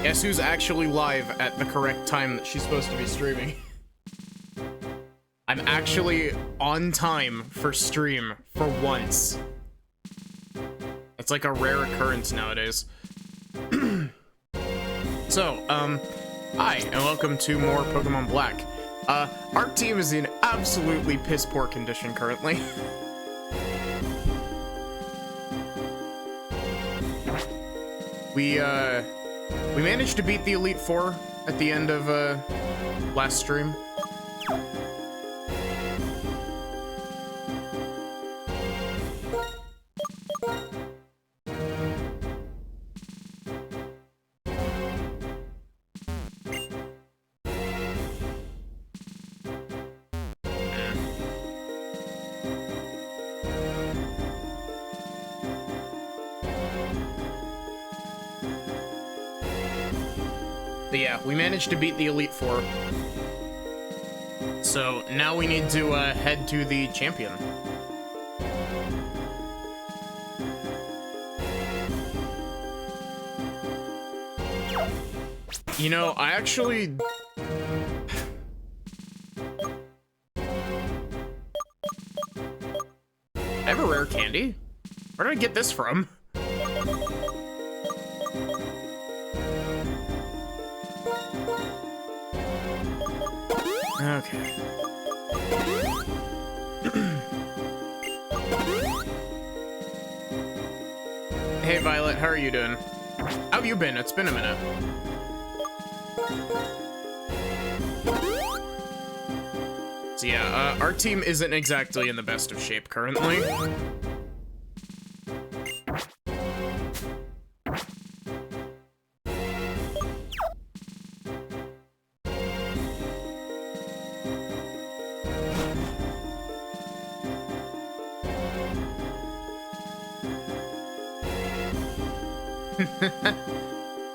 Guess who's actually live at the correct time that she's supposed to be streaming? I'm actually on time for stream for once. It's like a rare occurrence nowadays. So, hi, and welcome to more Pokemon Black. Our team is in absolutely piss-poor condition currently. We managed to beat the Elite Four at the end of, last stream. But yeah, we managed to beat the Elite Four. So now we need to head to the champion. You know, I actually... I have a rare candy? Where did I get this from? Okay. Hey Violet, how are you doing? How have you been? It's been a minute. So yeah, our team isn't exactly in the best of shape currently.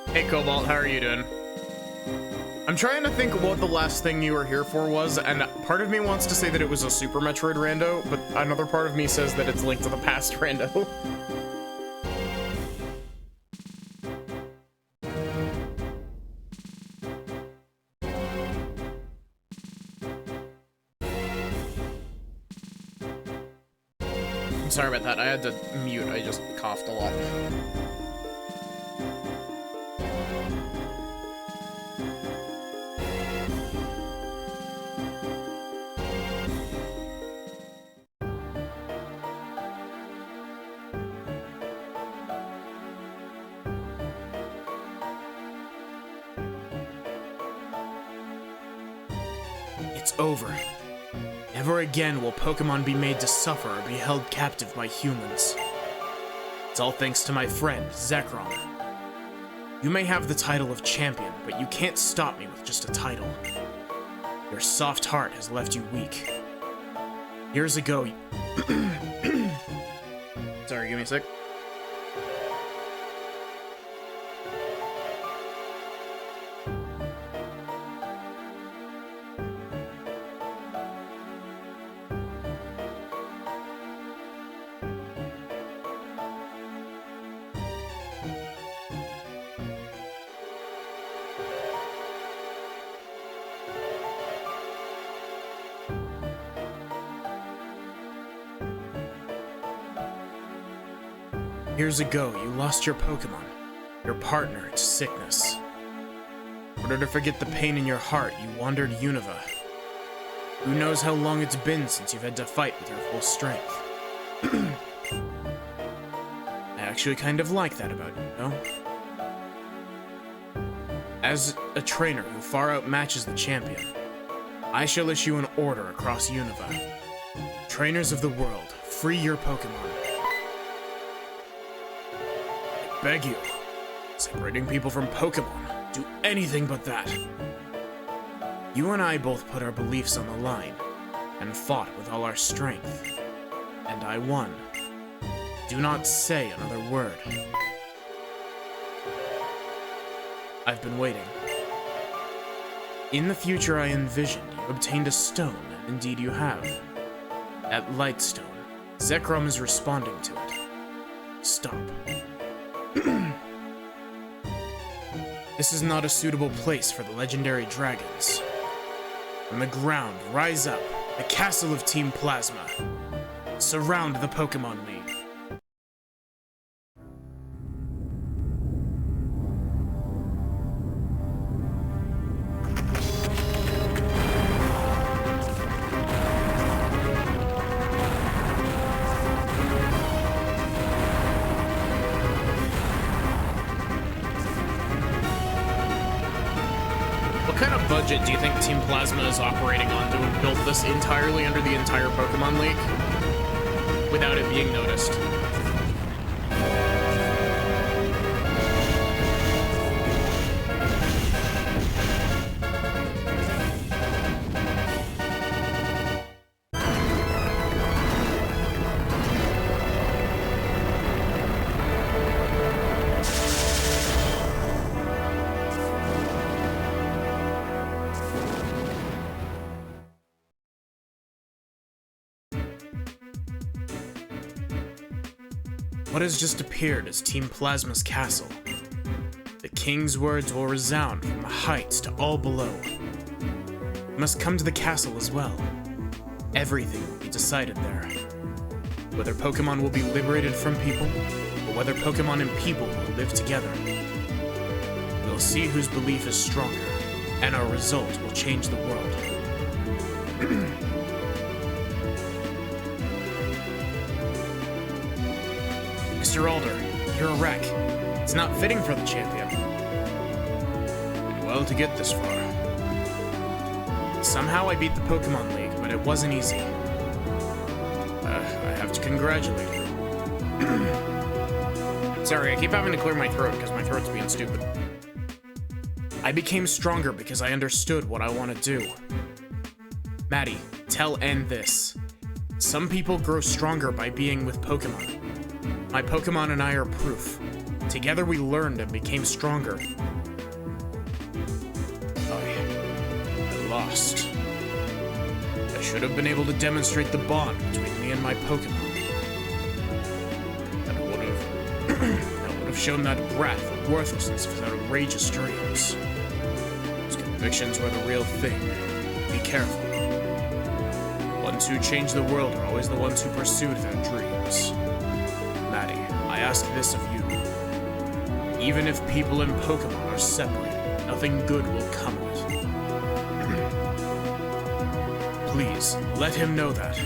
Hey Cobalt, how are you doing? I'm trying to think of what the last thing you were here for was, and part of me wants to say that it was a Super Metroid rando, but another part of me says that it's Link to the Past rando. I'm sorry about that, I had to mute, I just coughed a lot. It's over. Never again will Pokemon be made to suffer or be held captive by humans. It's all thanks to my friend, Zekrom. You may have the title of champion, but you can't stop me with just a title. Your soft heart has left you weak. Years ago... Sorry, give me a sec. Years ago, you lost your Pokemon, your partner, to sickness. In order to forget the pain in your heart, you wandered Unova. Who knows how long it's been since you've had to fight with your full strength. I actually kind of like that about you, no? As a trainer who far outmatches the champion, I shall issue an order across Unova. Trainers of the world, free your Pokemon. Beg you. Separating people from Pokemon. Do anything but that. You and I both put our beliefs on the line, and fought with all our strength. And I won. Do not say another word. I've been waiting. In the future I envisioned you obtained a stone, and indeed you have. At Lightstone, Zekrom is responding to it. Stop. This is not a suitable place for the legendary dragons. From the ground, rise up, the castle of Team Plasma. Surround the Pokemon League. What kind of budget do you think Team Plasma is operating on to have built this entirely under the entire Pokemon League without it being noticed? What has just appeared is Team Plasma's castle. The king's words will resound from the heights to all below. You must come to the castle as well. Everything will be decided there. Whether Pokemon will be liberated from people, or whether Pokemon and people will live together. We'll see whose belief is stronger, and our result will change the world. Mr. Alder, you're a wreck. It's not fitting for the champion. Did well to get this far. Somehow I beat the Pokemon League, but it wasn't easy. I have to congratulate you. Sorry, I keep having to clear my throat because my throat's being stupid. I became stronger because I understood what I want to do. Maddie, tell N this. Some people grow stronger by being with Pokemon. My Pokemon and I are proof. Together we learned and became stronger. I lost. I should have been able to demonstrate the bond between me and my Pokemon. That would have shown that brat the worthlessness of his outrageous dreams. His convictions were the real thing. Be careful. The ones who change the world are always the ones who pursued their dreams. Maddie, I ask this of you. Even if people and Pokemon are separate, nothing good will come of it. Please, let him know that.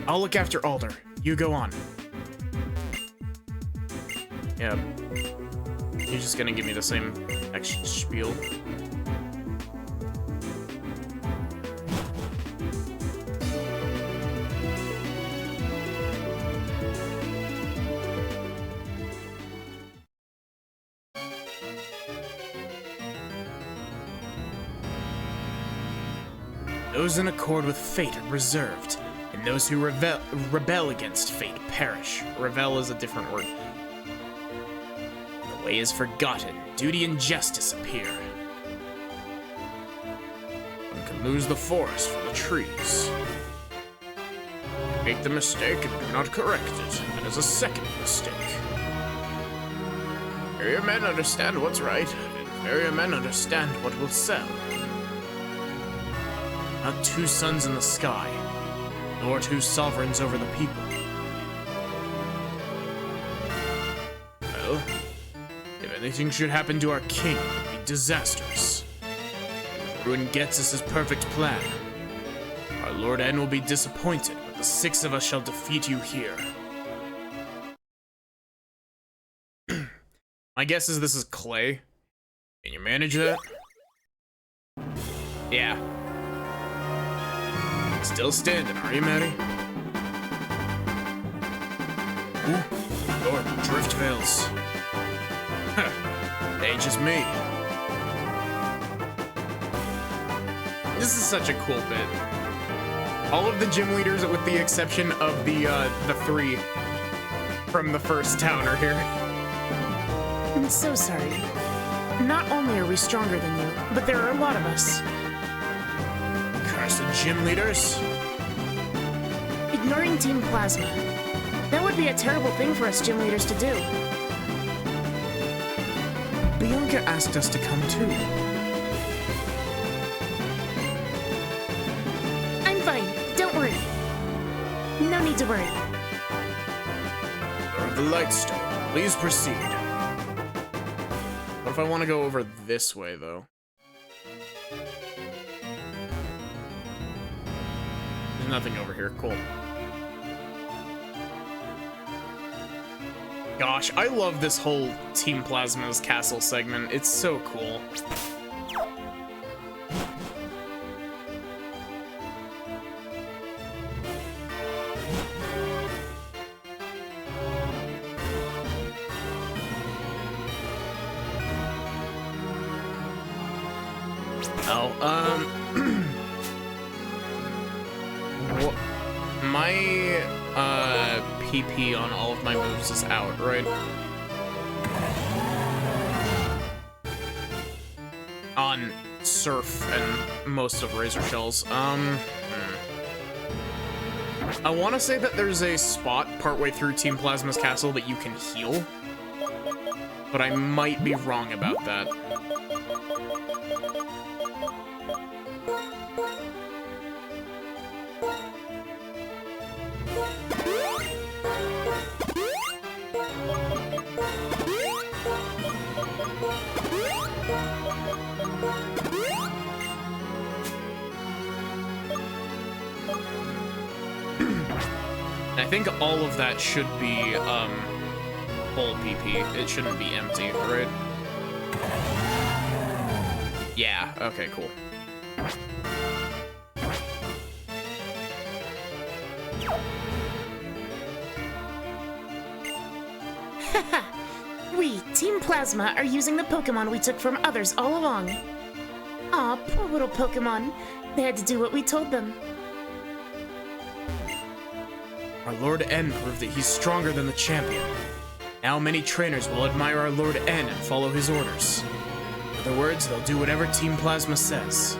I'll look after Alder. You go on. Yeah. You're just gonna give me the same extra spiel. Those in accord with fate are reserved, and those who rebel against fate perish. Revel is a different word. The way is forgotten, duty and justice appear. One can lose the forest from the trees. Make the mistake and do not correct it, and as a second mistake. Inferior men understand what's right, and inferior men understand what will sell. Not two suns in the sky, nor two sovereigns over the people. Well, if anything should happen to our king, it would be disastrous. If Ruin gets us his perfect plan, our Lord N will be disappointed, but the 6 of us shall defeat you here. My guess is this is Clay. Can you manage that? Yeah. Still standing, are you, Maddie? Ooh, Lord, Drift Veils. Age is me. This is such a cool bit. All of the gym leaders, with the exception of the 3 from the first town, are here. I'm so sorry. Not only are we stronger than you, but there are a lot of us. Cursed gym leaders? Ignoring Team Plasma. That would be a terrible thing for us gym leaders to do. Blanca asked us to come too. I'm fine. Don't worry. No need to worry. Lord of the Lightstone, please proceed. What if I want to go over this way, though? There's nothing over here. Cool. Gosh, I love this whole Team Plasma's castle segment. It's so cool. My PP on all of my moves is out, right? On Surf and most of Razor Shells. I want to say that there's a spot partway through Team Plasma's castle that you can heal, but I might be wrong about that. I think all of that should be, full PP. It shouldn't be empty, right? Yeah, okay, cool. We, Team Plasma, are using the Pokemon we took from others all along. Aw, poor little Pokemon. They had to do what we told them. Our Lord N proved that he's stronger than the champion. Now many trainers will admire our Lord N and follow his orders. In other words, they'll do whatever Team Plasma says.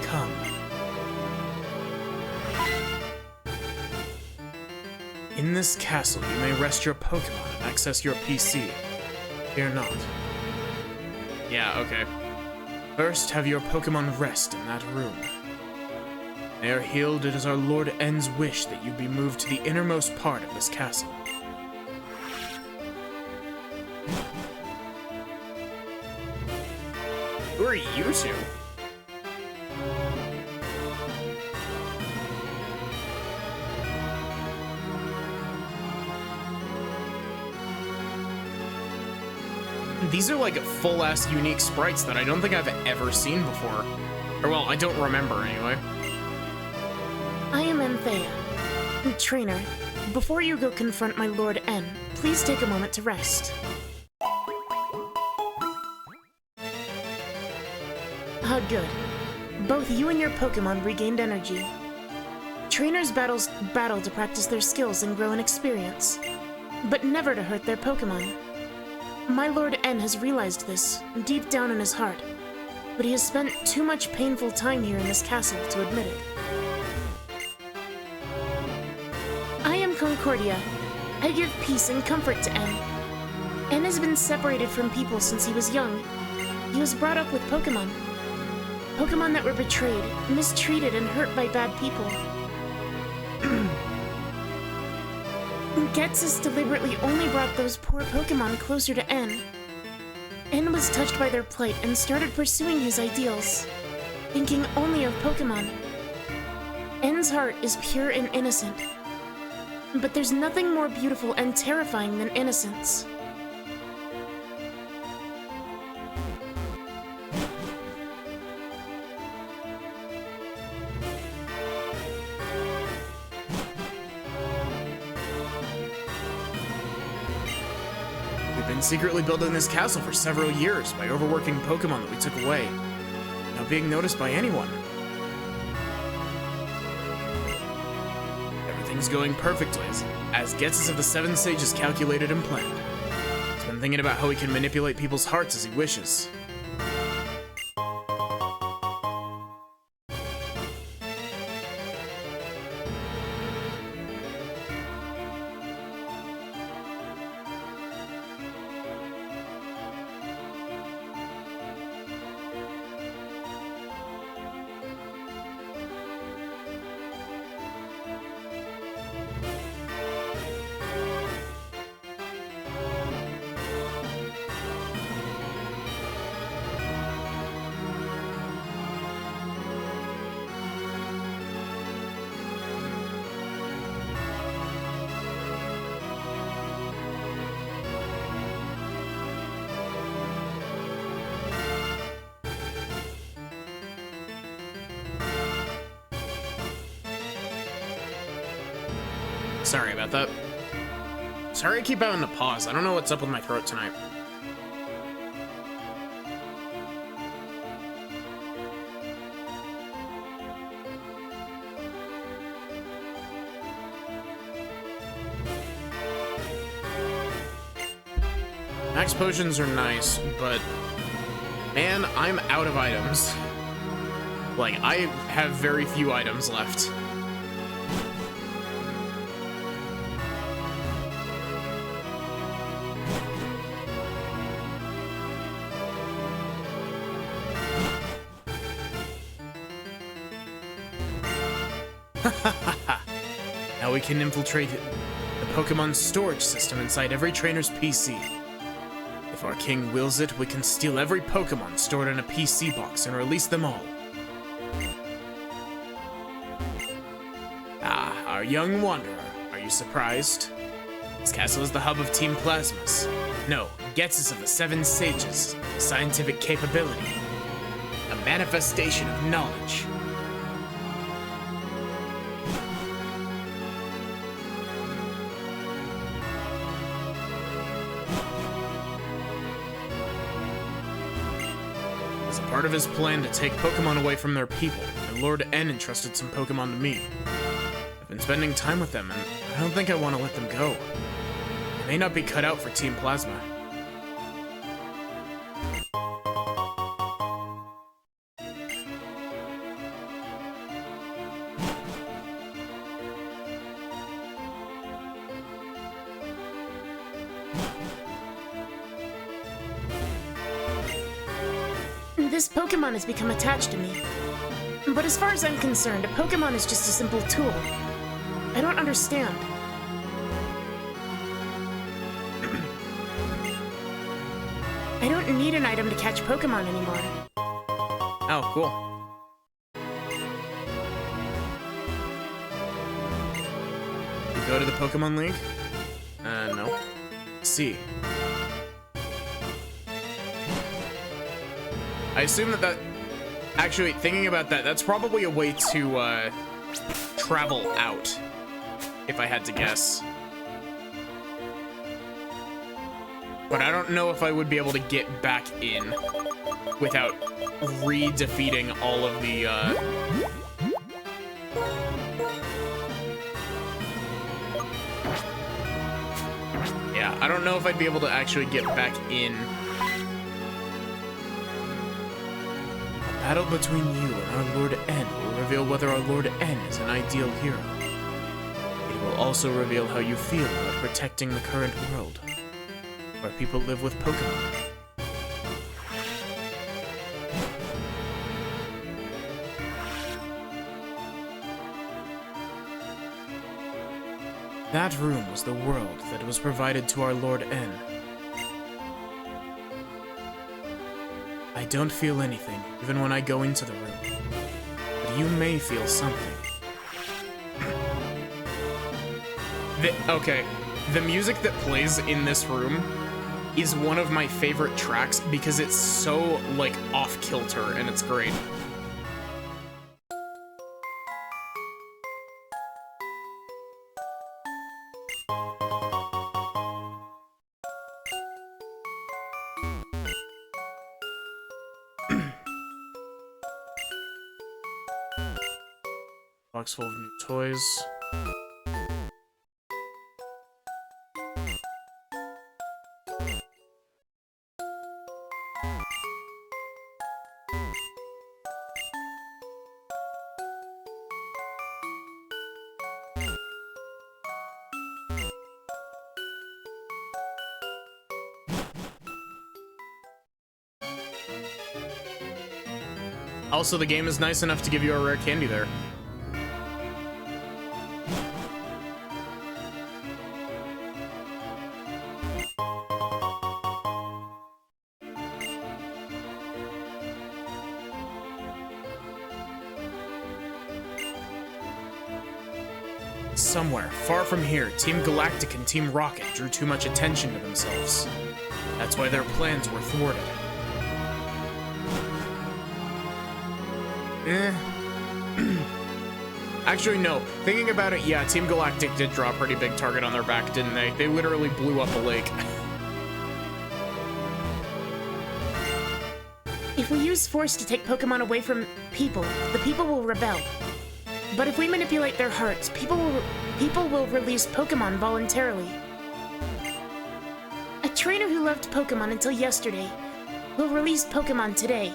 Come. In this castle, you may rest your Pokemon and access your PC. Fear not. Yeah, okay. First, have your Pokemon rest in that room. They are healed. It is our Lord N's wish that you be moved to the innermost part of this castle. Who are you two? These are like full-ass unique sprites that I don't think I've ever seen before. Or well, I don't remember anyway. I am Anthea. Trainer, before you go confront my Lord N, please take a moment to rest. Ah, good. Both you and your Pokemon regained energy. Trainers battle to practice their skills and grow in experience, but never to hurt their Pokemon. My Lord N has realized this, deep down in his heart, but he has spent too much painful time here in this castle to admit it. I am Concordia. I give peace and comfort to N. N has been separated from people since he was young. He was brought up with Pokemon. Pokemon that were betrayed, mistreated, and hurt by bad people. Ghetsis deliberately only brought those poor Pokemon closer to N. N was touched by their plight and started pursuing his ideals, thinking only of Pokemon. N's heart is pure and innocent, but there's nothing more beautiful and terrifying than innocence. We've been secretly building this castle for several years by overworking Pokemon that we took away, not being noticed by anyone. Everything's going perfectly, as Ghetsis of the Seven Sages calculated and planned. He's been thinking about how he can manipulate people's hearts as he wishes. Sorry about that. Sorry I keep having to pause. I don't know what's up with my throat tonight. Max potions are nice, but man, I'm out of items. Like, I have very few items left. Now we can infiltrate the Pokemon storage system inside every trainer's PC. If our king wills it, we can steal every Pokemon stored in a PC box and release them all. Ah, our young wanderer. Are you surprised? This castle is the hub of Team Plasmas. No, Ghetsis of the Seven Sages. Scientific capability. A manifestation of knowledge. Part of his plan to take Pokemon away from their people, and Lord N entrusted some Pokemon to me. I've been spending time with them, and I don't think I want to let them go. They may not be cut out for Team Plasma. This Pokemon has become attached to me. But as far as I'm concerned, a Pokemon is just a simple tool. I don't understand. I don't need an item to catch Pokemon anymore. Oh, cool. You go to the Pokemon League? No. See. I assume that actually, thinking about that, that's probably a way to, travel out, if I had to guess. But I don't know if I would be able to get back in without re-defeating all of the, Yeah, I don't know if I'd be able to actually get back in. Battle between you and our Lord N will reveal whether our Lord N is an ideal hero. It will also reveal how you feel about protecting the current world, where people live with Pokemon. That room was the world that was provided to our Lord N. I don't feel anything, even when I go into the room. But you may feel something. Okay, the music that plays in this room is one of my favorite tracks because it's so, like, off-kilter, and it's great. Box full of new toys. Also, the game is nice enough to give you a rare candy there. Somewhere, far from here, Team Galactic and Team Rocket drew too much attention to themselves. That's why their plans were thwarted. Actually, no. Thinking about it, yeah, Team Galactic did draw a pretty big target on their back, didn't they? They literally blew up a lake. If we use force to take Pokemon away from people, the people will rebel. But if we manipulate their hearts, people will release Pokemon voluntarily. A trainer who loved Pokemon until yesterday will release Pokemon today.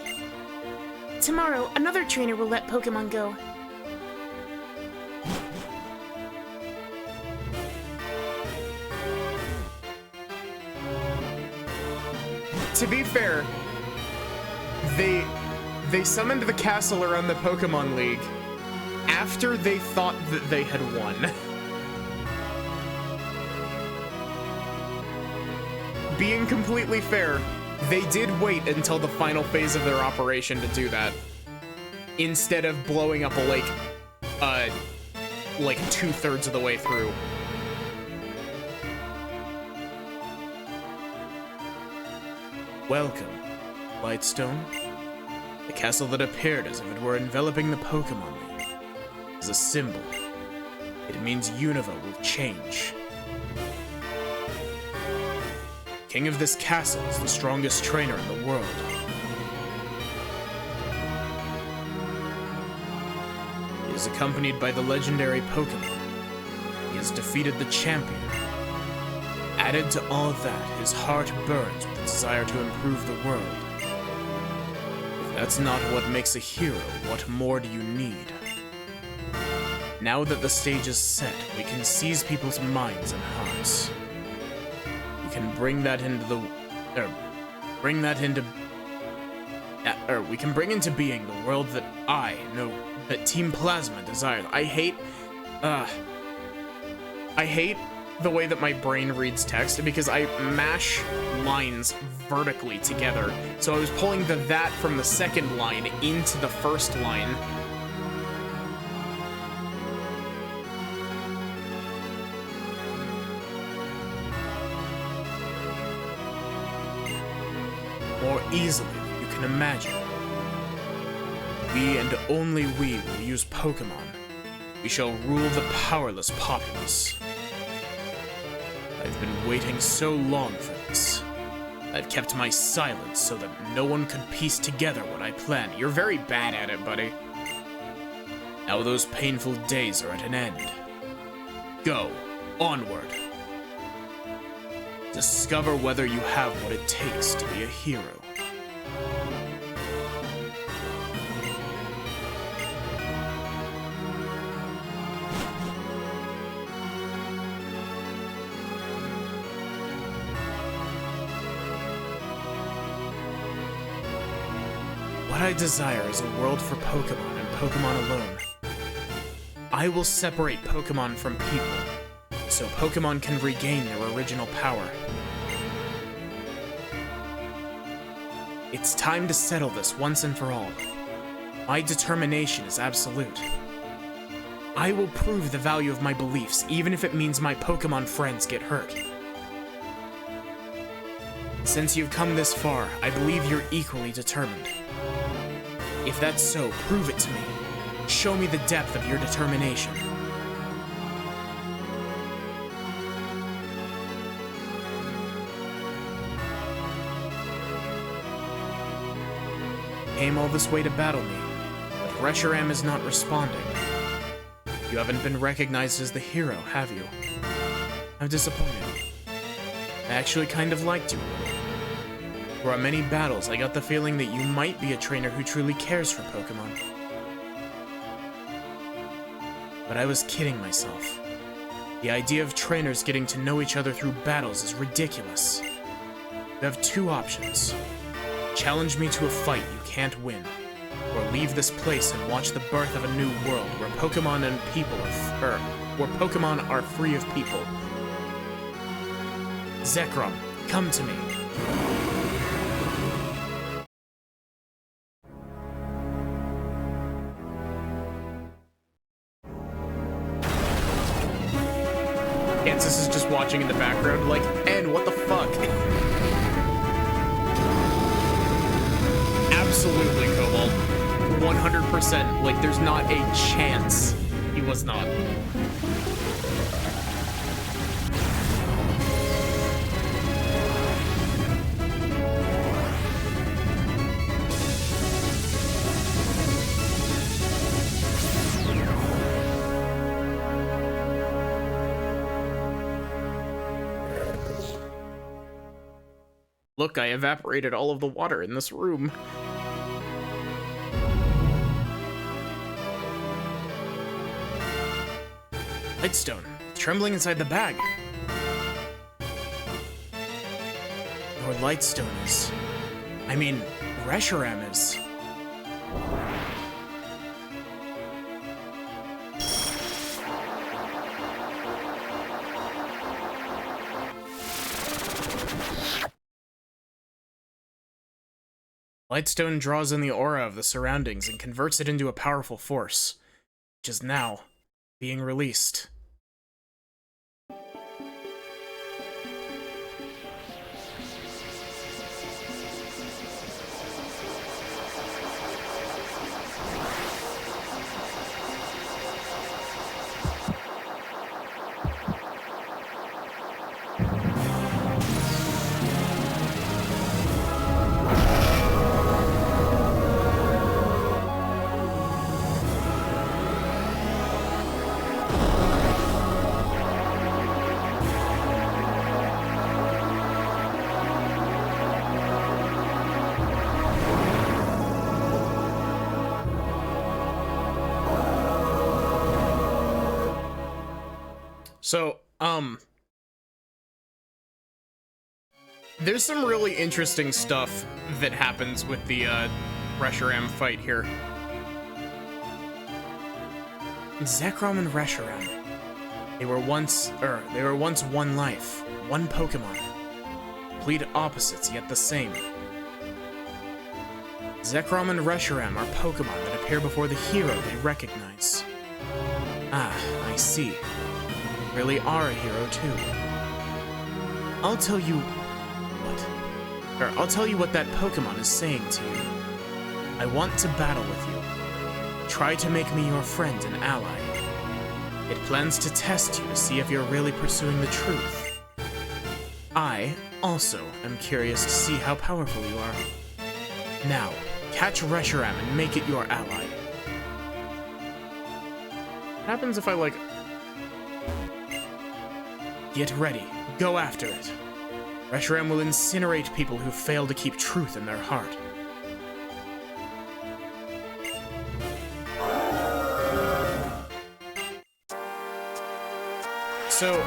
Tomorrow, another trainer will let Pokemon go. To be fair, they summoned the castle around the Pokemon League after they thought that they had won. Being completely fair, they did wait until the final phase of their operation to do that, instead of blowing up a lake, like 2/3 of the way through. Welcome, Lightstone. The castle that appeared as if it were enveloping the Pokemon League is a symbol. It means Unova will change. King of this castle is the strongest trainer in the world. He is accompanied by the legendary Pokemon. He has defeated the champion. Added to all that, his heart burns with the desire to improve the world. If that's not what makes a hero, what more do you need? Now that the stage is set, we can seize people's minds and hearts. We can bring that into we can bring into being the world that that Team Plasma desires. I hate the way that my brain reads text because I mash lines vertically together. So I was pulling the that from the second line into the first line. More easily than you can imagine. We and only we will use Pokemon. We shall rule the powerless populace. I've been waiting so long for this. I've kept my silence so that no one could piece together what I planned. You're very bad at it, buddy. Now those painful days are at an end. Go, onward. Discover whether you have what it takes to be a hero. What I desire is a world for Pokemon and Pokemon alone. I will separate Pokemon from people, so Pokemon can regain their original power. It's time to settle this once and for all. My determination is absolute. I will prove the value of my beliefs, even if it means my Pokemon friends get hurt. Since you've come this far, I believe you're equally determined. If that's so, prove it to me. Show me the depth of your determination. Came all this way to battle me, but Reshiram is not responding. You haven't been recognized as the hero, have you? I'm disappointed. I actually kind of liked you a little. For our many battles, I got the feeling that you might be a trainer who truly cares for Pokemon. But I was kidding myself. The idea of trainers getting to know each other through battles is ridiculous. You have two options. Challenge me to a fight you can't win, or leave this place and watch the birth of a new world where Pokemon and people where Pokemon are free of people. Zekrom, come to me. Kansas is just watching in the background like, and what the fuck? Absolutely, Cobalt. 100%. Like, there's not a chance he was not. Look, I evaporated all of the water in this room. Lightstone, trembling inside the bag. Or Lightstone is. I mean, Reshiram is. Lightstone draws in the aura of the surroundings and converts it into a powerful force, which is now being released. So, there's some really interesting stuff that happens with the, Reshiram fight here. Zekrom and Reshiram. They were once one life, one Pokemon. Complete opposites, yet the same. Zekrom and Reshiram are Pokemon that appear before the hero they recognize. Ah, I see. Really are a hero too. I'll tell you what that Pokemon is saying to you. I want to battle with you. Try to make me your friend and ally. It plans to test you to see if you're really pursuing the truth. I, also, am curious to see how powerful you are. Now, catch Reshiram and make it your ally. What happens if I, like... Get ready. Go after it. Reshiram will incinerate people who fail to keep truth in their heart. So,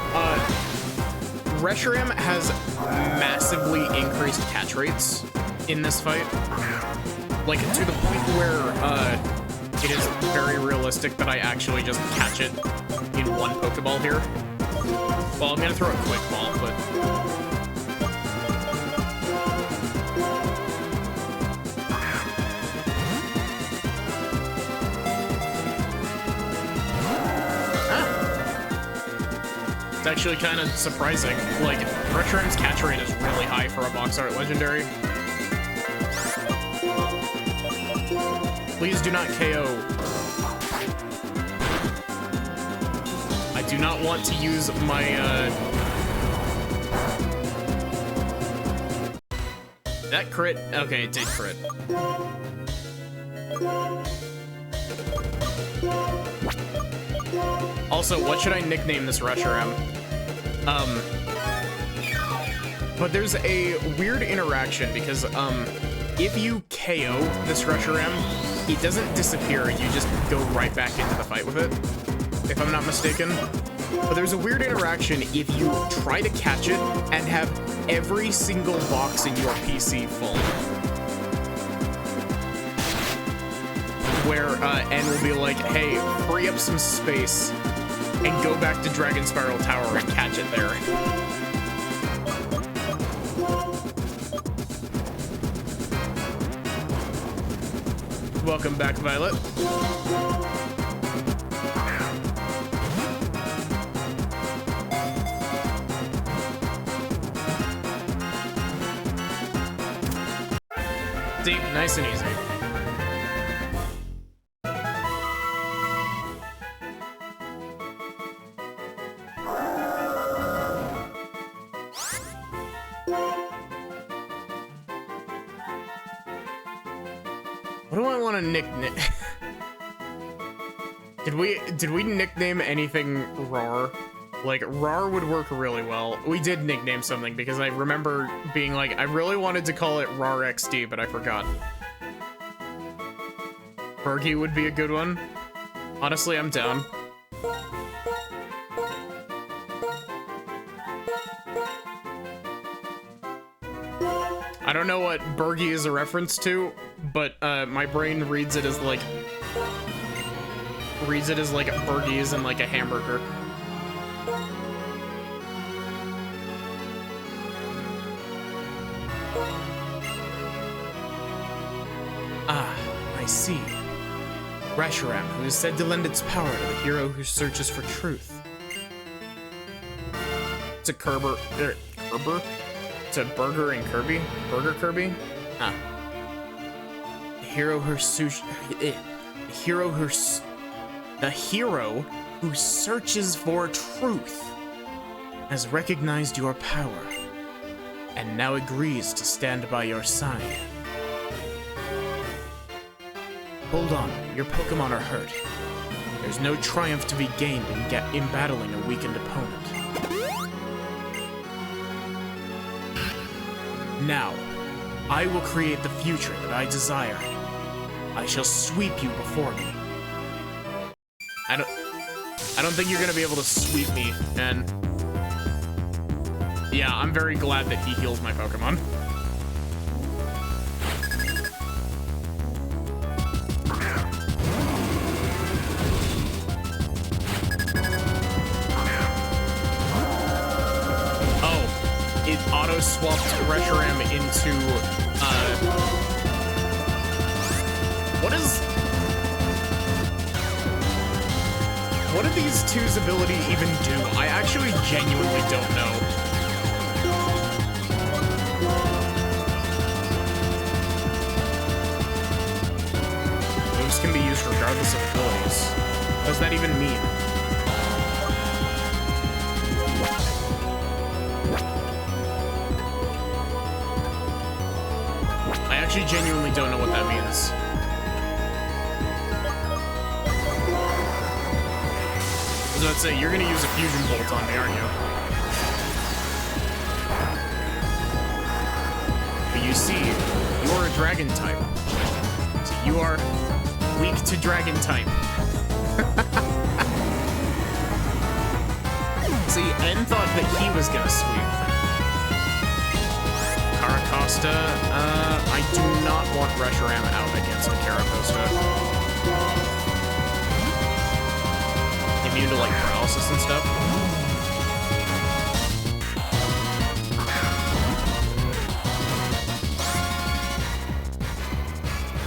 Reshiram has massively increased catch rates in this fight. Like, to the point where, it is very realistic that I actually just catch it in one Pokeball here. Well, I'm gonna throw a quick ball, but... It's actually kind of surprising. Like, Reshiram's catch rate is really high for a box art legendary. Please do not KO. I do not want to use my, That crit? Okay, it did crit. Also, what should I nickname this Reshiram? But there's a weird interaction because, if you KO this Reshiram, it doesn't disappear, you just go right back into the fight with it, if I'm not mistaken. But there's a weird interaction if you try to catch it and have every single box in your PC full. Where, N will be like, hey, free up some space and go back to Dragon Spiral Tower and catch it there. Welcome back, Violet. Deep, nice and easy. do I want to nickname? Did we nickname anything Rar? Like, Rar would work really well. We did nickname something because I remember being like, I really wanted to call it Rar XD, but I forgot. Bergie would be a good one. Honestly, I'm down. I don't know what Bergie is a reference to, but my brain reads it as like Bergies and like a hamburger. Ah, I see. Reshiram, who is said to lend its power to the hero who searches for truth. It's a Kerber? It's a Burger and Kirby? Burger Kirby? Ah. The hero who searches for truth has recognized your power and now agrees to stand by your side. Hold on, your Pokemon are hurt. There's no triumph to be gained in battling a weakened opponent. Now, I will create the future that I desire. I shall sweep you before me. I don't think you're gonna be able to sweep me, and yeah, I'm very glad that he heals my Pokemon. It auto-swapped Reshiram into, what did these two's ability even do? I actually genuinely don't know. Moves can be used regardless of abilities. What does that even mean? I actually genuinely don't know what that means. I was about to say, you're gonna use a Fusion Bolt on me, aren't you? But you see, you're a Dragon type. So you are weak to Dragon type. See, N thought that he was gonna sweep. Caracosta, I do not want Reshiram out against a Caracosta. Immune to like paralysis and stuff.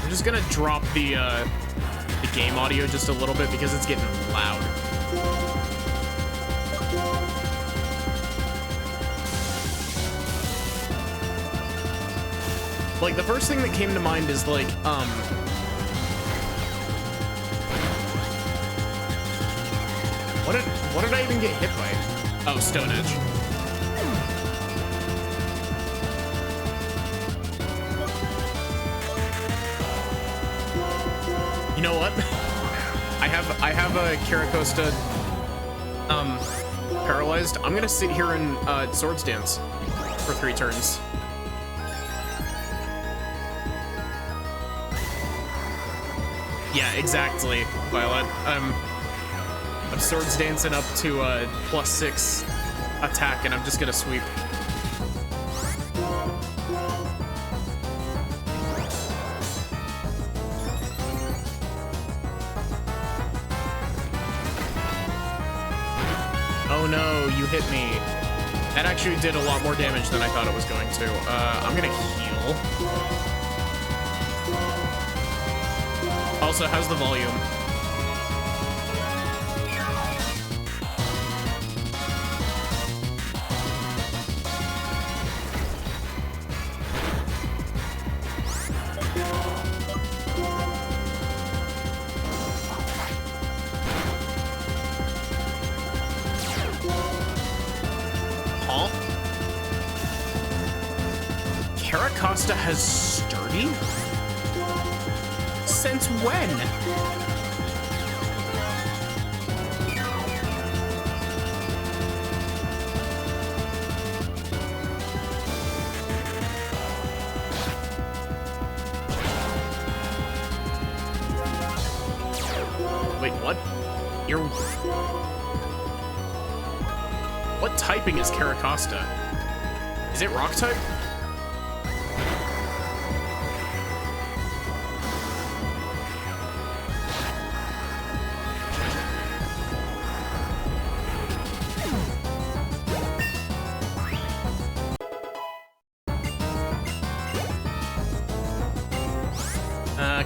I'm just gonna drop the game audio just a little bit because it's getting loud. Like, the first thing that came to mind is, like, what did I even get hit by? Oh, Stone Edge. You know what? I have a Caracosta, paralyzed. I'm gonna sit here and, Swords Dance for 3 turns. Yeah, exactly, Violet. I'm Swords Dancing up to +6 attack, and I'm just gonna sweep. Oh no, you hit me. That actually did a lot more damage than I thought it was going to. I'm gonna heal. Also, how's the volume? Huh? Caracosta has Sturdy? Since when? Wait, what? What typing is Caracosta? Is it rock type?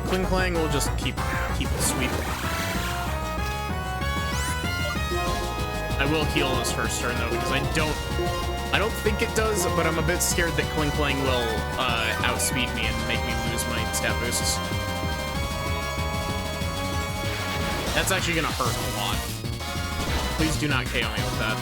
Kling Clang will just keep the sweep. I will heal this first turn though, because I don't think it does, but I'm a bit scared that Kling Clang will outspeed me and make me lose my stat boosts. That's actually gonna hurt a lot. Please do not KO me with that.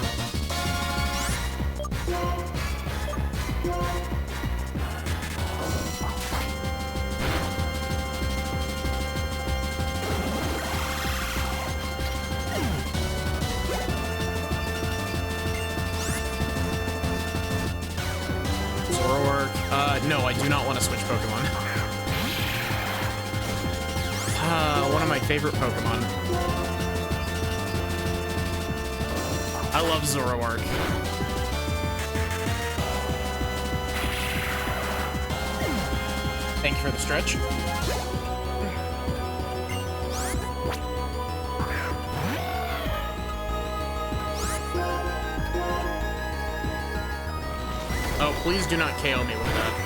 No, I do not want to switch Pokemon. One of my favorite Pokemon. I love Zoroark. Thank you for the stretch. Oh, please do not KO me with that.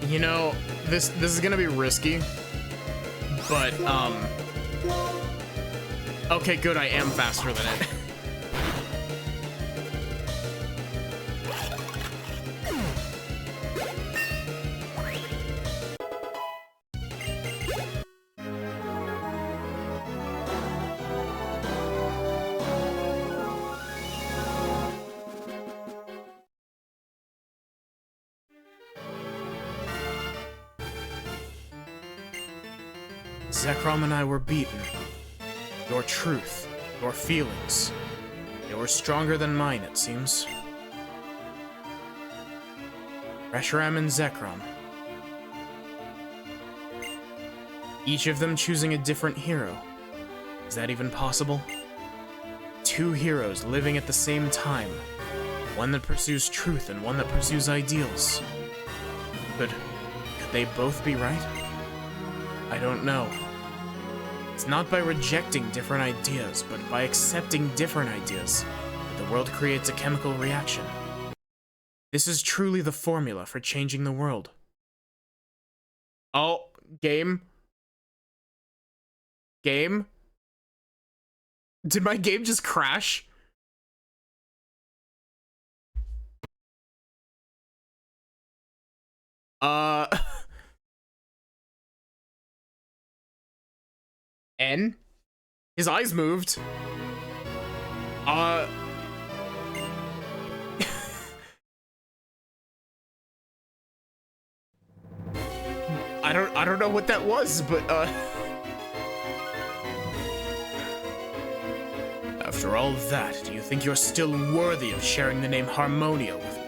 You know, this is gonna be risky, but okay, good, I am faster than it. Zekrom and I were beaten. Your truth, your feelings, they were stronger than mine, it seems. Reshiram and Zekrom. Each of them choosing a different hero. Is that even possible? Two heroes living at the same time. One that pursues truth and one that pursues ideals. Could they both be right? I don't know. It's not by rejecting different ideas, but by accepting different ideas that the world creates a chemical reaction. This is truly the formula for changing the world. Oh, game? Game? Did my game just crash? N? His eyes moved. I don't know what that was, but after all of that, do you think you're still worthy of sharing the name Harmonia with me?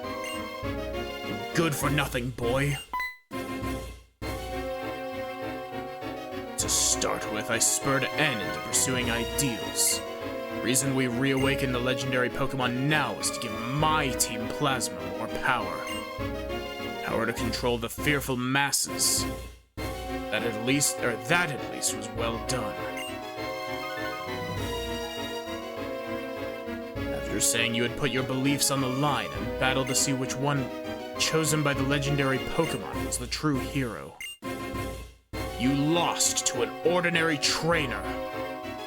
You good for nothing, boy. To start with, I spurred N into pursuing ideals. The reason we reawaken the legendary Pokemon now is to give my Team Plasma more power. Power to control the fearful masses. That at least was well done. After saying you had put your beliefs on the line and battled to see which one chosen by the legendary Pokemon was the true hero, you lost to an ordinary trainer.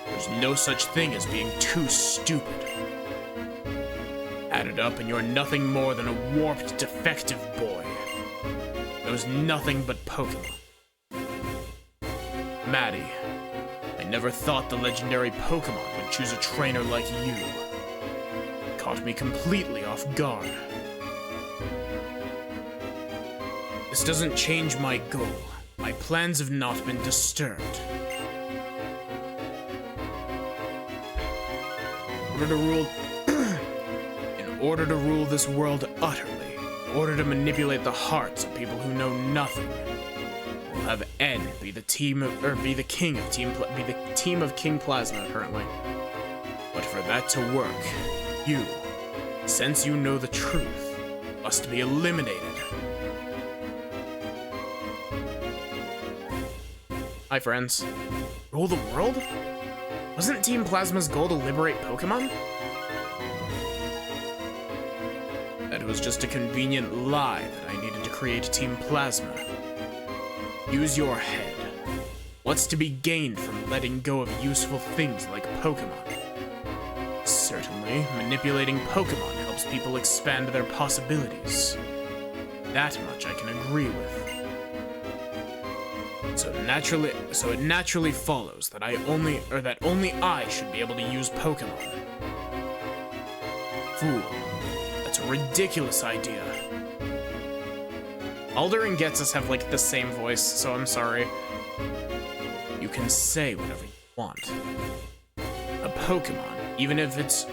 There's no such thing as being too stupid. Add it up and you're nothing more than a warped, defective boy. knows nothing but Pokemon. Maddie, I never thought the legendary Pokemon would choose a trainer like you. It caught me completely off guard. This doesn't change my goal. My plans have not been disturbed. In order to rule this world utterly, in order to manipulate the hearts of people who know nothing, we'll have Ed be the team of King Plasma apparently. But for that to work, you, since you know the truth, must be eliminated. Hi, friends. Rule the world? Wasn't Team Plasma's goal to liberate Pokemon? That was just a convenient lie that I needed to create Team Plasma. Use your head. What's to be gained from letting go of useful things like Pokemon? Certainly, manipulating Pokemon helps people expand their possibilities. That much I can agree with. So it naturally follows that only I should be able to use Pokemon. Fool. That's a ridiculous idea. Alder and Getsus have like the same voice, so I'm sorry. You can say whatever you want. A Pokemon, even if it's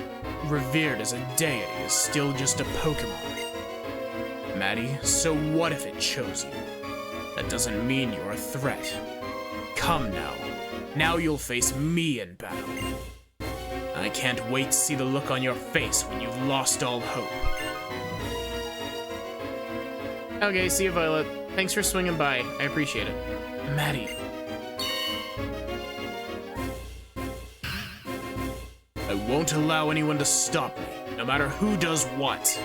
revered as a deity, is still just a Pokemon. Maddie, so what if it chose you? That doesn't mean you're a threat. Come now. Now you'll face me in battle. I can't wait to see the look on your face when you've lost all hope. Okay, see you, Violet. Thanks for swinging by. I appreciate it. Maddie. I won't allow anyone to stop me, no matter who does what.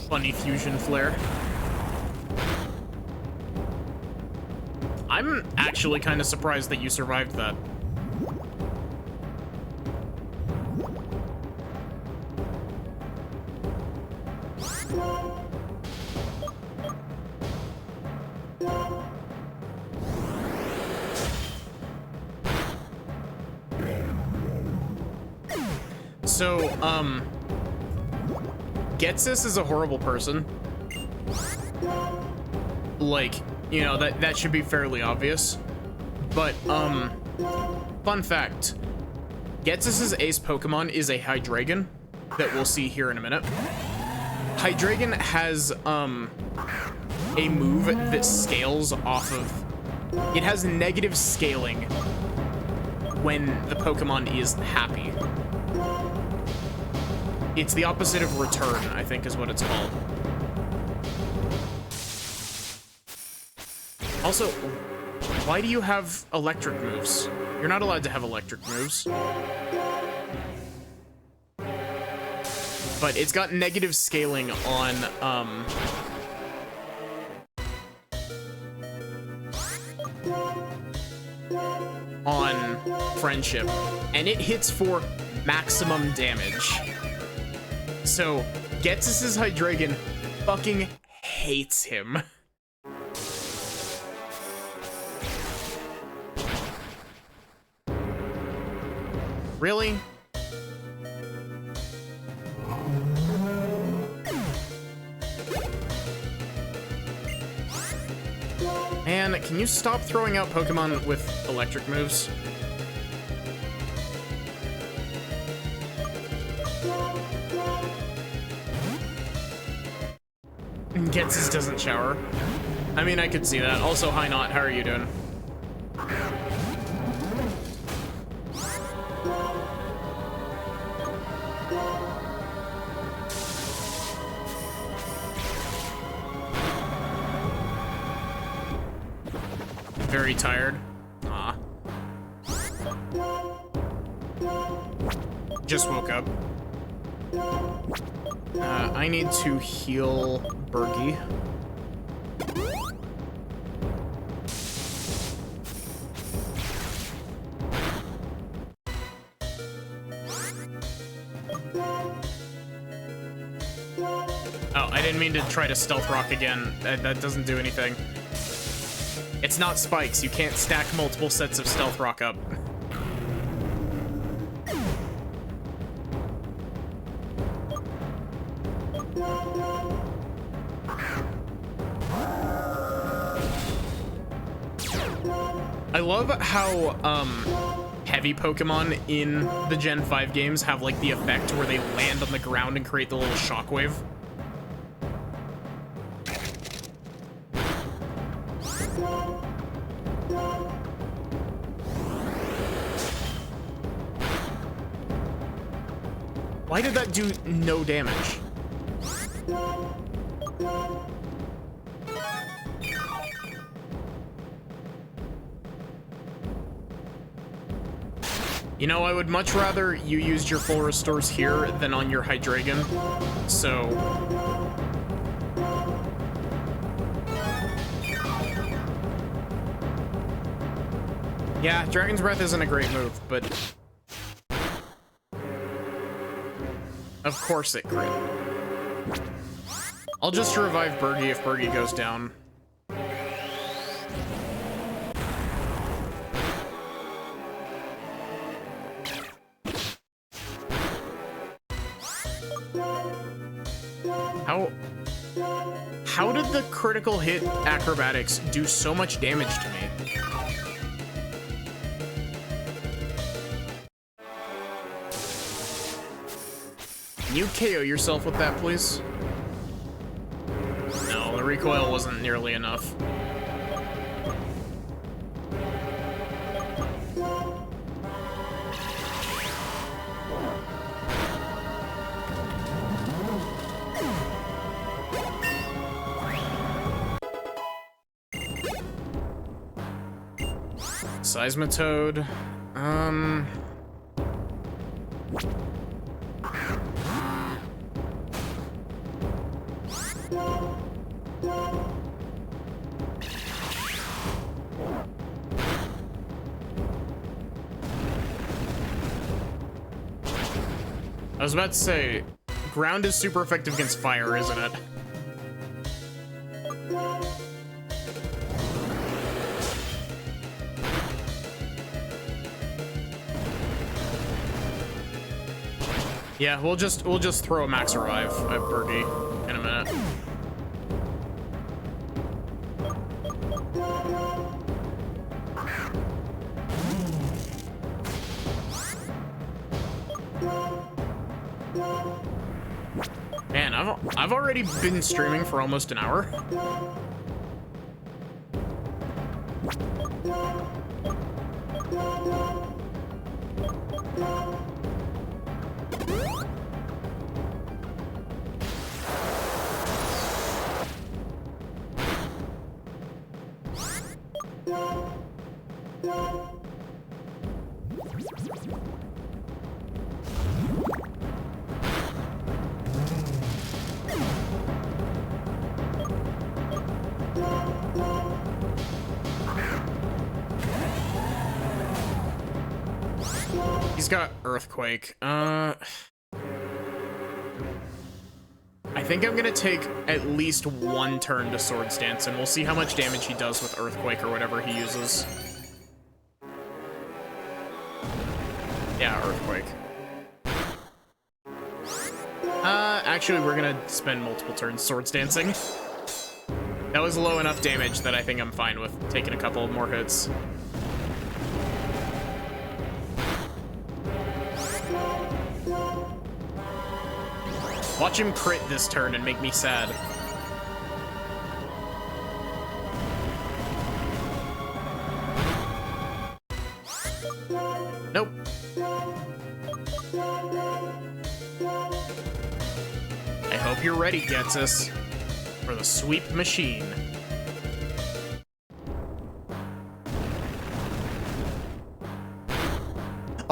Funny fusion flare. I'm actually kind of surprised that you survived that. So, Getsus is a horrible person. Like, you know, that should be fairly obvious. But, fun fact. Getsus's ace Pokemon is a Hydreigon that we'll see here in a minute. Hydreigon has, a move that scales off of... It has negative scaling when the Pokemon is happy. It's the opposite of return, I think is what it's called. Also, why do you have electric moves? You're not allowed to have electric moves. But it's got negative scaling on, Friendship, and it hits for maximum damage. So, Getsus's Hydreigon fucking hates him. Really? Man, can you stop throwing out Pokemon with electric moves? Getsus doesn't shower. I mean, I could see that. Also, hi Not, how are you doing? very tired. Aw. Just woke up. I need to heal Bergie. Oh, I didn't mean to try to stealth rock again. That doesn't do anything. It's not spikes. You can't stack multiple sets of stealth rock up. I love how heavy Pokemon in the Gen 5 games have like the effect where they land on the ground and create the little shockwave. Why did that do no damage? You know, I would much rather you used your full restores here than on your Hydreigon, so... Yeah, Dragon's Breath isn't a great move, but... Of course it crit. I'll just revive Bergie if Bergie goes down. How did the critical hit acrobatics do so much damage to me? Can you KO yourself with that, please? No, the recoil wasn't nearly enough. Seismitoad. I was about to say, ground is super effective against fire, isn't it? Yeah, we'll just throw a max revive at Bergie in a minute. Man, I've already been streaming for almost an hour. He's got Earthquake. I think I'm gonna take at least one turn to Swords Dance, and we'll see how much damage he does with Earthquake or whatever he uses. Yeah, Earthquake. Actually, we're gonna spend multiple turns Swords Dancing. That was low enough damage that I think I'm fine with taking a couple more hits. Watch him crit this turn and make me sad. Nope. I hope you're ready, Getsus, for the sweep machine.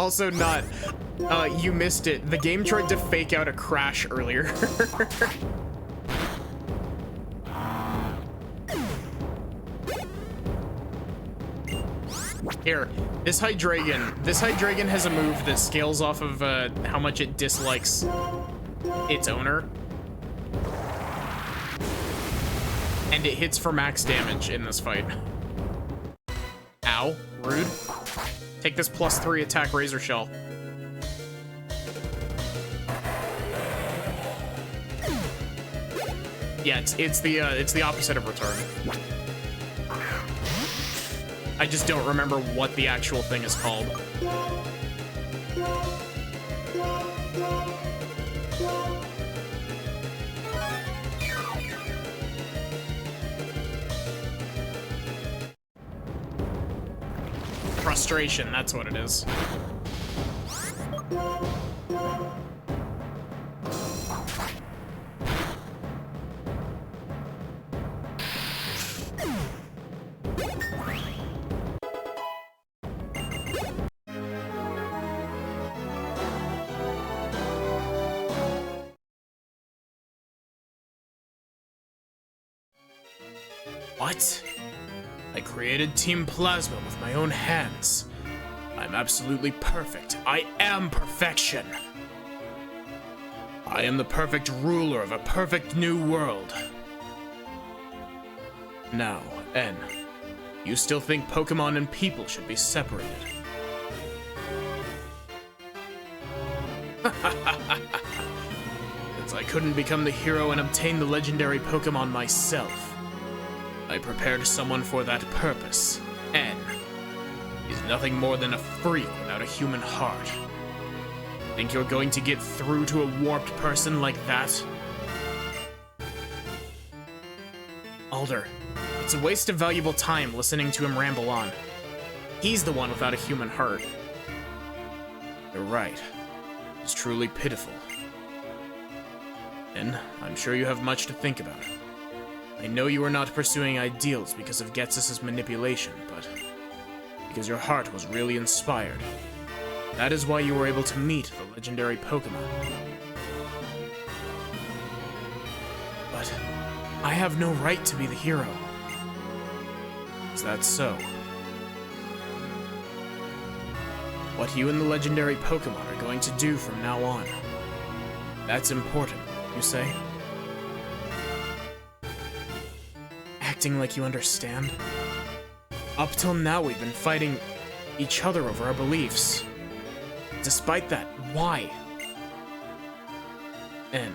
Also not, you missed it. The game tried to fake out a crash earlier. Here, this Hydreigon has a move that scales off of how much it dislikes its owner. And it hits for max damage in this fight. Ow, rude. Take this +3 attack Razor Shell. Yeah, it's the opposite of return. I just don't remember what the actual thing is called. Frustration, that's what it is. What? I created Team Plasma with my own hands. I'm absolutely perfect. I am perfection. I am the perfect ruler of a perfect new world. Now, N, you still think Pokemon and people should be separated? Since I couldn't become the hero and obtain the legendary Pokemon myself, I prepared someone for that purpose. N is nothing more than a freak without a human heart. Think you're going to get through to a warped person like that? Alder, it's a waste of valuable time listening to him ramble on. He's the one without a human heart. You're right. It's truly pitiful. And I'm sure you have much to think about. I know you are not pursuing ideals because of Ghetsis' manipulation, but because your heart was really inspired. That is why you were able to meet the legendary Pokemon. But I have no right to be the hero. Is that so? What you and the legendary Pokemon are going to do from now on. That's important, you say? Acting like you understand? Up till now, we've been fighting each other over our beliefs. Despite that, why? N,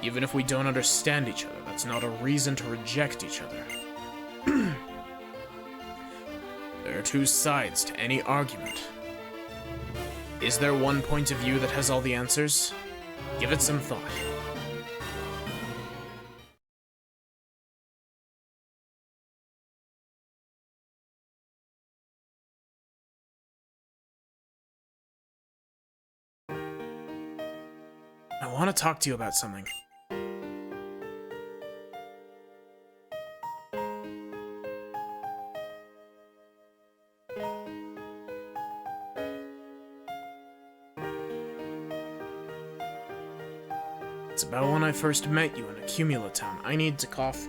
even if we don't understand each other, that's not a reason to reject each other. There are two sides to any argument. Is there one point of view that has all the answers? Give it some thought. I want to talk to you about something. It's about when I first met you in Accumula Town. I need to cough.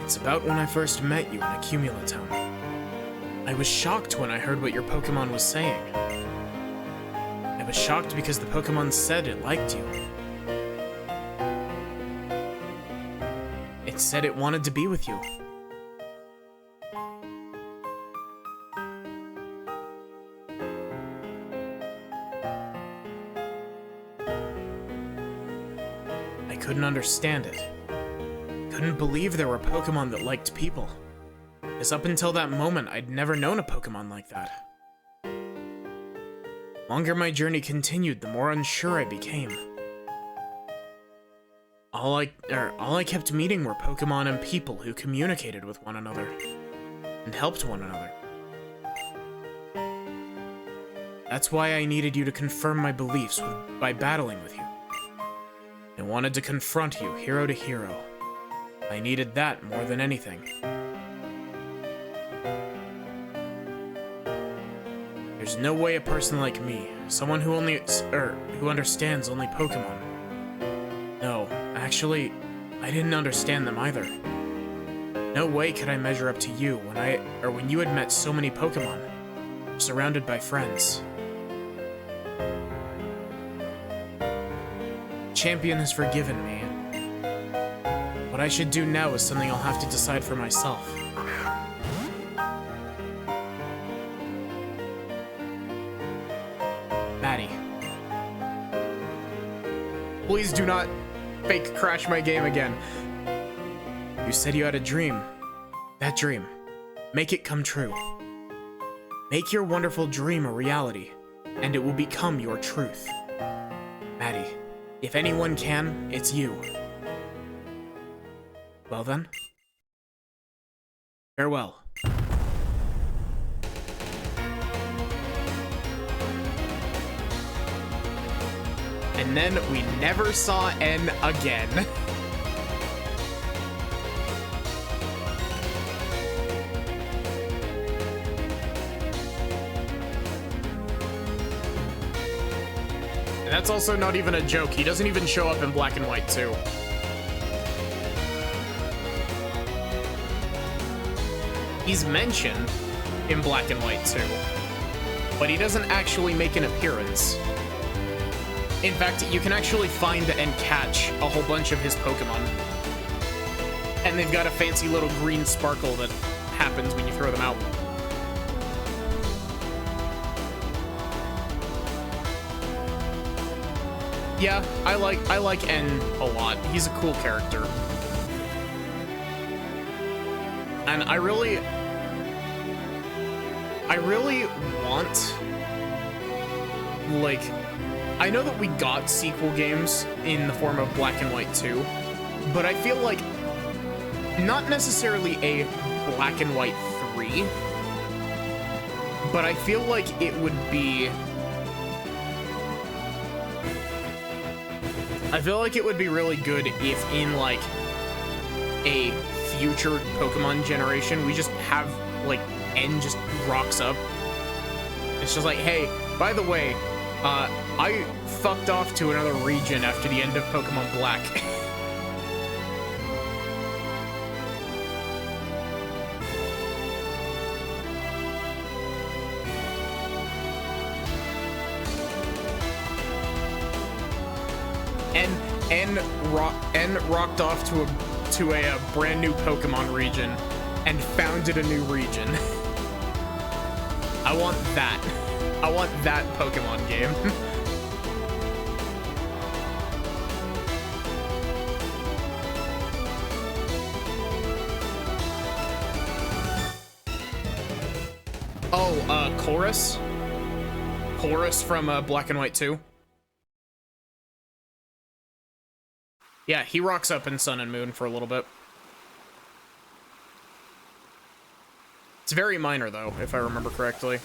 It's about when I first met you in Accumula Town. I was shocked when I heard what your Pokemon was saying. I was shocked because the Pokemon said it liked you. It said it wanted to be with you. I couldn't understand it. couldn't believe there were Pokemon that liked people. Because up until that moment, I'd never known a Pokemon like that. The longer my journey continued, the more unsure I became. All I kept meeting were Pokemon and people who communicated with one another and helped one another. That's why I needed you to confirm my beliefs by battling with you. I wanted to confront you, hero to hero. I needed that more than anything. There's no way a person like me, someone who understands only Pokemon. No, actually, I didn't understand them either. No way could I measure up to you when you had met so many Pokemon, surrounded by friends. Champion has forgiven me. What I should do now is something I'll have to decide for myself. Maddie. Please do not fake crash my game again. You said you had a dream. That dream. Make it come true. Make your wonderful dream a reality, and it will become your truth. Maddie, if anyone can, it's you. Well then. Farewell. And then we never saw N again. And that's also not even a joke. He doesn't even show up in Black and White 2. He's mentioned in Black and White 2, but he doesn't actually make an appearance. In fact, you can actually find and catch a whole bunch of his Pokemon. And they've got a fancy little green sparkle that happens when you throw them out. Yeah, I like N a lot. He's a cool character. And I really want, like, I know that we got sequel games in the form of Black and White 2, but I feel like not necessarily a Black and White 3, but I feel like it would be, really good if in like a future Pokemon generation we just have like N just rocks up. It's just like, hey, by the way, I fucked off to another region after the end of Pokemon Black. N rocked off to a brand new Pokemon region and founded a new region. I want that. I want that Pokemon game. Oh, Chorus? Chorus from Black and White 2? Yeah, he rocks up in Sun and Moon for a little bit. It's very minor, though, if I remember correctly.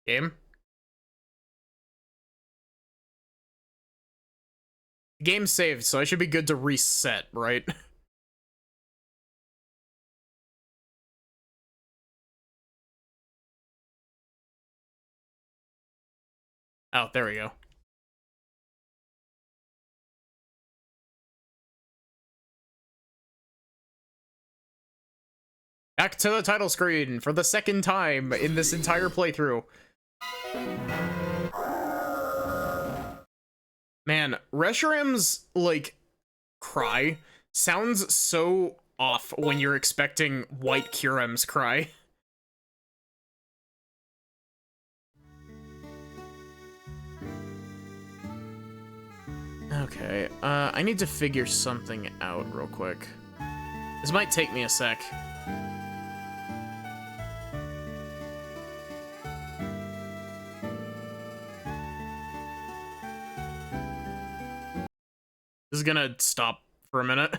Game? Game saved, so I should be good to reset, right? Oh, there we go. Back to the title screen for the second time in this entire playthrough. Man, Reshiram's, like, cry sounds so off when you're expecting White Kyurem's cry. Okay, I need to figure something out real quick. This might take me a sec. This is gonna stop for a minute.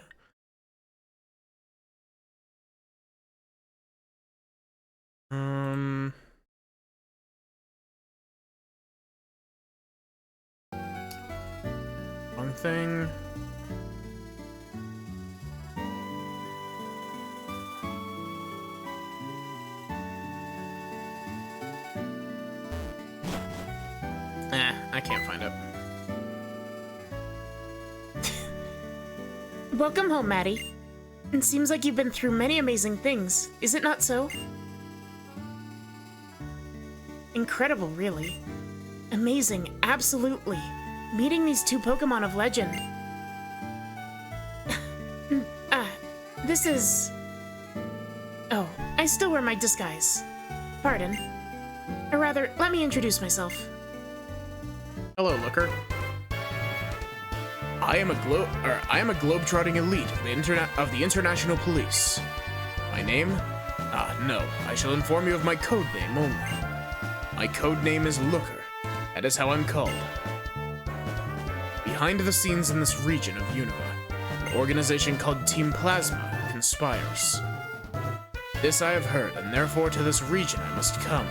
Wrong thing. I can't find it. Welcome home, Maddie. It seems like you've been through many amazing things, is it not so? Incredible, really. Amazing, absolutely. Meeting these two Pokemon of legend. This is... Oh, I still wear my disguise. Pardon. Or rather, let me introduce myself. Hello, Looker. I am a globe-trotting elite of the International Police. My name? No. I shall inform you of my code name only. My code name is Looker. That is how I'm called. Behind the scenes in this region of Unova, an organization called Team Plasma conspires. This I have heard, and therefore to this region I must come.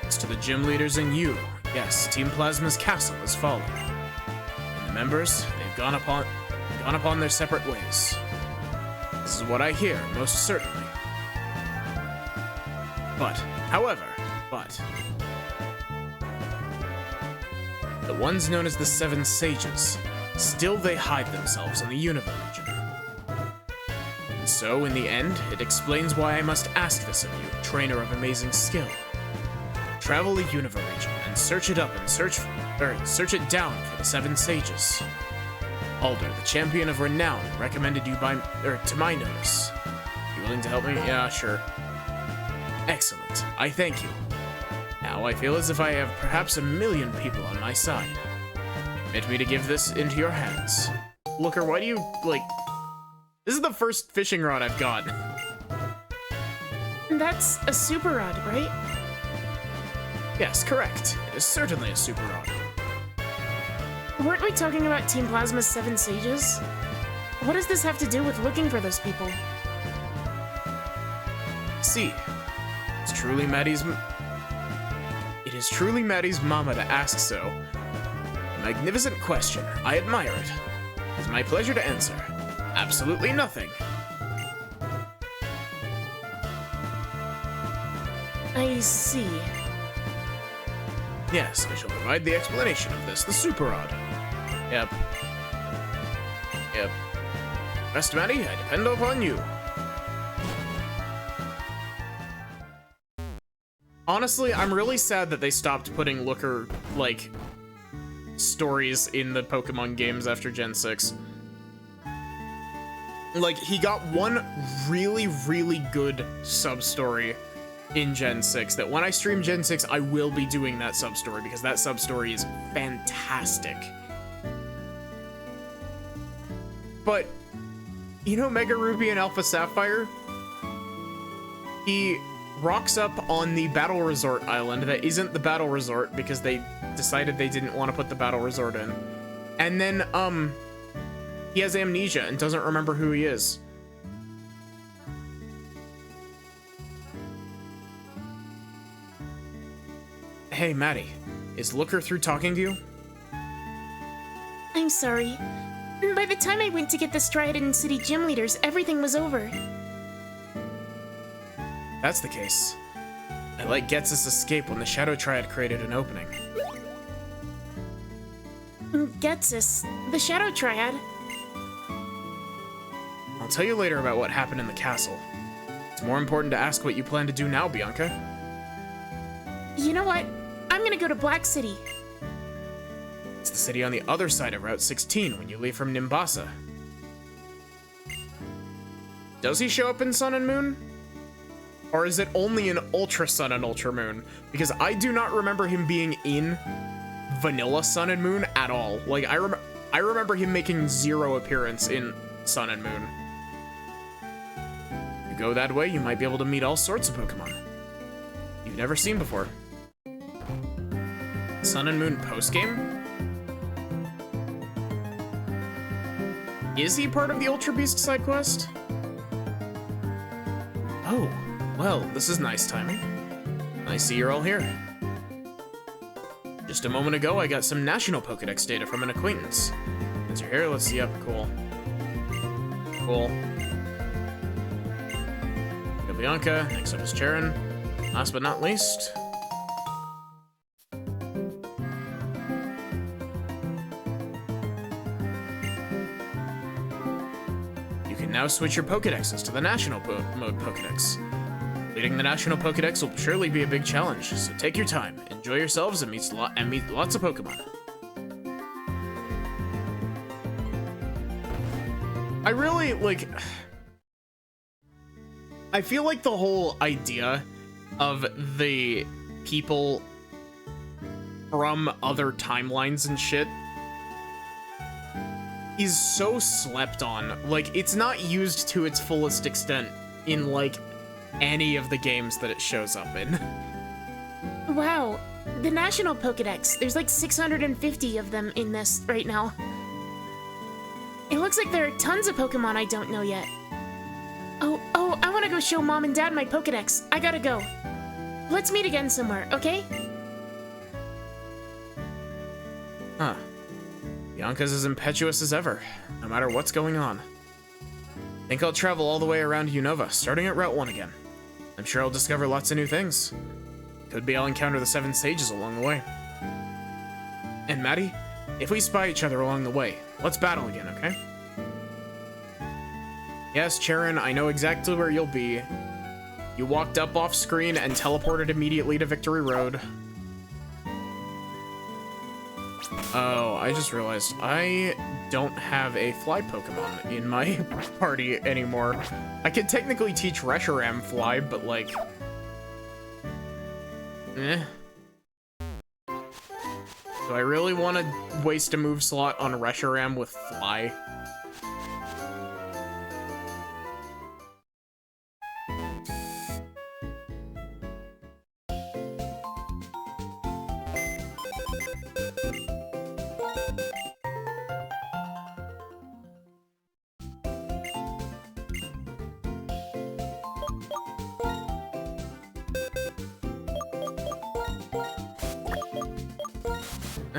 As to the gym leaders and you, yes, Team Plasma's castle is falling. And the members, they've gone upon their separate ways. This is what I hear, most certainly. However, the ones known as the Seven Sages, still they hide themselves in the Unova region. And so, in the end, it explains why I must ask this of you, trainer of amazing skill. Travel the Unova region and search it up and search it down for the Seven Sages. Alder, the champion of renown, recommended you to my notice. You willing to help me? Yeah, sure. Excellent. I thank you. Now I feel as if I have perhaps 1,000,000 people on my side. Permit me to give this into your hands. Looker, why do you, like... This is the first fishing rod I've got. That's a super rod, right? Yes, correct. It is certainly a super rod. Weren't we talking about Team Plasma's 7 Sages? What does this have to do with looking for those people? See, it is truly Maddie's mama to ask so. A magnificent question. I admire it. It is my pleasure to answer. Absolutely nothing. I see. Yes, I shall provide the explanation of this, the super rod. Yep. Rest, Maddie, I depend upon you. Honestly, I'm really sad that they stopped putting Looker, like, stories in the Pokemon games after Gen 6. Like, he got one really, really good sub-story in Gen 6, that when I stream Gen 6, I will be doing that sub-story, because that sub-story is fantastic. But, you know Mega Ruby and Alpha Sapphire? He rocks up on the Battle Resort Island that isn't the Battle Resort because they decided they didn't want to put the Battle Resort in. And then, he has amnesia and doesn't remember who he is. Hey, Maddie, is Looker through talking to you? I'm sorry. By the time I went to get the Striaton City gym leaders, everything was over. That's the case. I let Ghetsis escape when the Shadow Triad created an opening. Ghetsis? The Shadow Triad? Well, tell you later about what happened in the castle. It's more important to ask what you plan to do now, Bianca. You know what? I'm gonna go to Black City. It's the city on the other side of Route 16 when you leave from Nimbasa. Does he show up in Sun and Moon? Or is it only in Ultra Sun and Ultra Moon? Because I do not remember him being in Vanilla Sun and Moon at all. Like, I remember him making 0 appearance in Sun and Moon. You go that way, you might be able to meet all sorts of Pokemon you've never seen before. Sun and Moon postgame? Is he part of the Ultra Beast side quest? Oh, well, this is nice timing. I see you're all here. Just a moment ago, I got some National Pokedex data from an acquaintance. Since you're here, let's see up. Cool. Cool. Go Bianca, next up is Cheren. Last but not least... you can now switch your Pokedexes to the National Mode Pokedex. Leading the National Pokedex will surely be a big challenge, so take your time, enjoy yourselves, and meet lots of Pokemon. I really, like... I feel like the whole idea of the people from other timelines and shit is so slept on. Like, it's not used to its fullest extent in, like, any of the games that it shows up in. Wow, the National Pokedex. There's like 650 of them in this right now. It looks like there are tons of Pokemon I don't know yet. Oh, I want to go show Mom and Dad my Pokedex. I gotta go. Let's meet again somewhere, okay? Huh. Bianca's as impetuous as ever, no matter what's going on. Think I'll travel all the way around Unova, starting at Route 1 again. I'm sure I'll discover lots of new things. Could be I'll encounter the 7 Sages along the way. And Maddie, if we spy each other along the way, let's battle again, okay? Yes, Cheren, I know exactly where you'll be. You walked up off screen and teleported immediately to Victory Road. Oh, I just realized I don't have a fly Pokemon in my party anymore. I could technically teach Reshiram fly, but like... eh. Do I really want to waste a move slot on Reshiram with fly?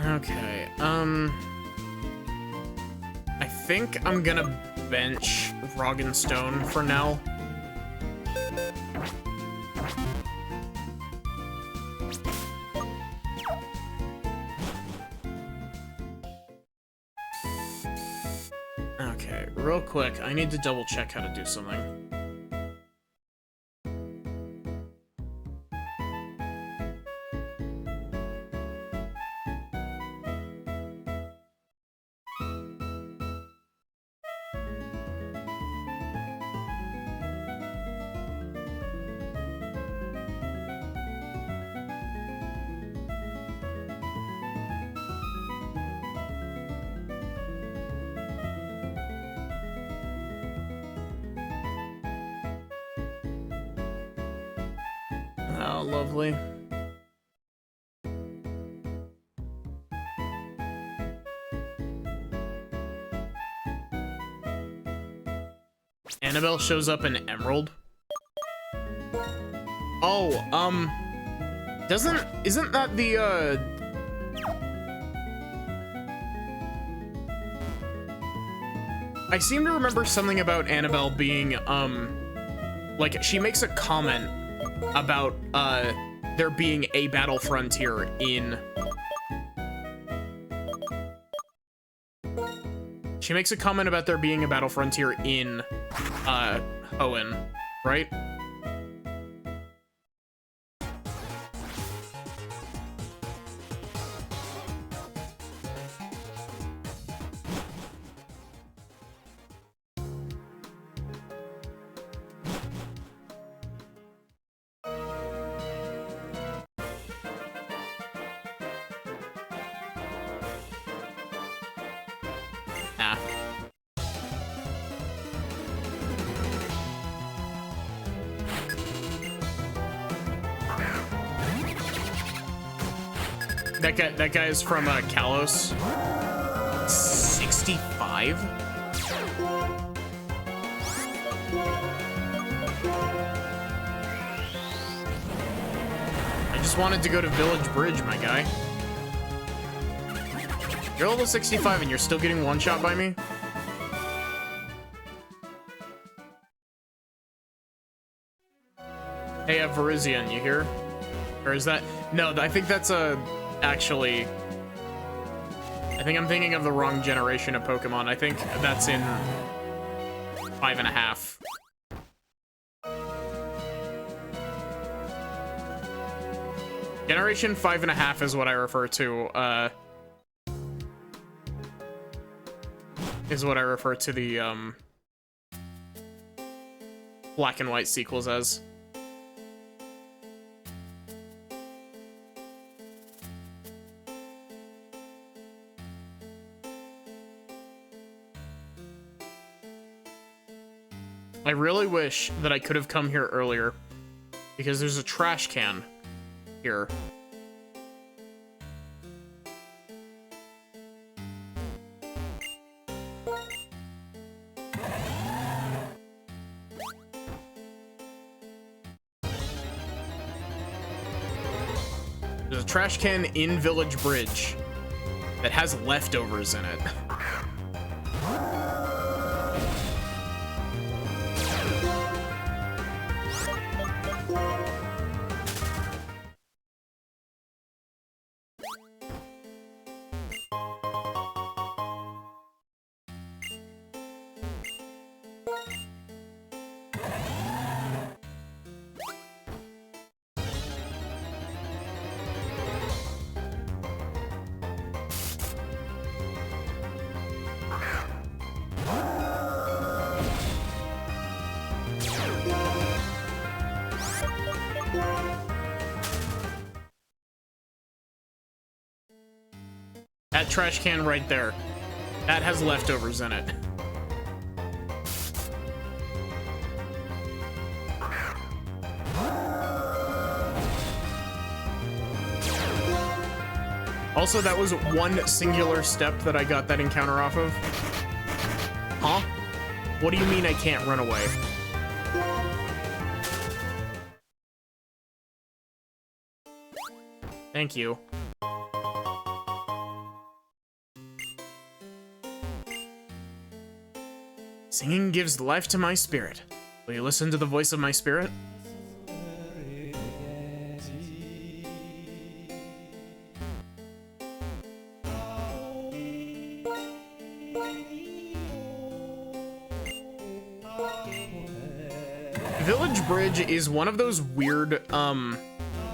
Okay, I think I'm gonna bench Roggenstone for now. Okay, real quick, I need to double check how to do something. Oh, lovely. Annabelle shows up in Emerald. Oh, isn't that the, I seem to remember something about Annabelle being, like, she makes a comment about, there being a battle frontier in She makes a comment about there being a battle frontier in, Hoenn, right? Nah. That guy is from Kalos. 65? I just wanted to go to Village Bridge, my guy. You're level 65 and you're still getting one shot by me? Hey, Verizian, you here? Or is that... No, I think that's actually... I think I'm thinking of the wrong generation of Pokemon. I think that's in 5.5. Generation 5.5 is what I refer to, is what I refer to the, Black and White sequels as. I really wish that I could have come here earlier, because there's a trash can here. There's a trash can in Village Bridge that has leftovers in it. That trash can right there, that has leftovers in it. Also, that was one singular step that I got that encounter off of. Huh? What do you mean I can't run away? Thank you. Singing gives life to my spirit. Will you listen to the voice of my spirit? Village Bridge is one of those weird,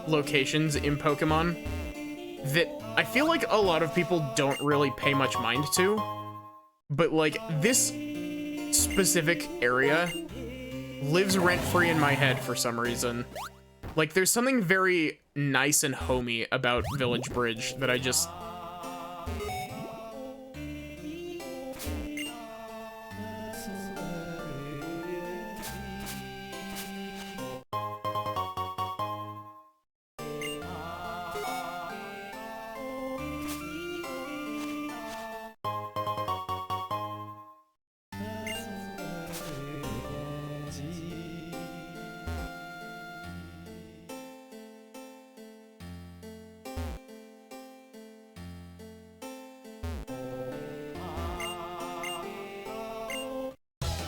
locations in Pokemon that I feel like a lot of people don't really pay much mind to. But, like, this specific area lives rent-free in my head for some reason. Like, there's something very nice and homey about Village Bridge that I just...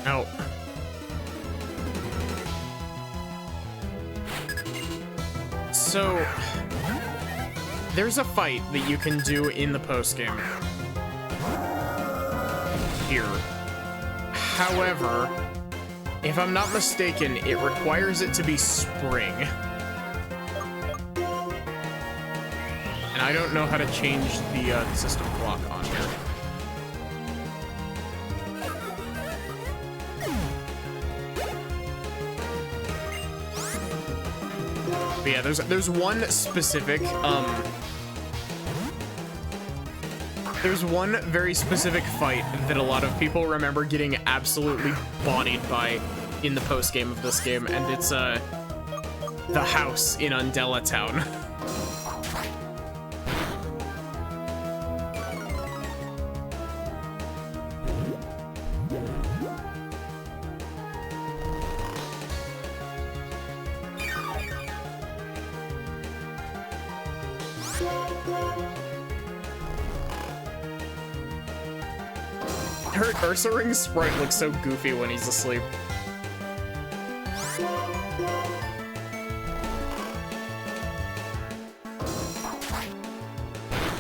No. So, there's a fight that you can do in the postgame. here. However, if I'm not mistaken, it requires it to be spring. And I don't know how to change the system clock on here. But yeah, there's one specific, there's one very specific fight that a lot of people remember getting absolutely bodied by in the post-game of this game, and it's, the house in Undella Town. Her Ursa Ring's sprite looks so goofy when he's asleep.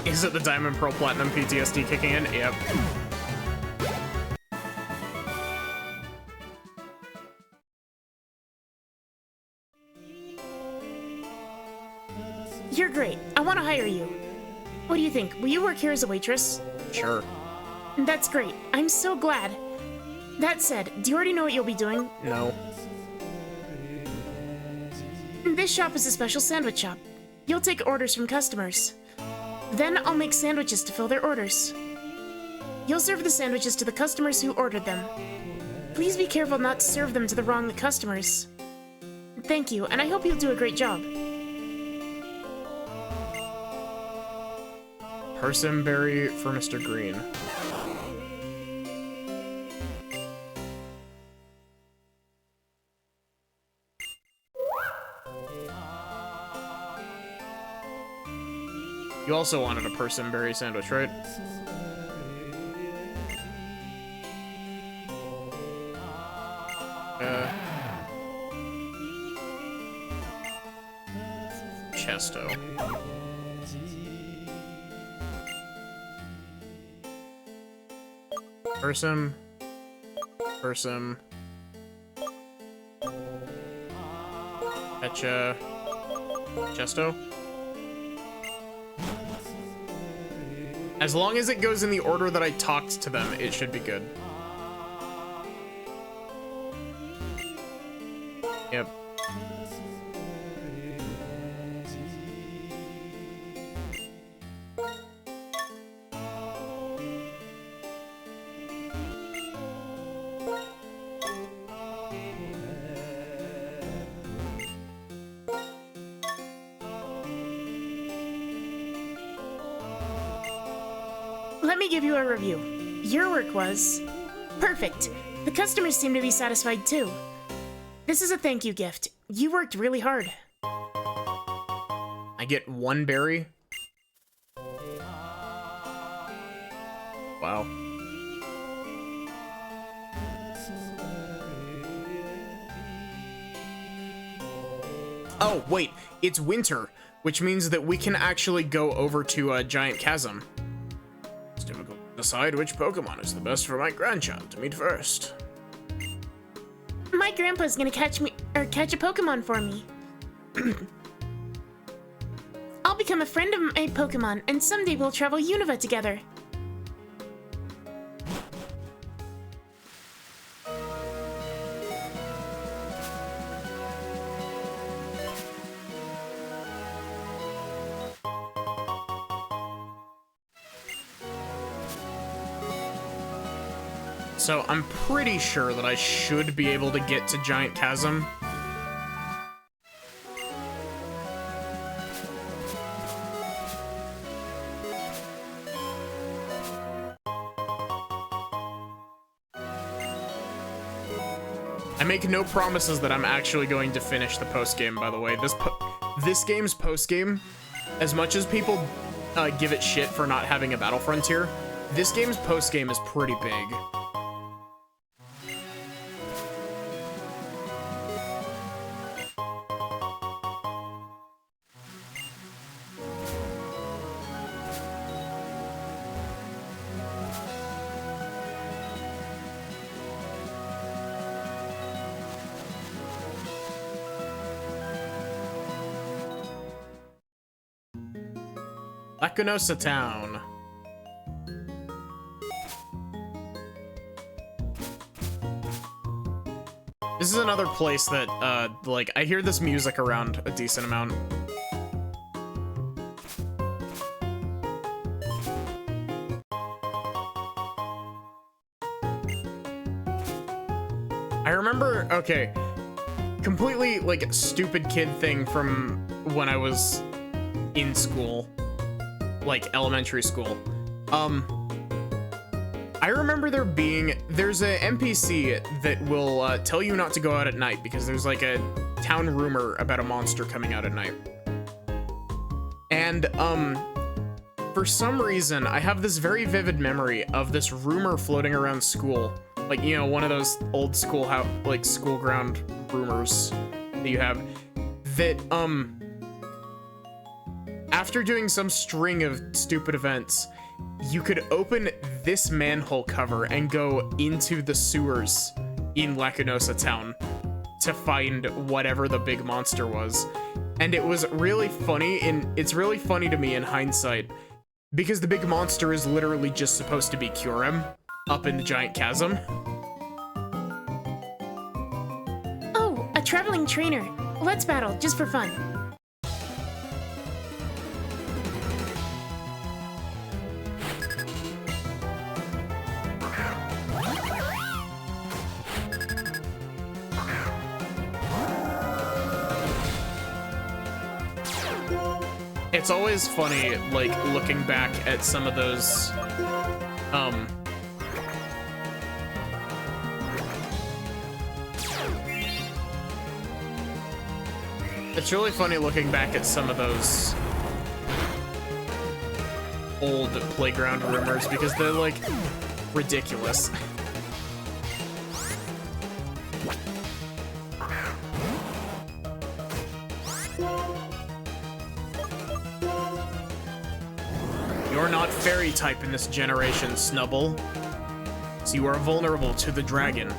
Is it the Diamond Pearl Platinum PTSD kicking in? Yep. You're great. I want to hire you. What do you think? Will you work here as a waitress? Sure. That's great. I'm so glad. That said, do you already know what you'll be doing? No. This shop is a special sandwich shop. You'll take orders from customers. Then I'll make sandwiches to fill their orders. You'll serve the sandwiches to the customers who ordered them. Please be careful not to serve them to the wrong customers. Thank you, and I hope you'll do a great job. Persimberry for Mr. Green. You also wanted a Persimberry sandwich, right? Chesto. Persim. Etcha. Chesto. As long as it goes in the order that I talked to them, it should be good. Yep. Let me give you a review. Your work was perfect. The customers seem to be satisfied too. This is a thank you gift. You worked really hard. I get one berry? Wow. Oh, wait, it's winter, which means that we can actually go over to a Giant Chasm. It's difficult to decide which Pokemon is the best for my grandchild to meet first. My grandpa's gonna catch a Pokemon for me. I'll become a friend of my Pokemon, and someday we'll travel Unova together. So I'm pretty sure that I should be able to get to Giant Chasm. I make no promises that I'm actually going to finish the post-game, by the way. This game's post-game, as much as people give it shit for not having a Battle Frontier, this game's post-game is pretty big. Lacunosa Town. This is another place that, like, I hear this music around a decent amount. I remember, okay, completely, like, stupid kid thing from when I was in school, like, elementary school. I remember there's a NPC that will tell you not to go out at night because there's like a town rumor about a monster coming out at night. And for some reason, I have this very vivid memory of this rumor floating around school. Like, you know, one of those old school ground rumors that you have that, after doing some string of stupid events, you could open this manhole cover and go into the sewers in Lacunosa Town to find whatever the big monster was. And it was really funny, it's really funny to me in hindsight, because the big monster is literally just supposed to be Kyurem up in the giant chasm. Oh, a traveling trainer. Let's battle, just for fun. It's always funny, like, looking back at some of those, it's really funny looking back at some of those old playground rumors because they're, like, ridiculous. You're not fairy type in this generation, Snubble, so you are vulnerable to the dragon.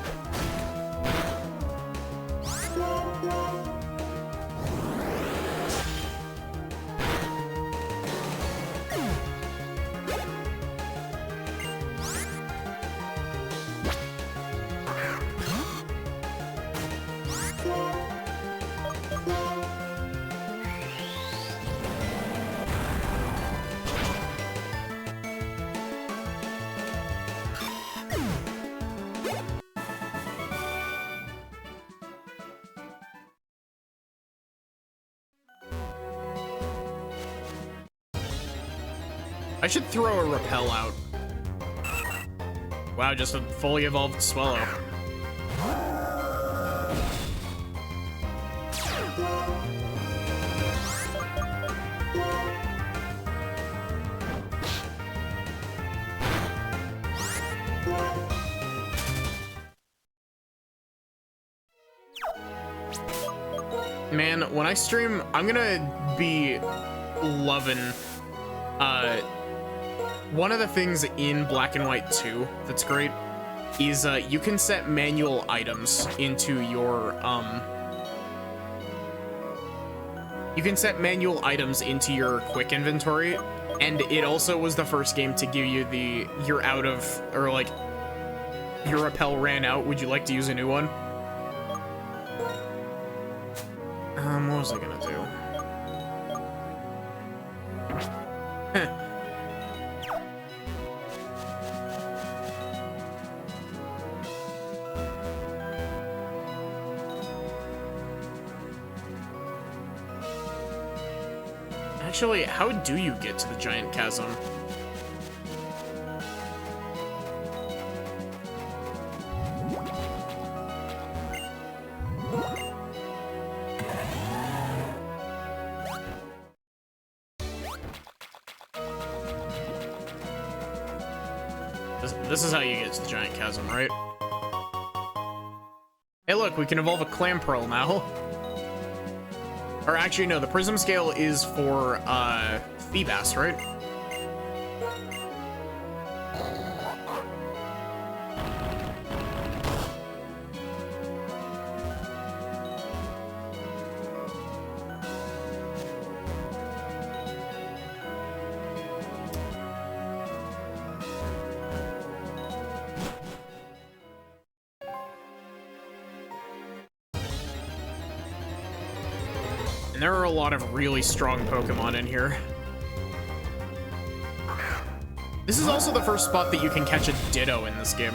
I should throw a repel out. Wow, just a fully evolved Swellow. Man, when I stream, I'm gonna be loving, one of the things in Black and White 2 that's great is you can set manual items into your quick inventory, and it also was the first game to give you your repel ran out. Would you like to use a new one? What was I gonna do? Actually, how do you get to the giant chasm? This is how you get to the giant chasm, right? Hey look, we can evolve a Clamperl now. Or actually, no, the Prism Scale is for, Feebas, right? And there are a lot of really strong Pokemon in here. This is also the first spot that you can catch a Ditto in this game.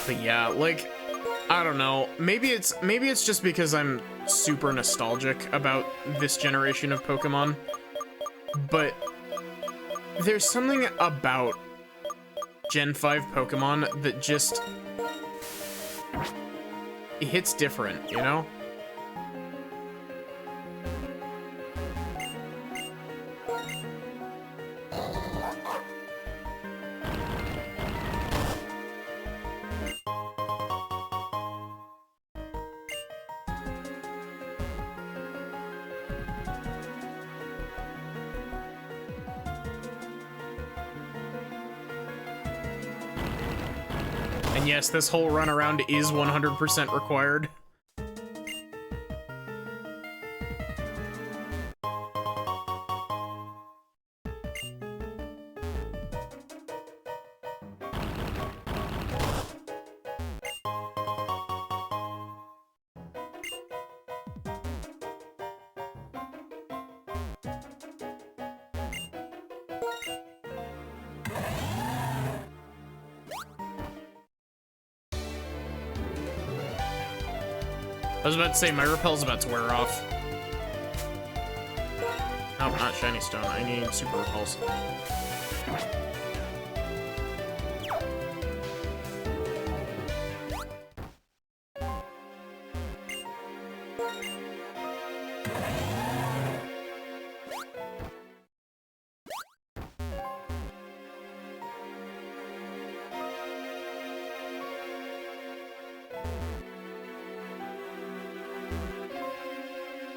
But yeah, like, I don't know. Maybe it's just because I'm super nostalgic about this generation of Pokemon. But there's something about Gen 5 Pokemon that just it hits different, you know? And yes, this whole run around is 100% required. I was about to say, my repel's about to wear off. Nope, not Shiny Stone. I need Super Repulse.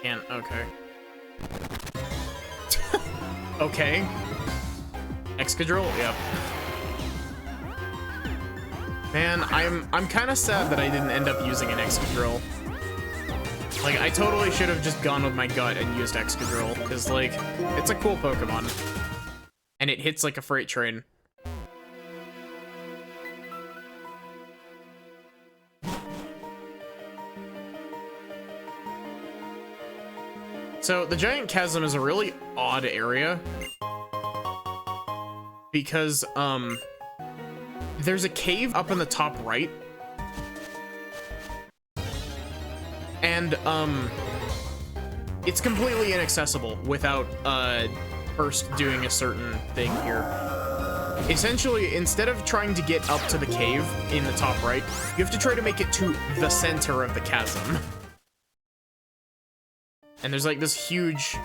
And okay. Okay. Excadrill? Yep. Man, I'm kind of sad that I didn't end up using an Excadrill. Like, I totally should have just gone with my gut and used Excadrill, because, like, it's a cool Pokemon. And it hits like a freight train. So, the Giant Chasm is a really odd area. Because, there's a cave up in the top right. And, it's completely inaccessible without, first doing a certain thing here. Essentially, instead of trying to get up to the cave in the top right, you have to try to make it to the center of the chasm. And there's like this huge...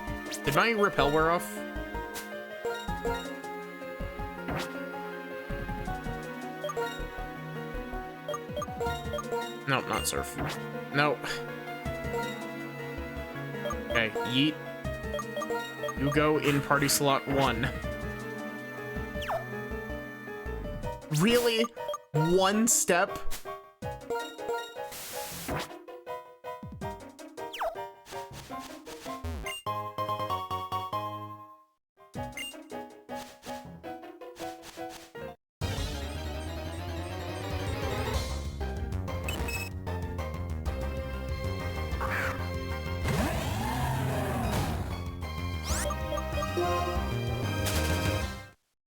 Did my repel wear off? Nope, not surf. Nope. Okay, yeet. You go in party slot 1. Really? One step?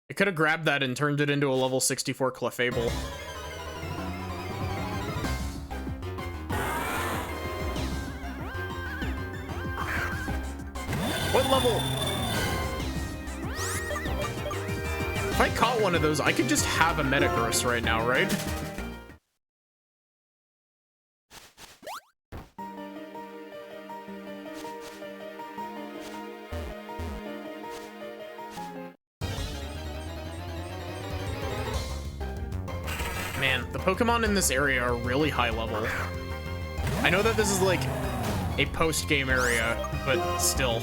I could have grabbed that and turned it into a level 64 Clefable. What level? If I caught one of those, I could just have a Metagross right now, right? Man, the Pokemon in this area are really high level. I know that this is like a post-game area, but still.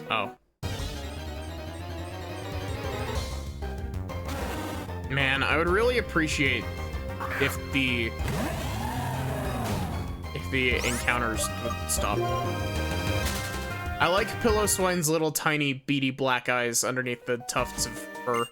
Oh. Man, I would really appreciate if the encounters would stop. I like Pillowswine's little tiny beady black eyes underneath the tufts of fur.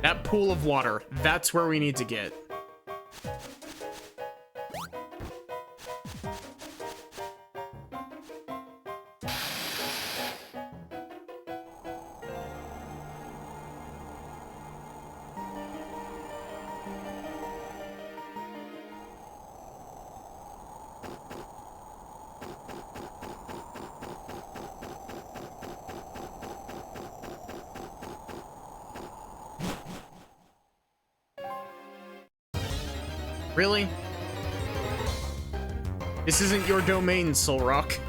That pool of water, that's where we need to get. Really? This isn't your domain, Solrock.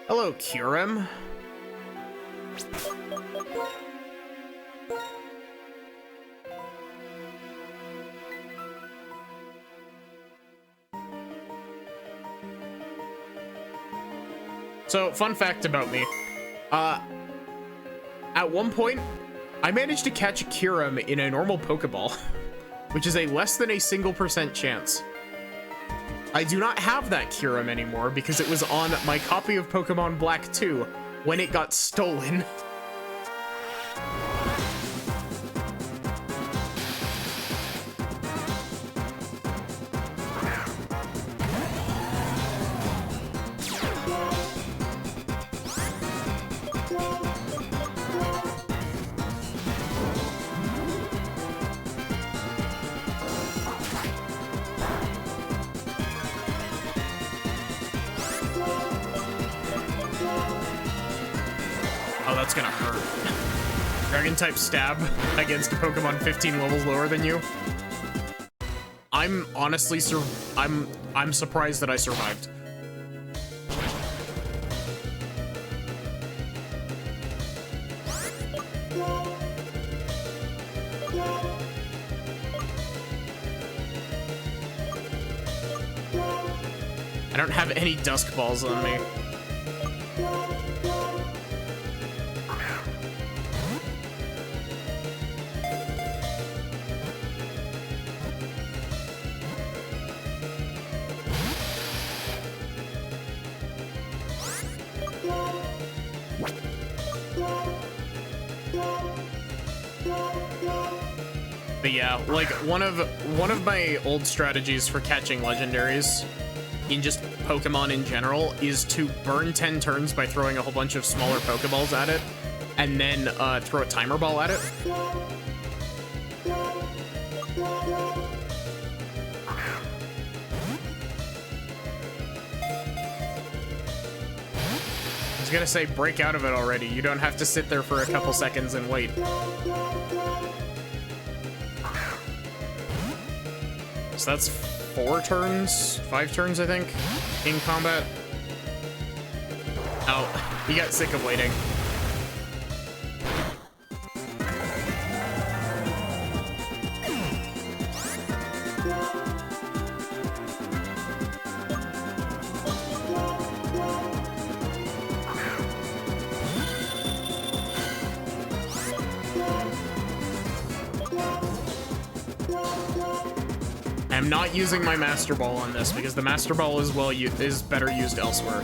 Hello, Kyurem. So, fun fact about me. At one point, I managed to catch a Kyurem in a normal Pokeball, which is a less than a single % chance. I do not have that Kyurem anymore because it was on my copy of Pokemon Black 2 when it got stolen. Oh, that's gonna hurt. Dragon-type stab against a Pokemon 15 levels lower than you. I'm honestly I'm surprised that I survived. I don't have any Dusk Balls on me. But yeah, like one of my old strategies for catching legendaries in just Pokemon in general is to burn 10 turns by throwing a whole bunch of smaller Pokeballs at it, and then throw a timer ball at it. I was gonna say, break out of it already. You don't have to sit there for a couple seconds and wait. So that's 5 turns, I think, in combat. Oh, he got sick of waiting. I'm not using my Master Ball on this because the Master Ball is better used elsewhere.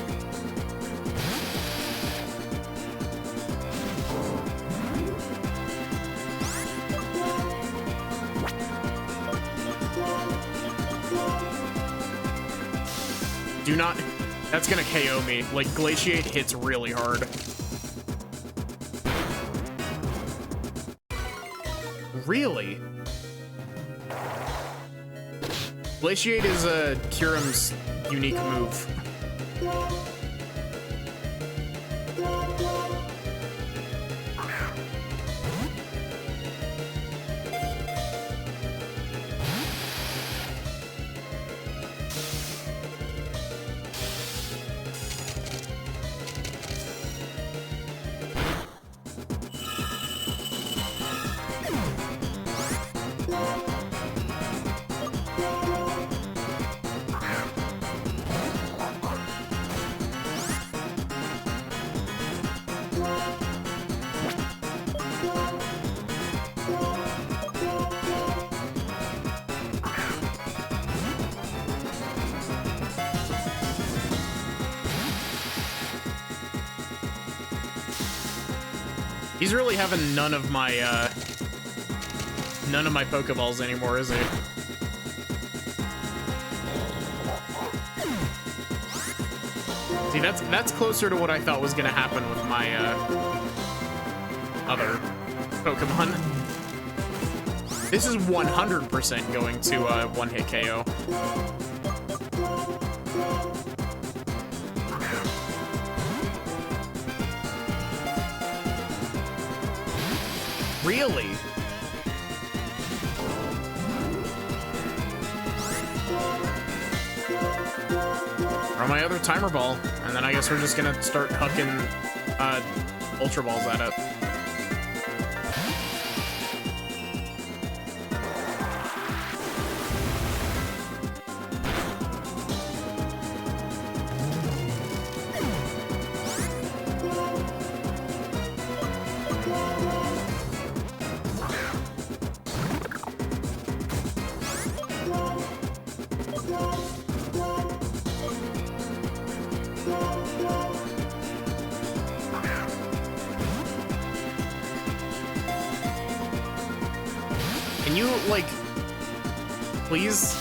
Do not. That's gonna KO me. Like, Glaciate hits really hard. Really? Glaciate is Kyurem's unique move. He's really having none of my Pokeballs anymore, is he? See, that's closer to what I thought was gonna happen with my other Pokemon. This is 100% going to one-hit KO. Really? Throw my other Timer Ball, and then I guess we're just gonna start hucking Ultra Balls at it. Can you, like, please?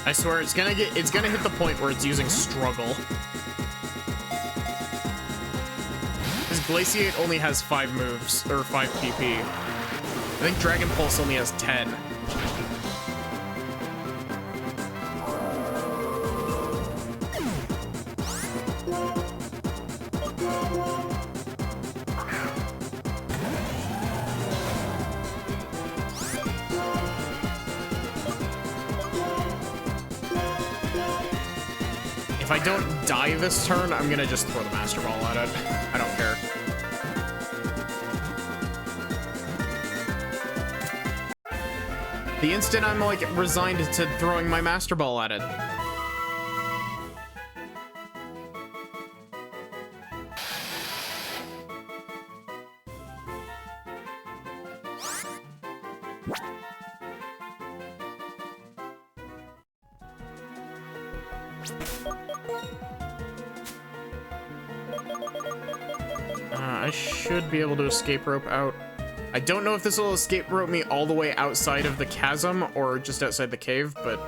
I swear it's gonna hit the point where it's using Struggle. Because Glaciate only has 5 moves, or 5 PP. I think Dragon Pulse only has 10. If I don't die this turn, I'm gonna just throw the Master Ball at it. I don't care. The instant I'm, like, resigned to throwing my Master Ball at it. I should be able to escape rope out. I don't know if this will escape rope me all the way outside of the chasm or just outside the cave, but...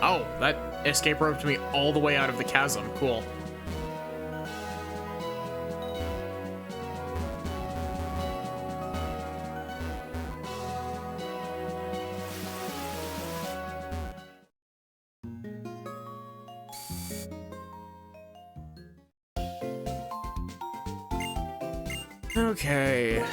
Oh, that escape roped me all the way out of the chasm. Cool. Okay.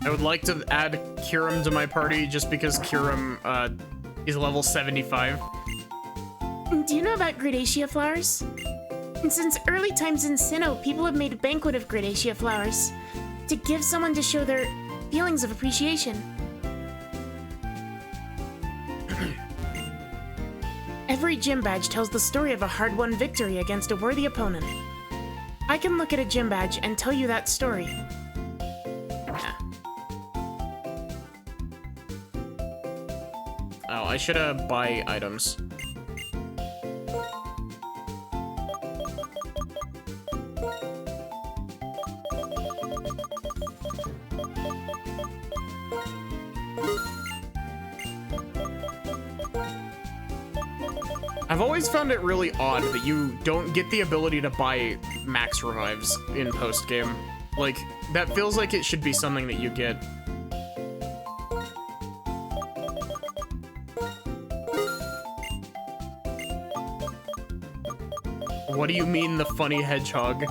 I would like to add Kyurem to my party just because Kyurem is level 75. Do you know about Gradacia flowers? And since early times in Sinnoh, people have made a banquet of Gradacia flowers to give someone to show their feelings of appreciation. Every gym badge tells the story of a hard-won victory against a worthy opponent. I can look at a gym badge and tell you that story. Oh, I should buy items. I've always found it really odd that you don't get the ability to buy max revives in post-game. Like, that feels like it should be something that you get. What do you mean, the funny hedgehog?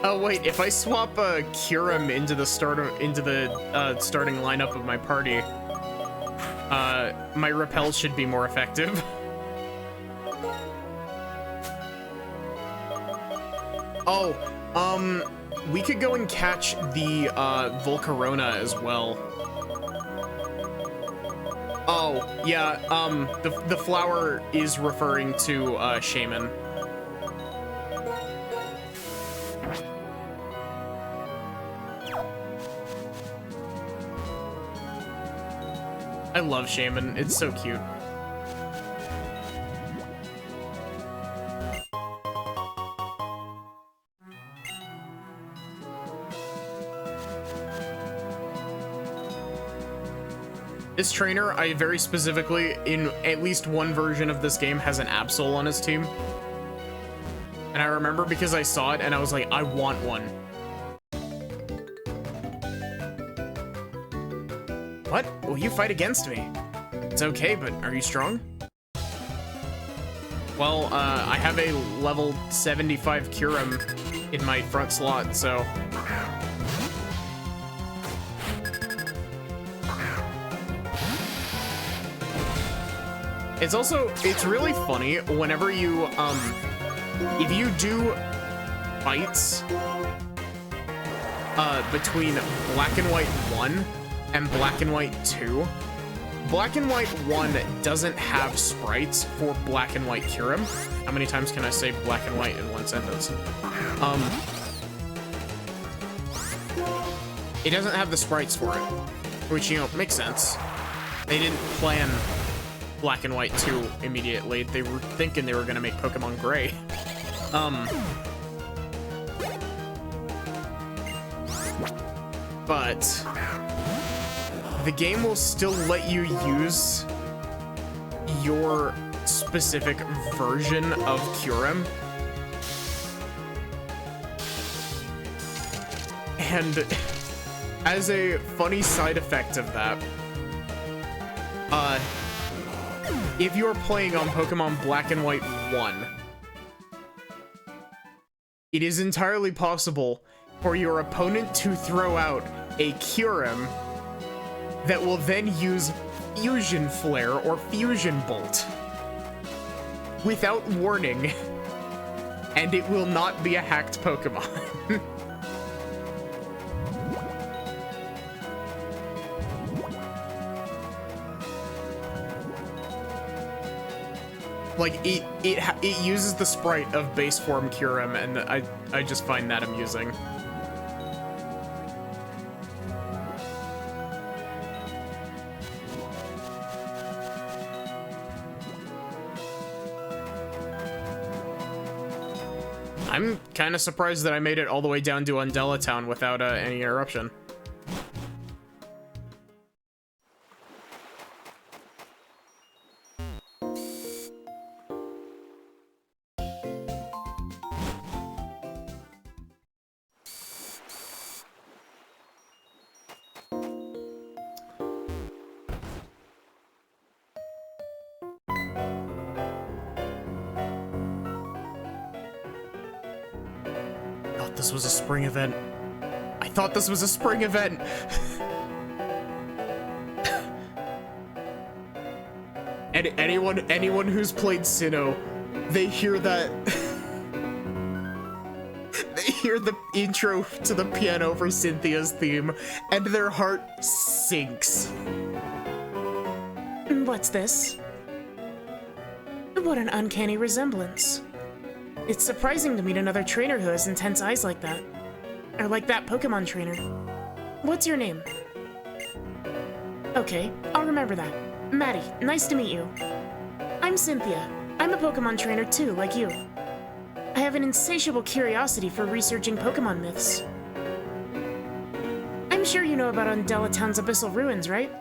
Oh wait, if I swap Kyurem into the starting lineup of my party, my repel should be more effective. Oh, we could go and catch the Volcarona as well. Oh, yeah, the flower is referring to Shaman. I love Shaman, it's so cute. This trainer, I very specifically, in at least one version of this game, has an Absol on his team. And I remember because I saw it and I was like, I want one. What? Will you fight against me? It's okay, but are you strong? Well, I have a level 75 Kyurem in my front slot, so... It's really funny whenever you, if you do fights, between Black and White 1 and Black and White 2, Black and White 1 doesn't have sprites for Black and White Kyurem. How many times can I say Black and White in one sentence? It doesn't have the sprites for it, which, you know, makes sense. They didn't plan Black and White 2 immediately. They were thinking they were gonna make Pokemon Gray. But the game will still let you use your specific version of Kyurem. And as a funny side effect of that, if you're playing on Pokemon Black and White 1, it is entirely possible for your opponent to throw out a Kyurem that will then use Fusion Flare or Fusion Bolt without warning, and it will not be a hacked Pokemon. Like, it uses the sprite of base form Kyurem, and I just find that amusing. I'm kind of surprised that I made it all the way down to Undella Town without any interruption. thought this was a spring event. I thought this was a spring event. And anyone who's played Sinnoh, they hear that. They hear the intro to the piano for Cynthia's theme, and their heart sinks. What's this? What an uncanny resemblance. It's surprising to meet another trainer who has intense eyes like that. Or like that Pokemon trainer. What's your name? Okay, I'll remember that. Maddie, nice to meet you. I'm Cynthia. I'm a Pokemon trainer too, like you. I have an insatiable curiosity for researching Pokemon myths. I'm sure you know about Undella Town's abyssal ruins, right?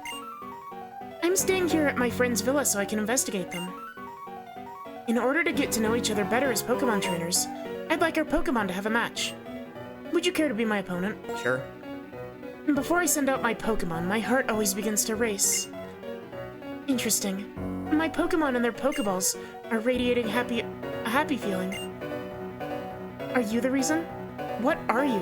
I'm staying here at my friend's villa so I can investigate them. In order to get to know each other better as Pokemon trainers, I'd like our Pokemon to have a match. Would you care to be my opponent? Sure. Before I send out my Pokemon, my heart always begins to race. Interesting. My Pokemon and their Pokeballs are radiating a happy feeling. Are you the reason? What are you?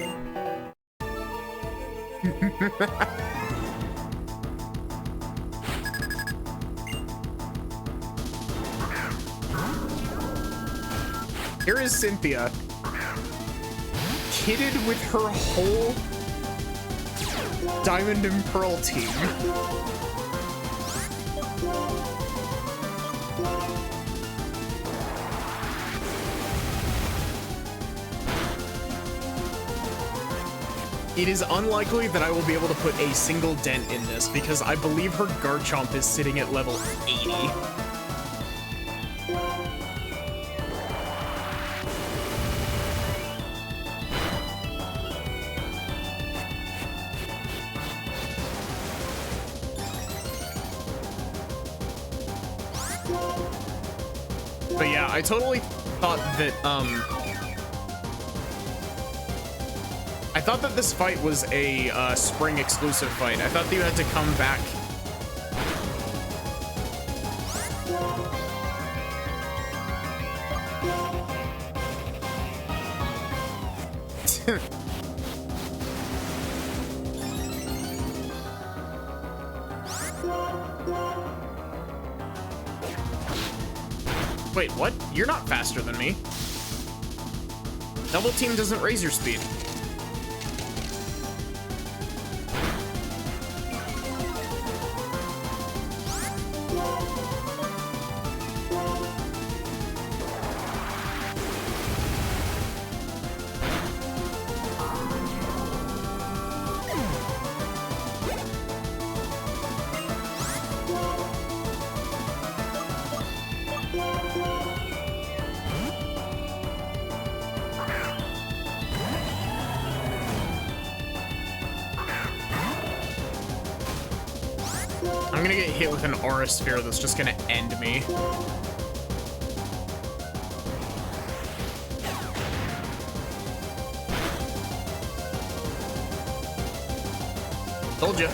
Here is Cynthia, kitted with her whole Diamond and Pearl team. It is unlikely that I will be able to put a single dent in this because I believe her Garchomp is sitting at level 80. But yeah, I totally thought that, I thought that this fight was a spring exclusive fight. I thought that you had to come back. Wait, what? You're not faster than me. Double team doesn't raise your speed. I'm gonna get hit with an Aura Sphere that's just gonna end me. Told ya.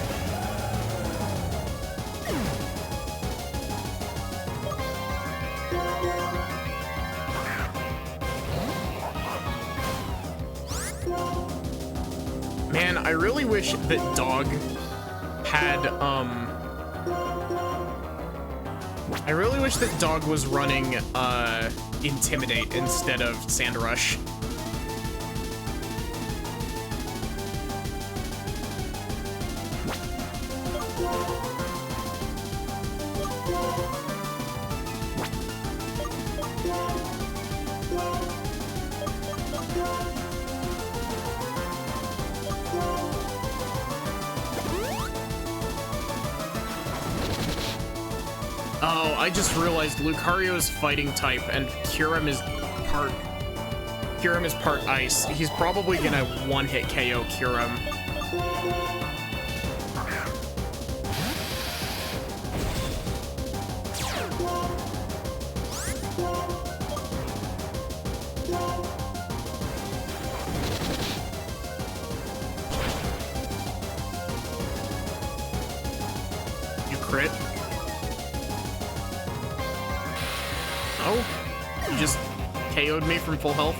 Man, I really wish that Dog had, I really wish that Dog was running, Intimidate instead of Sand Rush. Oh, I just realized Lucario is fighting type and Kyurem is part ice. He's probably gonna one-hit KO Kyurem. You crit? Oh, you just KO'd me from full health.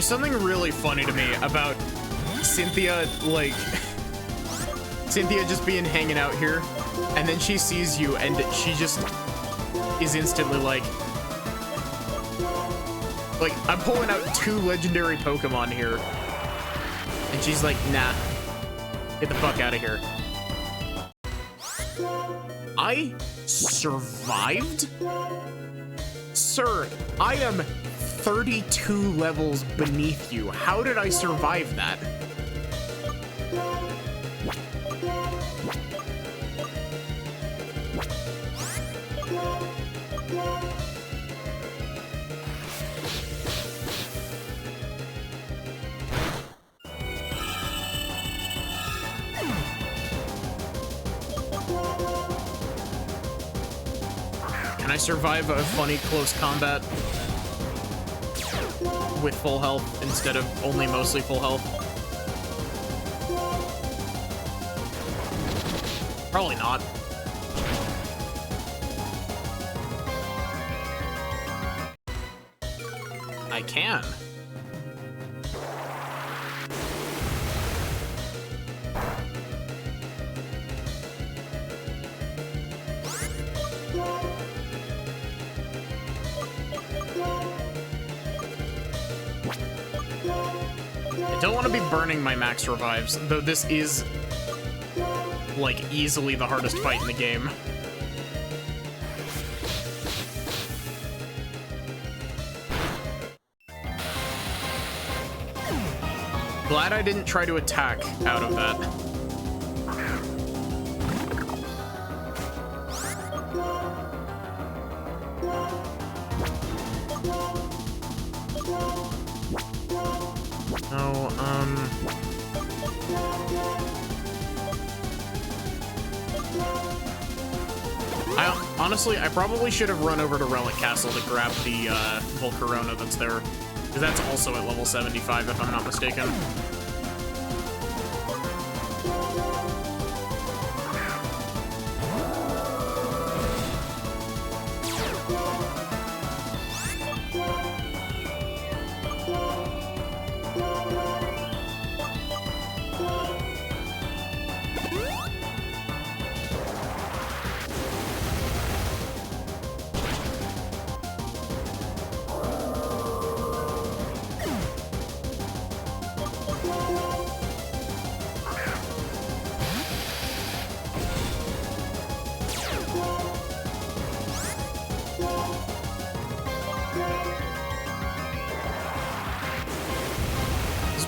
There's something really funny to me about Cynthia, like, Cynthia just hanging out here, and then she sees you, and she just is instantly like, I'm pulling out 2 legendary Pokemon here, and she's like, nah, get the fuck out of here. I survived? Sir, I am 32 levels beneath you. How did I survive that? Can I survive a funny close combat with full health instead of only mostly full health? Probably not. I can. I don't want to be burning my max revives, though this is, like, easily the hardest fight in the game. Glad I didn't try to attack out of that. Honestly, I probably should have run over to Relic Castle to grab the Volcarona that's there, because that's also at level 75, if I'm not mistaken.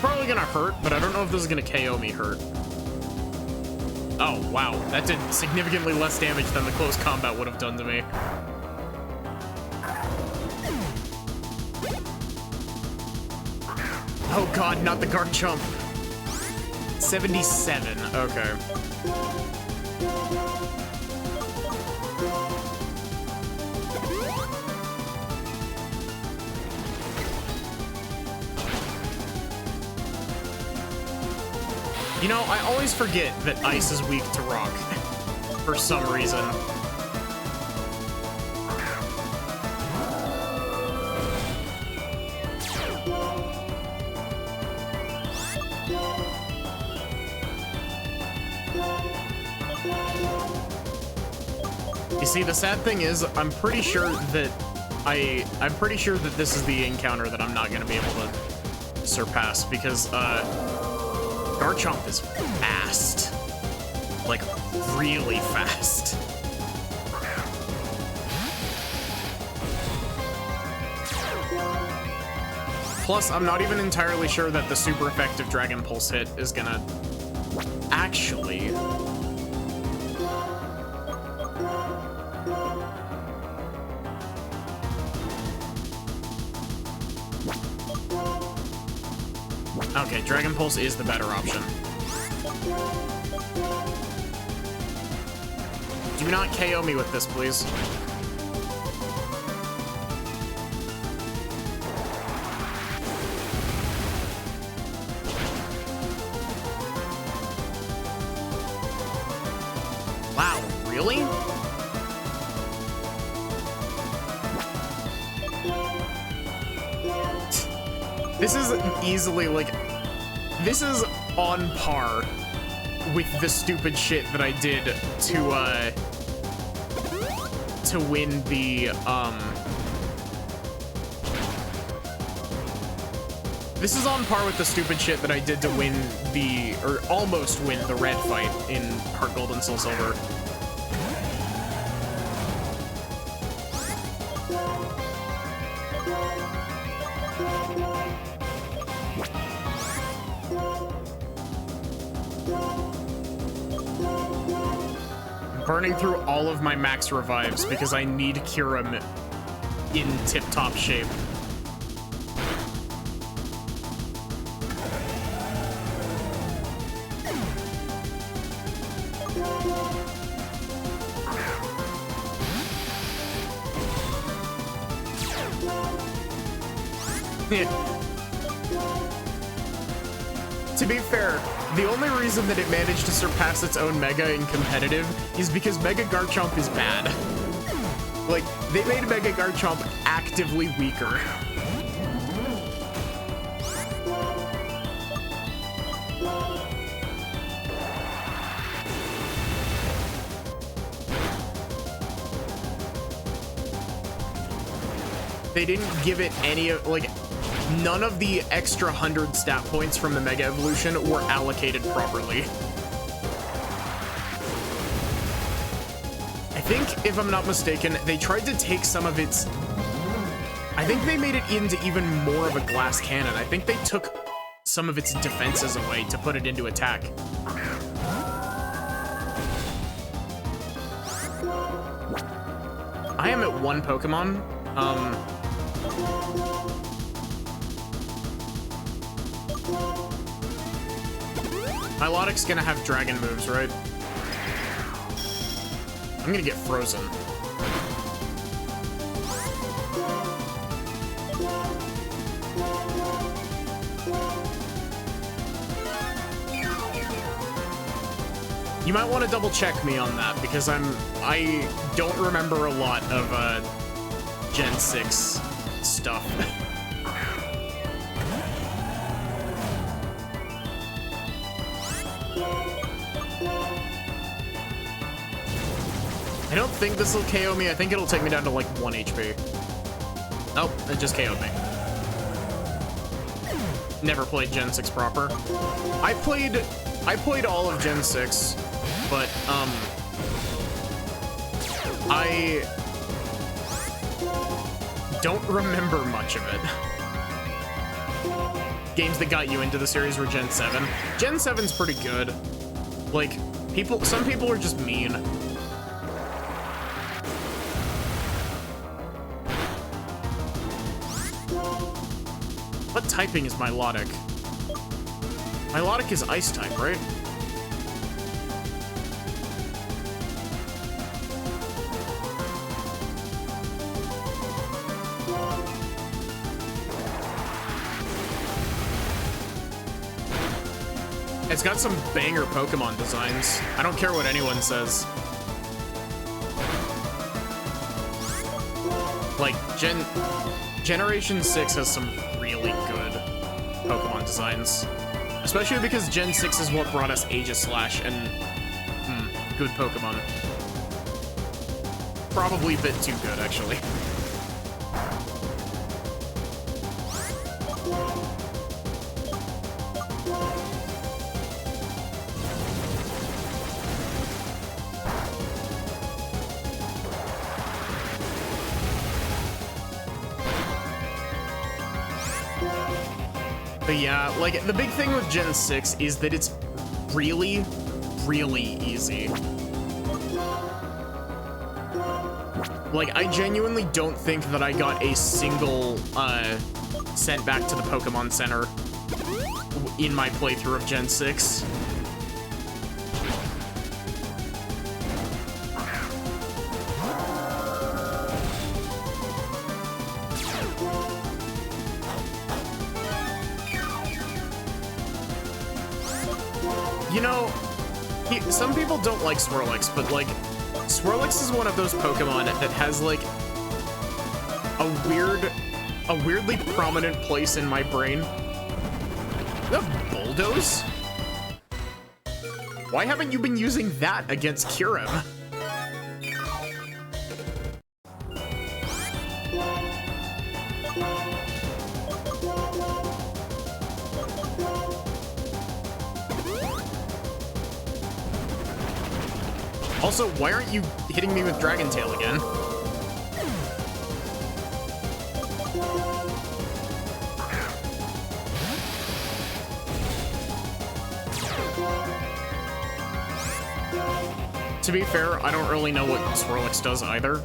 Probably gonna hurt, but I don't know if this is gonna KO me hurt. Oh, wow. That did significantly less damage than the close combat would have done to me. Oh god, not the Garchomp. 77, okay. You know, I always forget that ice is weak to rock, for some reason. You see, the sad thing is, I'm pretty sure that this is the encounter that I'm not gonna be able to surpass, because, Garchomp is fast. Like, really fast. Plus, I'm not even entirely sure that the super effective Dragon Pulse hit is gonna actually... Okay, Dragon Pulse is the better option. Do not KO me with this, please. Wow, really? This is easily, like, this is on par with the stupid shit that I did to win the, this is on par with the stupid shit that I did to win the, or almost win the red fight in Heart Gold and Soul Silver. Burning through all of my max revives because I need Kyurem in tip-top shape. To be fair, the only reason that it managed to surpass its own Mega in competitive is because Mega Garchomp is bad. Like, they made Mega Garchomp actively weaker. They didn't give it any, like, none of the extra 100 stat points from the Mega Evolution were allocated properly. I think, if I'm not mistaken, they tried to take some of its... I think they made it into even more of a glass cannon. I think they took some of its defenses away to put it into attack. I am at one Pokemon. Milotic's gonna have dragon moves, right? I'm gonna get frozen. You might want to double check me on that because I don't remember a lot of Gen 6 stuff. I don't think this will KO me. I think it'll take me down to like 1 HP. Nope, it just KO'd me. Never played Gen 6 proper. I played all of Gen 6, but I don't remember much of it. Games that got you into the series were Gen 7. Gen 7's pretty good. Like, some people are just mean. What typing is Milotic? Milotic is Ice type, right? It's got some banger Pokemon designs. I don't care what anyone says. Like, Generation 6 has some really good Pokemon designs. Especially because Gen 6 is what brought us Aegislash and, good Pokemon. Probably a bit too good, actually. But yeah, like, the big thing with Gen 6 is that it's really, really easy. Like, I genuinely don't think that I got a single, sent back to the Pokemon Center in my playthrough of Gen 6. You know, some people don't like Swirlix, but, like, Swirlix is one of those Pokemon that has, like, a weird a weirdly prominent place in my brain. You have Bulldoze? Why haven't you been using that against Kyurem? Also, why aren't you hitting me with Dragon Tail again? To be fair, I don't really know what Swirlix does either.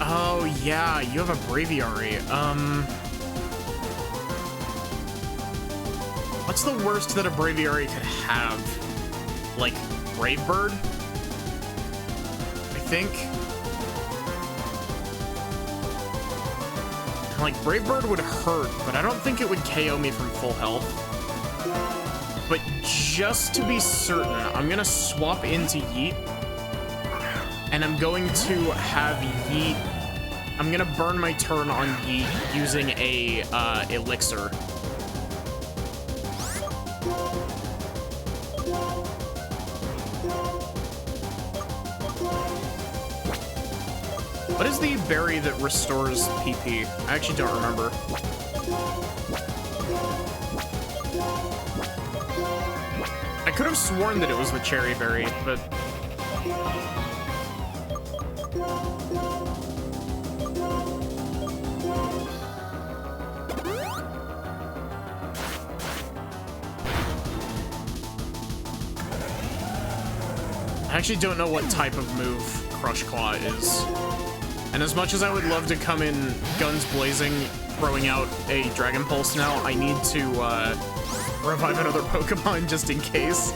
Oh yeah, you have a Braviary. What's the worst that a Braviary could have? Like, Brave Bird? I think. Like, Brave Bird would hurt, but I don't think it would KO me from full health. But just to be certain, I'm gonna swap into Yeet. And I'm going to have Yeet. I'm gonna burn my turn on Yeet using a Elixir. What is the berry that restores PP? I actually don't remember. I could have sworn that it was the cherry berry, but... I actually don't know what type of move Crush Claw is. And as much as I would love to come in guns blazing, throwing out a Dragon Pulse now, I need to revive another Pokemon just in case.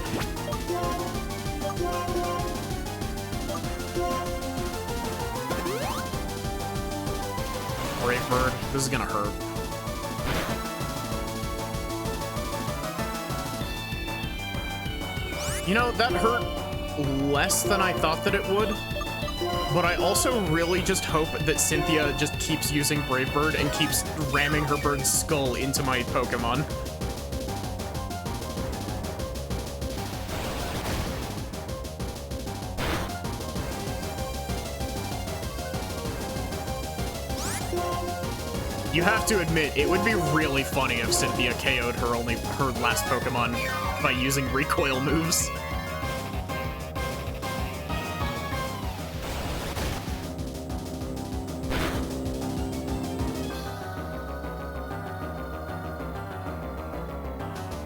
Brave Bird, this is gonna hurt. You know, that hurt less than I thought that it would. But I also really just hope that Cynthia just keeps using Brave Bird and keeps ramming her bird's skull into my Pokemon. You have to admit, it would be really funny if Cynthia KO'd her last Pokemon by using recoil moves.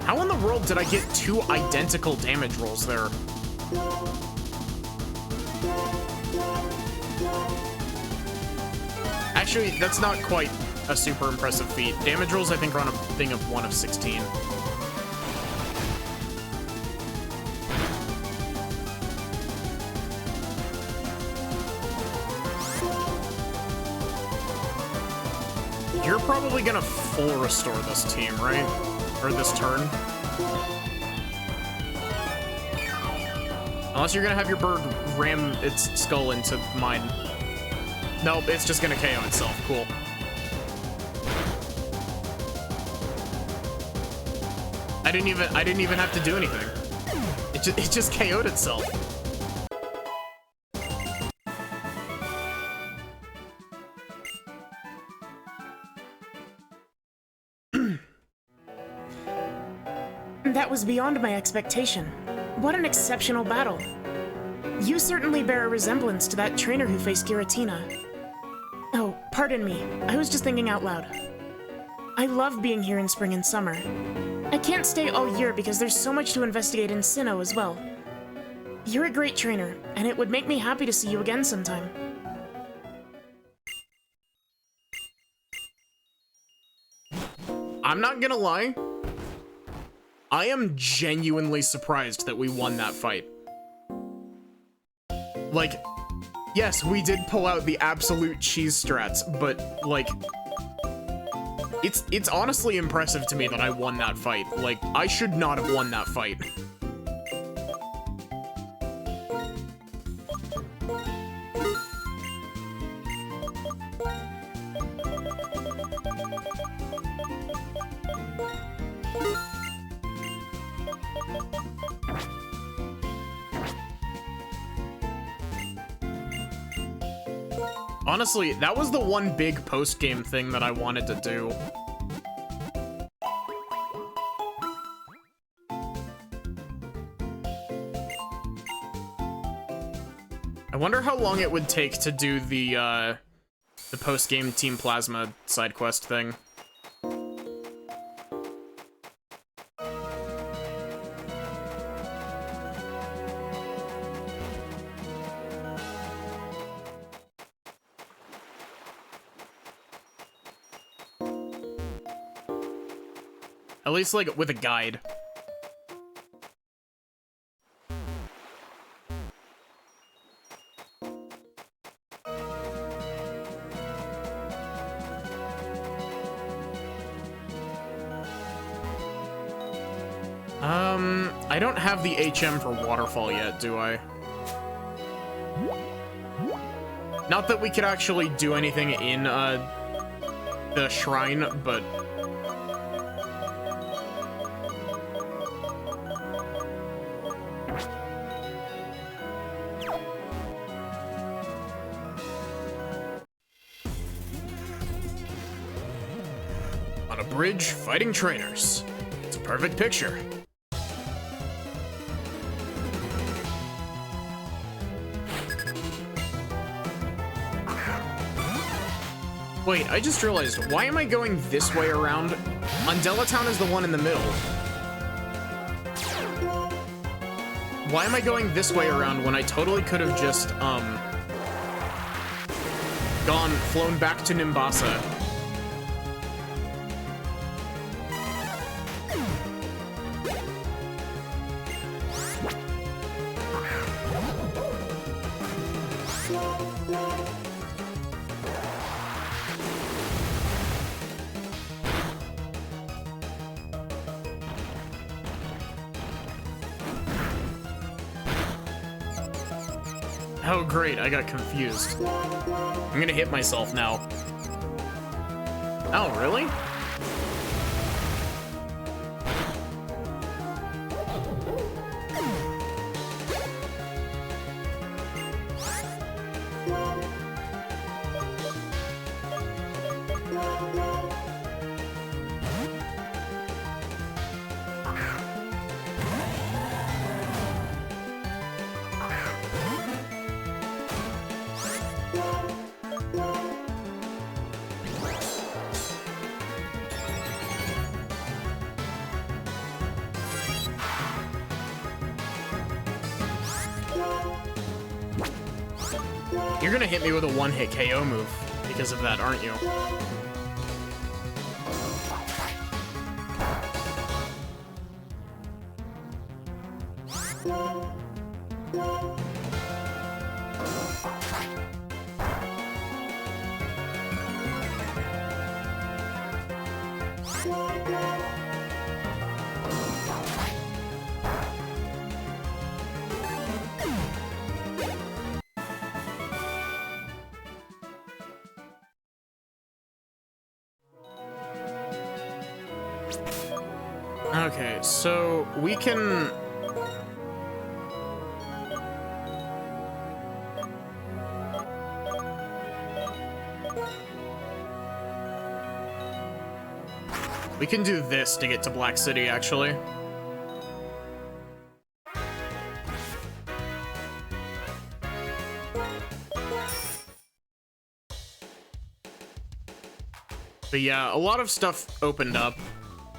How in the world did I get two identical damage rolls there? Actually, that's not quite a super impressive feat. Damage rolls, I think, are on a thing of 1 of 16. You're probably gonna full restore this team, right? Or this turn. Unless you're gonna have your bird ram its skull into mine. Nope, it's just gonna KO itself. Cool. I didn't even have to do anything. It just KO'd itself. That was beyond my expectation. What an exceptional battle. You certainly bear a resemblance to that trainer who faced Giratina. Oh, pardon me. I was just thinking out loud. I love being here in spring and summer. I can't stay all year because there's so much to investigate in Sinnoh as well. You're a great trainer, and it would make me happy to see you again sometime. I'm not gonna lie. I am genuinely surprised that we won that fight. Like, yes, we did pull out the absolute cheese strats, but, like, It's honestly impressive to me that I won that fight. Like, I should not have won that fight. Honestly, that was the one big post-game thing that I wanted to do. I wonder how long it would take to do the post-game Team Plasma side quest thing. At least, like, with a guide. I don't have the HM for Waterfall yet, do I? Not that we could actually do anything in, the shrine, but... On a bridge, fighting trainers. It's a perfect picture. Wait, I just realized, why am I going this way around? Undella Town is the one in the middle. Why am I going this way around when I totally could have just, flown back to Nimbasa? Oh great, I got confused. I'm gonna hit myself now. Oh, really? You're gonna hit me with a one-hit KO move because of that, aren't you? Okay, so we can... We can do this to get to Black City, actually. But yeah, a lot of stuff opened up.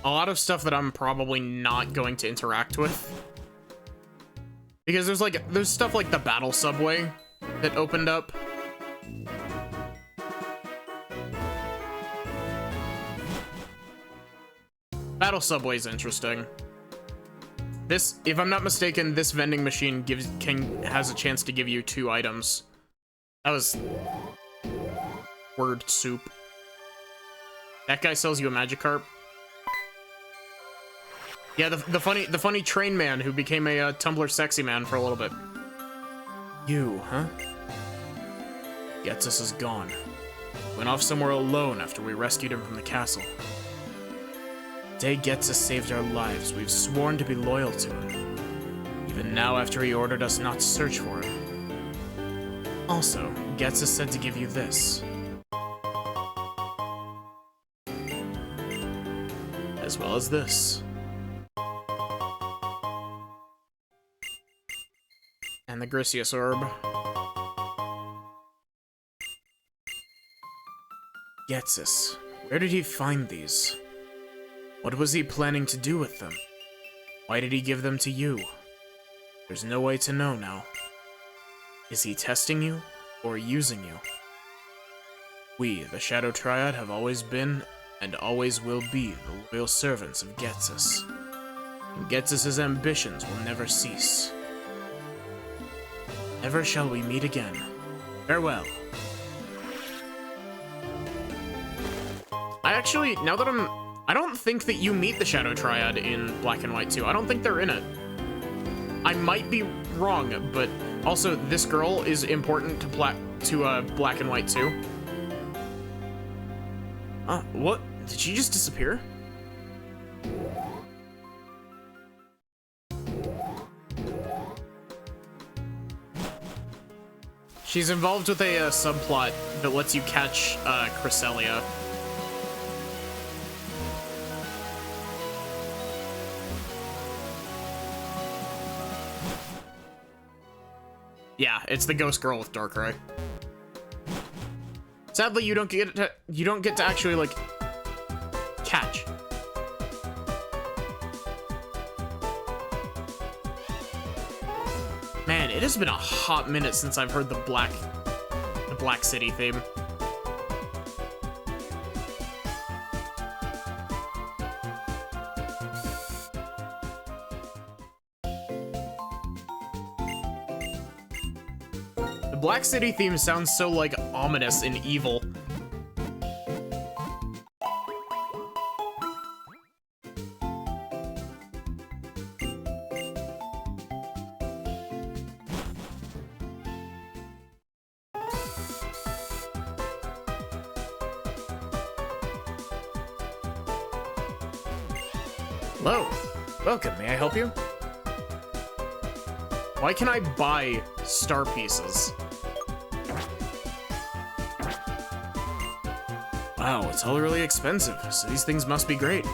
A lot of stuff that I'm probably not going to interact with. Because there's stuff like the Battle Subway that opened up. Battle Subway is interesting. This, if I'm not mistaken, this vending machine has a chance to give you 2 items. That was word soup. That guy sells you a Magikarp. Yeah, the funny train man who became a Tumblr sexy man for a little bit. You, huh? Getsus is gone. Went off somewhere alone after we rescued him from the castle. The day Getsus saved our lives, we've sworn to be loyal to him. Even now after he ordered us not to search for him. Also, Getsus said to give you this. As well as this. And the Grisius Orb. Getsus, where did he find these? What was he planning to do with them? Why did he give them to you? There's no way to know now. Is he testing you, or using you? We, the Shadow Triad, have always been, and always will be, the loyal servants of Getsus. And Getsus's ambitions will never cease. Never shall we meet again. Farewell. I actually, now that I don't think that you meet the Shadow Triad in Black and White 2. I don't think they're in it. I might be wrong, but also this girl is important to Black and White 2. What? Did she just disappear? She's involved with a subplot that lets you catch Cresselia. Yeah, it's the ghost girl with Darkrai. Sadly, you don't get to actually like catch. Man, it has been a hot minute since I've heard the Black City theme. The Black City theme sounds so like ominous and evil. Hello. Welcome. May I help you? Why can I buy star pieces? Wow, it's all really expensive, so these things must be great.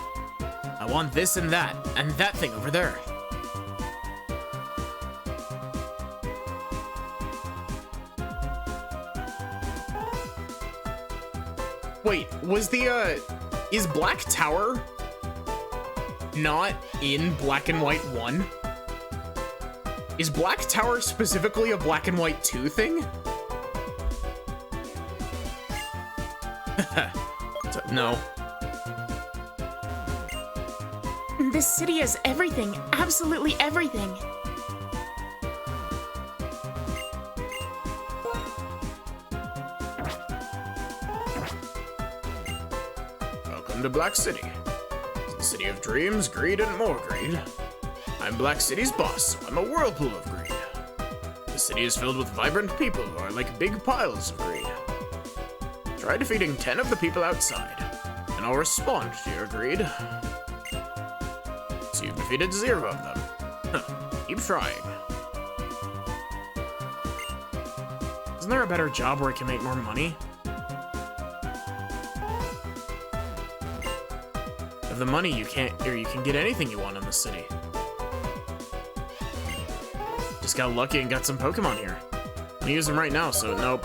I want this and that thing over there. Wait, was is Black Tower not in Black and White 1? Is Black Tower specifically a Black and White 2 thing? No. This city has everything, absolutely everything. Welcome to Black City. It's the city of dreams, greed, and more greed. I'm Black City's boss, so I'm a whirlpool of greed. The city is filled with vibrant people who are like big piles of greed. Try defeating 10 of the people outside, and I'll respond to your greed. So you've defeated 0 of them. Huh. Keep trying. Isn't there a better job where I can make more money? With the money you can get anything you want in the city. Just got lucky and got some Pokemon here. I'm gonna use them right now, so nope.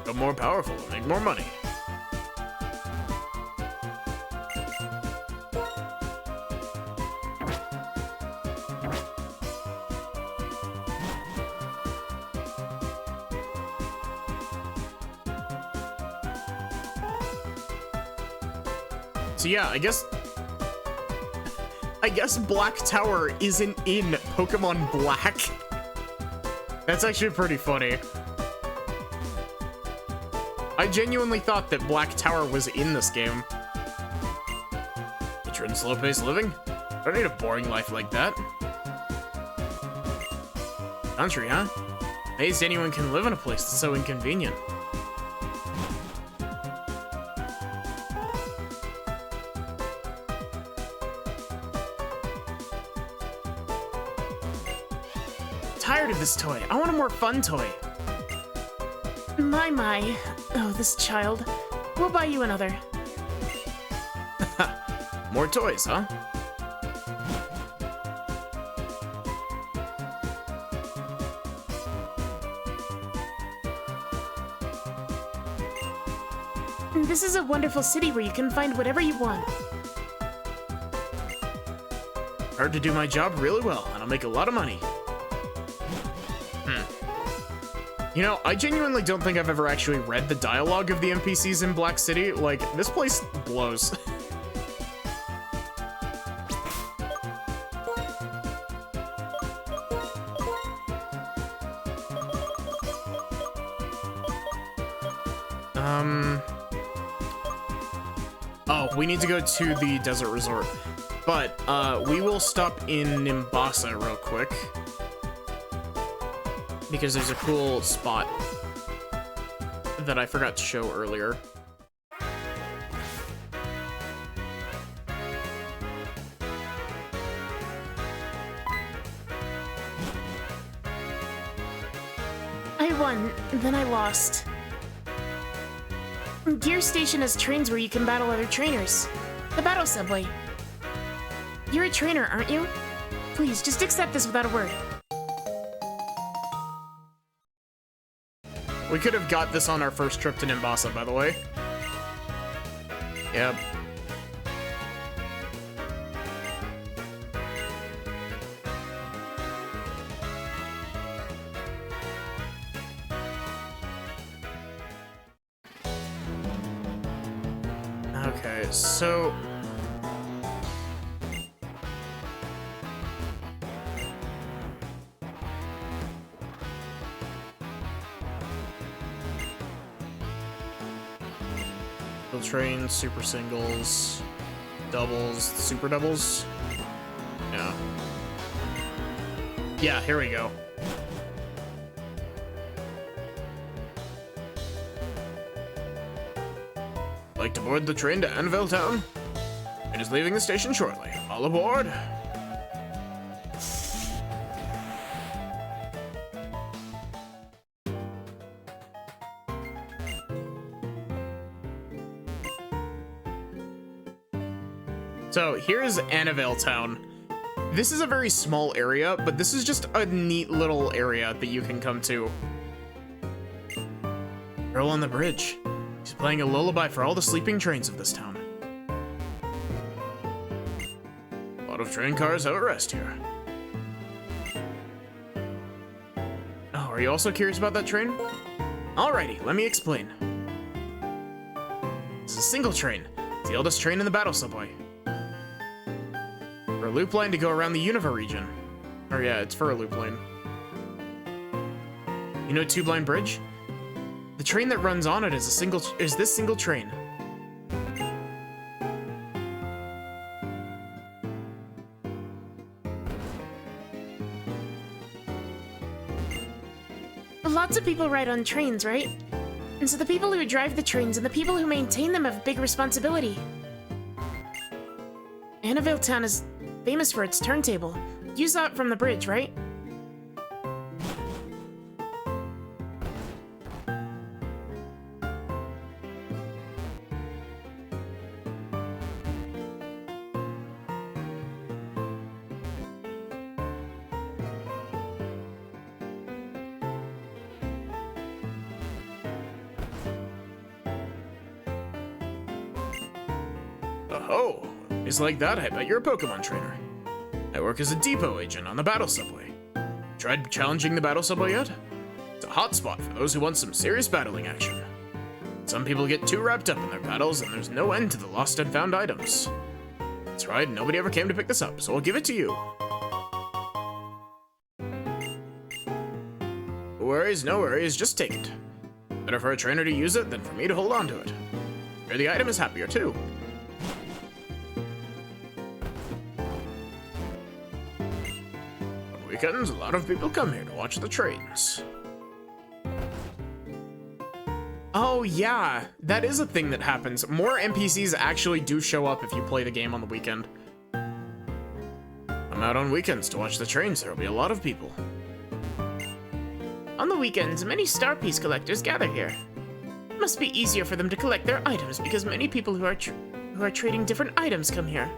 Go more powerful and make more money. So yeah, I guess Black Tower isn't in Pokemon Black. That's actually pretty funny. I genuinely thought that Black Tower was in this game. Nature and slow-paced living? I don't need a boring life like that. Country, huh? Amazed anyone can live in a place that's so inconvenient. Tired of this toy. I want a more fun toy. My. Oh, this child. We'll buy you another. More toys, huh? This is a wonderful city where you can find whatever you want. Hard to do my job really well, and I'll make a lot of money. You know, I genuinely don't think I've ever actually read the dialogue of the NPCs in Black City. Like, this place blows. Oh, we need to go to the desert resort. But, we will stop in Nimbasa real quick. Because there's a cool spot that I forgot to show earlier. I won, then I lost. Gear Station has trains where you can battle other trainers. The Battle Subway. You're a trainer, aren't you? Please, just accept this without a word. We could have got this on our first trip to Nimbasa, by the way. Yep. Okay, so... train, super singles, doubles, super doubles. Yeah. Yeah, here we go. Like to board the train to Annabelle Town? It is leaving the station shortly. All aboard! So here's Annabelle Town. This is a very small area, but this is just a neat little area that you can come to. Girl on the bridge. She's playing a lullaby for all the sleeping trains of this town. A lot of train cars have a rest here. Oh, are you also curious about that train? Alrighty, let me explain. This is a single train. It's the oldest train in the Battle Subway. For a loop line to go around the Unova region. Or yeah, it's for a loop line. You know Tube Line Bridge? The train that runs on it is this single train. Lots of people ride on trains, right? And so the people who drive the trains and the people who maintain them have big responsibility. Annabelle Town is famous for its turntable. You saw it from the bridge, right? Oh, it's like that. I bet you're a Pokemon trainer. I work as a depot agent on the Battle Subway. Tried challenging the Battle Subway yet? It's a hot spot for those who want some serious battling action. Some people get too wrapped up in their battles, and there's no end to the lost and found items. That's right, nobody ever came to pick this up, so I'll give it to you. No worries, just take it. Better for a trainer to use it than for me to hold on to it. Sure, the item is happier too. On weekends, a lot of people come here to watch the trains. Oh yeah, that is a thing that happens. More NPCs actually do show up if you play the game on the weekend. Come out on weekends to watch the trains, there'll be a lot of people. On the weekends, many Star Piece collectors gather here. It must be easier for them to collect their items because many people who are trading different items come here.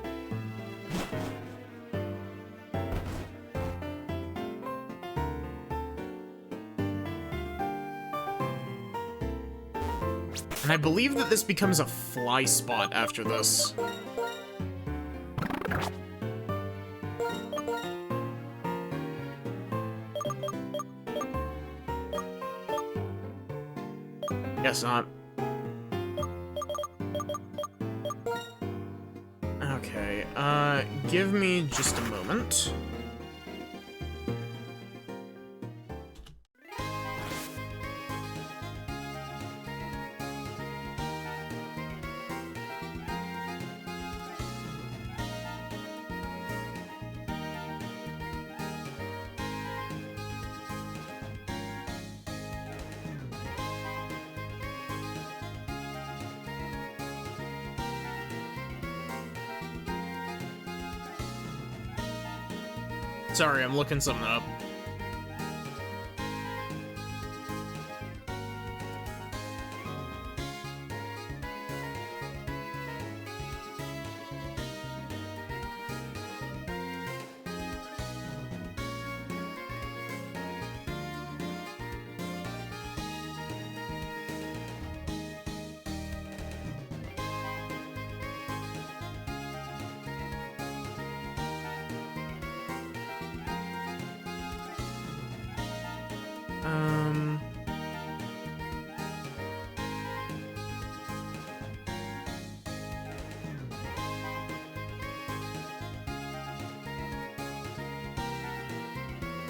And I believe that this becomes a fly spot after this. Guess not. Okay, give me just a moment. Sorry, I'm looking something up.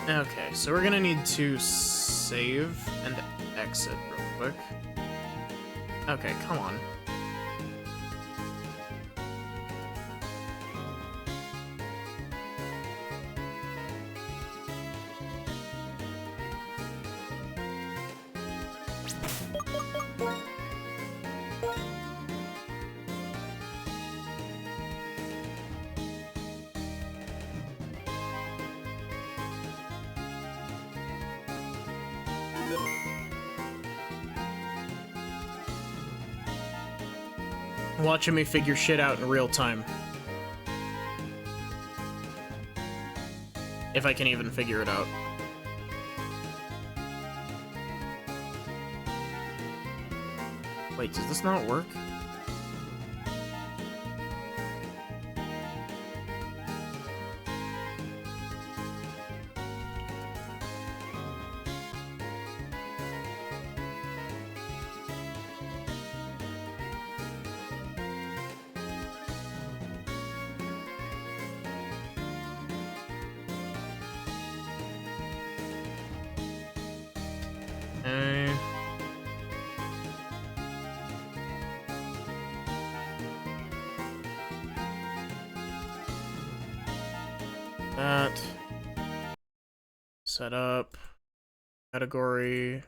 Okay, so we're gonna need to save and exit real quick. Okay, come on. Watching me figure shit out in real time. If I can even figure it out. Wait, does this not work? That. Set up. Category.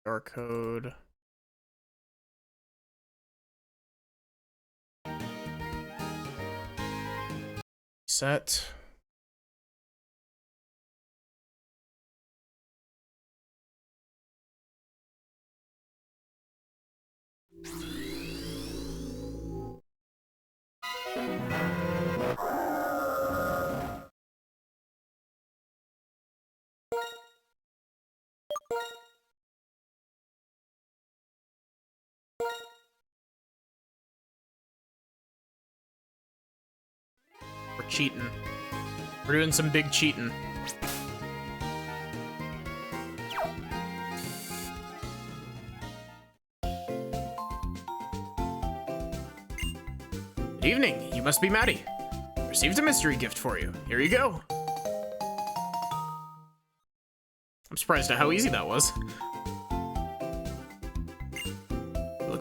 QR code. Set. We're cheating. We're doing some big cheating. Good evening. You must be Maddie. Received a mystery gift for you. Here you go. I'm surprised at how easy that was.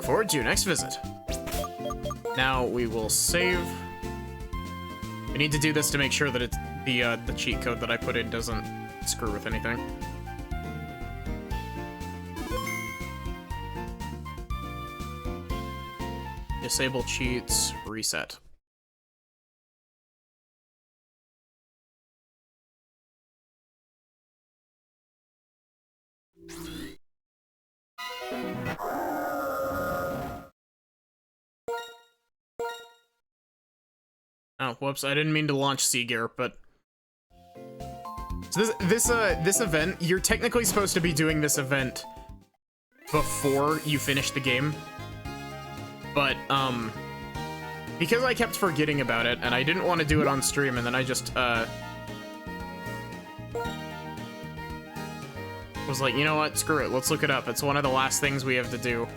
look forward to your next visit. Now we will save. We need to do this to make sure that it's the cheat code that I put in doesn't screw with anything. Disable cheats, reset. Oh, whoops, I didn't mean to launch Seagear, but... So this event, you're technically supposed to be doing this event before you finish the game. But, because I kept forgetting about it, and I didn't want to do it on stream, and then I just, was like, you know what, screw it, let's look it up. It's one of the last things we have to do.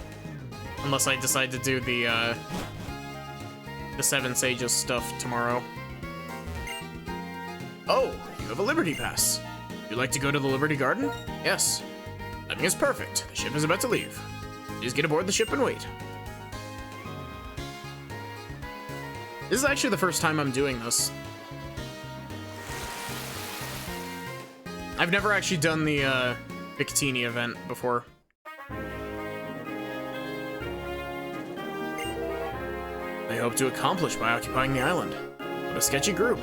Unless I decide to do the Seven Sages stuff tomorrow. Oh, you have a Liberty Pass. Would you like to go to the Liberty Garden? Yes. Timing is perfect. The ship is about to leave. Please get aboard the ship and wait. This is actually the first time I'm doing this. I've never actually done the Victini event before. They hope to accomplish by occupying the island. What a sketchy group.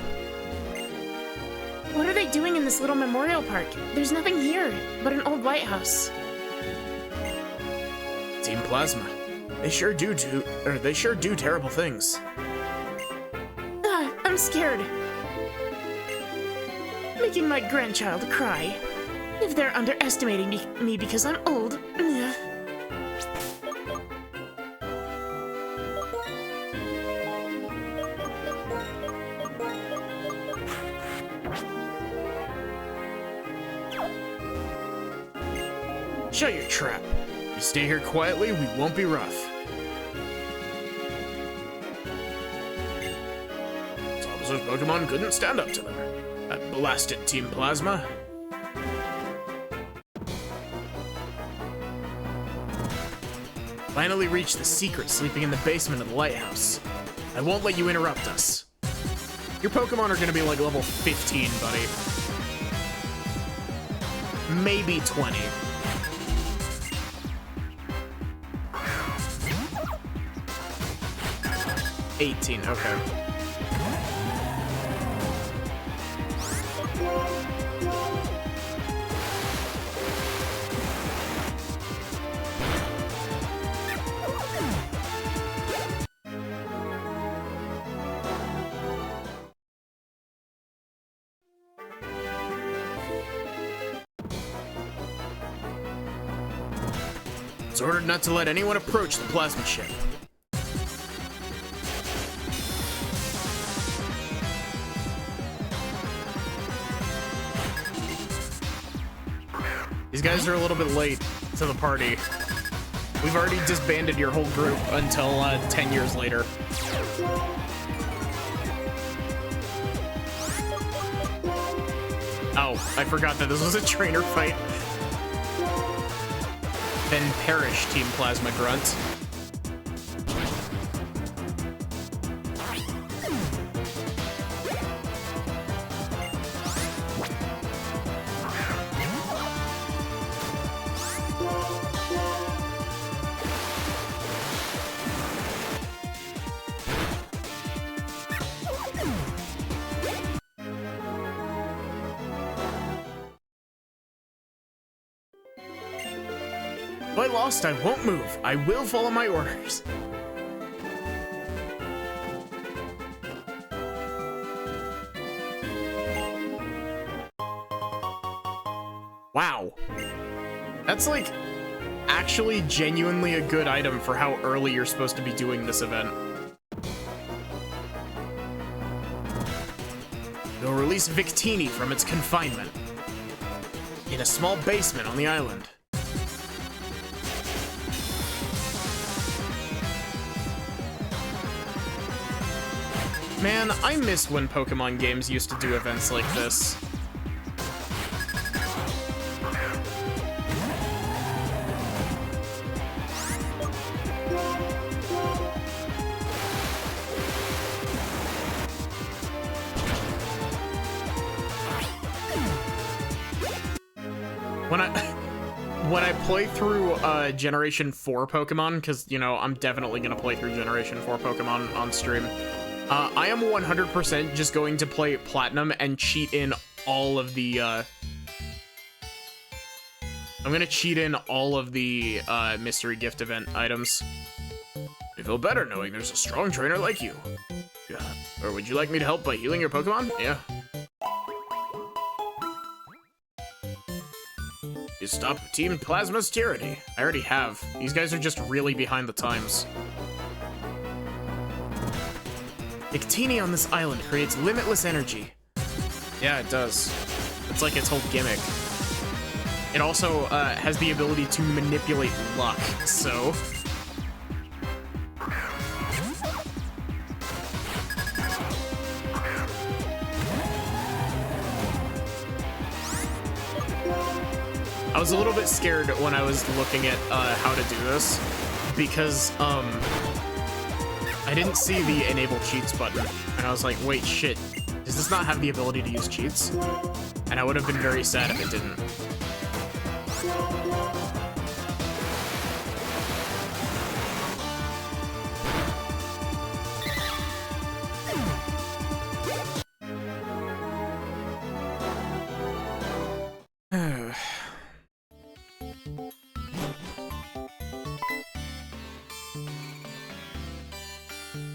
What are they doing in this little memorial park? There's nothing here but an old lighthouse. Team Plasma. They sure do terrible things. Ah, I'm scared. Making my grandchild cry. If they're underestimating me because I'm old. Shut your trap. If you stay here quietly, we won't be rough. Thomas's Pokemon couldn't stand up to them. That blasted Team Plasma. Finally reached the secret sleeping in the basement of the lighthouse. I won't let you interrupt us. Your Pokemon are gonna be like level 15, buddy. Maybe 20. 18, okay. It's ordered not to let anyone approach the plasma ship. These guys are a little bit late to the party. We've already disbanded your whole group until 10 years later. Oh, I forgot that this was a trainer fight. Then perish, Team Plasma Grunt. If I lost, I won't move. I will follow my orders. Wow. That's like actually genuinely a good item for how early you're supposed to be doing this event. They'll release Victini from its confinement in a small basement on the island. Man, I miss when Pokemon games used to do events like this. When I play through Generation 4 Pokemon, because, you know, I'm definitely going to play through Generation 4 Pokemon on stream, I am 100% just going to play Platinum and cheat in all of the, I'm going to cheat in all of the mystery gift event items. I feel better knowing there's a strong trainer like you. Yeah. Or would you like me to help by healing your Pokemon? Yeah. You stop Team Plasma's tyranny. I already have. These guys are just really behind the times. Victini on this island creates limitless energy. Yeah, it does. It's like its whole gimmick. It also has the ability to manipulate luck, so... I was a little bit scared when I was looking at how to do this, because I didn't see the enable cheats button, and I was like, wait, shit, does this not have the ability to use cheats? And I would have been very sad if it didn't.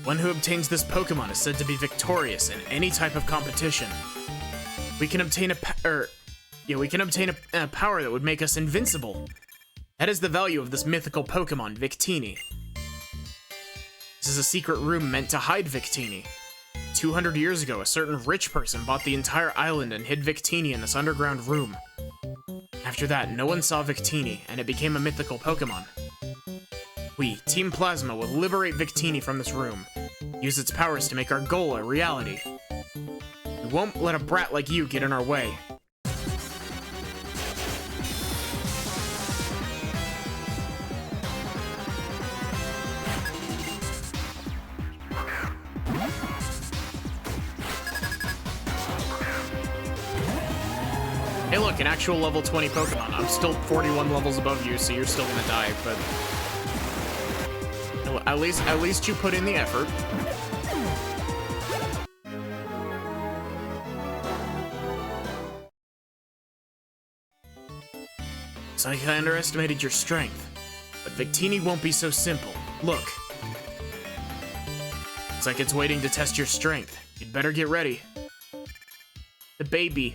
One who obtains this Pokemon is said to be victorious in any type of competition. We can obtain a power that would make us invincible. That is the value of this mythical Pokemon, Victini. This is a secret room meant to hide Victini. 200 years ago, a certain rich person bought the entire island and hid Victini in this underground room. After that, no one saw Victini, and it became a mythical Pokemon. We, Team Plasma, will liberate Victini from this room, use its powers to make our goal a reality. We won't let a brat like you get in our way. Hey look, an actual level 20 Pokemon. I'm still 41 levels above you, so you're still gonna die, but... At least you put in the effort. It's like I underestimated your strength. But Victini won't be so simple. Look. It's like it's waiting to test your strength. You'd better get ready. The baby.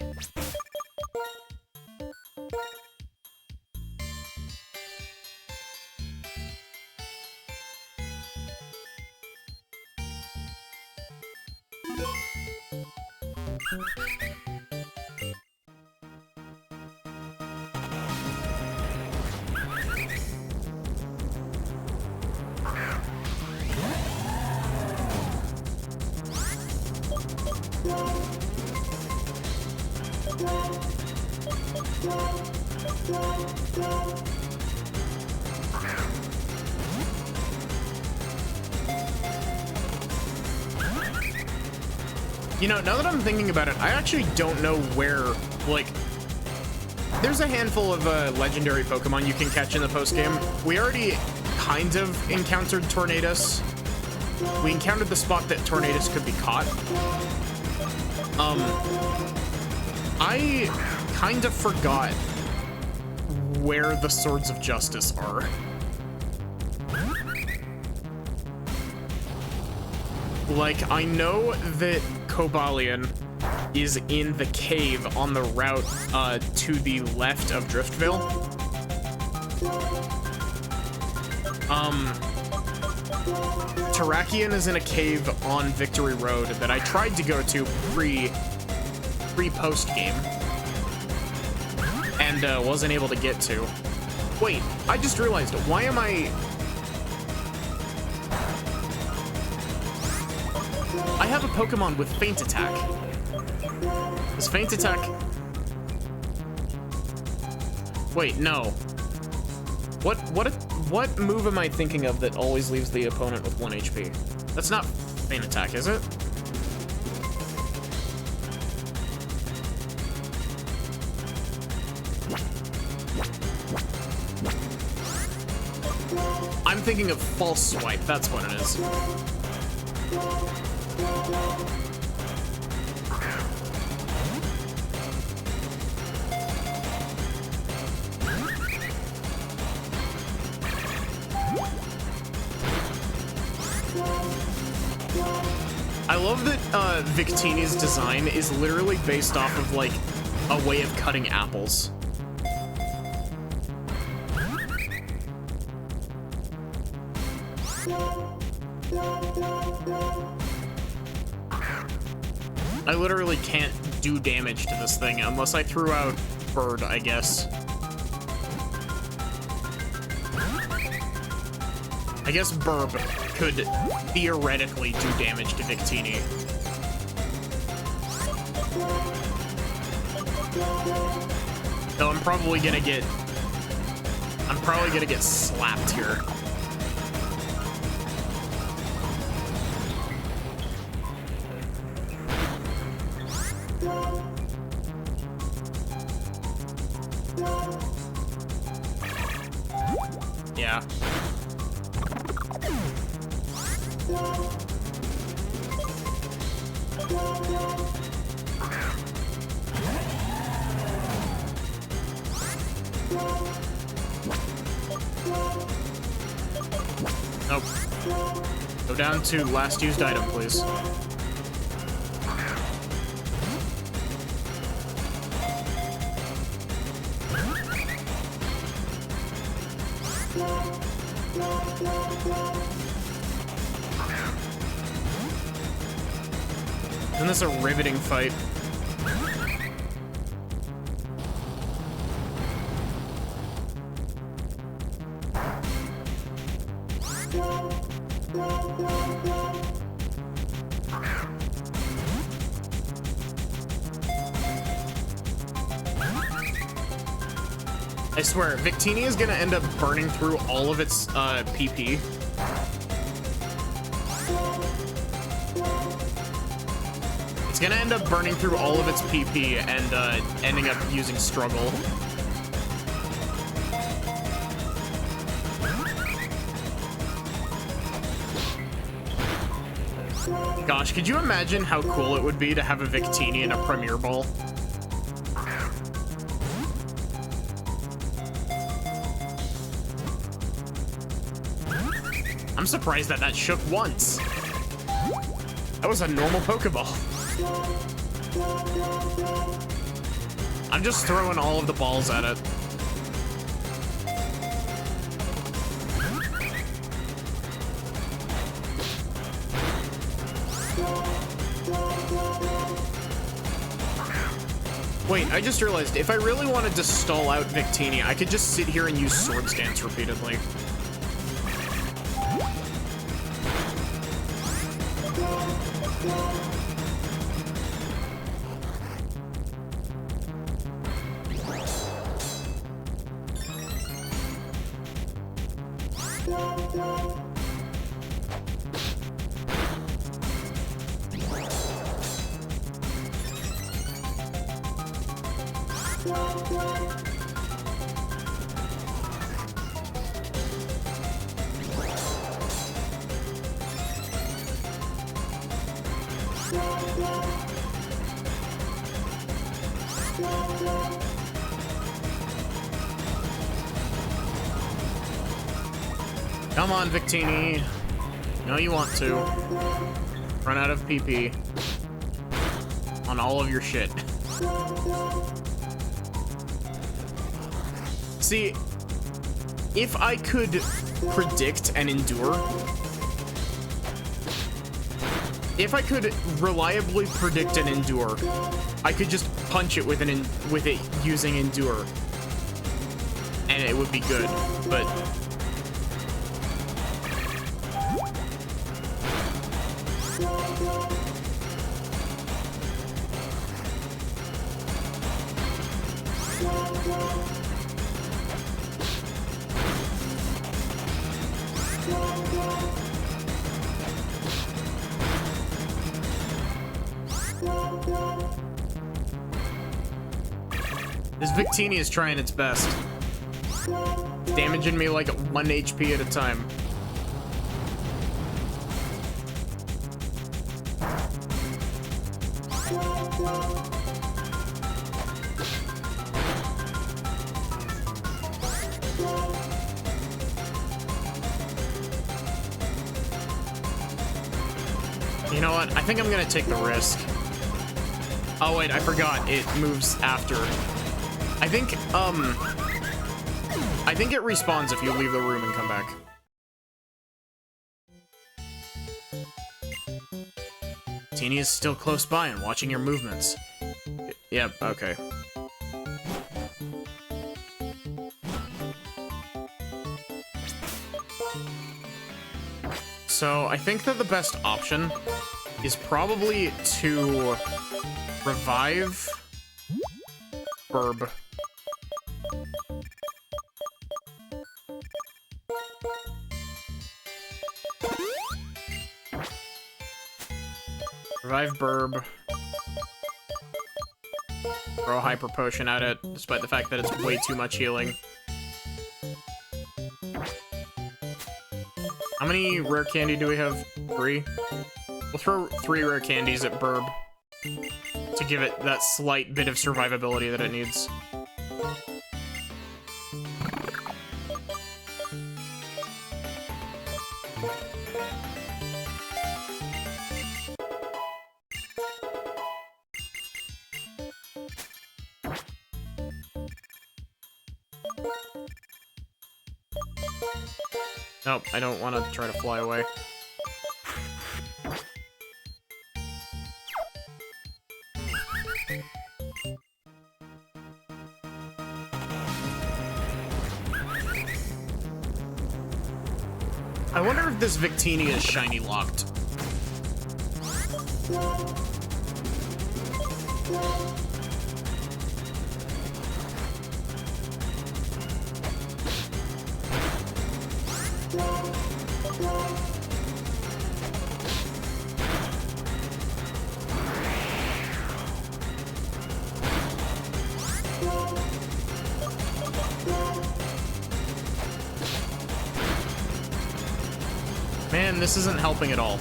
You know, now that I'm thinking about it, I actually don't know where, like, there's a handful of legendary Pokemon you can catch in the postgame. We already kind of encountered Tornadus. We encountered the spot that Tornadus could be caught. I kind of forgot where the Swords of Justice are. Like, I know that Cobalion is in the cave on the route to the left of Driftvale. Terrakion is in a cave on Victory Road that I tried to go to pre-post game and wasn't able to get to. Wait, I just realized, why am I have a Pokemon with Feint Attack. Does Feint Attack... Wait, no. What move am I thinking of that always leaves the opponent with 1 HP? That's not Feint Attack, is it? I'm thinking of false swipe. That's what it is. I love that Victini's design is literally based off of, like, a way of cutting apples. I literally can't do damage to this thing unless I threw out Bird, I guess. I guess Burb could theoretically do damage to Victini. Though I'm probably gonna get slapped here. Yeah. Nope. Go down to last used item, please. Isn't this a riveting fight? I swear, Victini is gonna end up burning through all of its PP. It's gonna end up burning through all of its PP and ending up using Struggle. Gosh, could you imagine how cool it would be to have a Victini in a Premier Ball? I'm surprised that that shook once. That was a normal Pokeball. I'm just throwing all of the balls at it. Wait, I just realized, if I really wanted to stall out Victini, I could just sit here and use Swords Dance repeatedly. Come on, Victini. No, you want to. Run out of PP. On all of your shit. See, if I could predict and endure, if I could reliably predict and endure, I could just punch it with it using endure, and it would be good. But this Victini is trying its best. Damaging me like 1 HP at a time. You know what? I think I'm gonna take the risk. Oh wait, I forgot. It moves after. I think it respawns if you leave the room and come back. Teeny is still close by and watching your movements. Yep, okay. So I think that the best option is probably to revive Burb. Revive Burb. Throw a hyper potion at it, despite the fact that it's way too much healing. How many rare candy do we have? 3? We'll throw 3 rare candies at Burb to give it that slight bit of survivability that it needs. Nope, I don't want to try to fly away. I wonder if this Victini is shiny locked. Man, this isn't helping at all.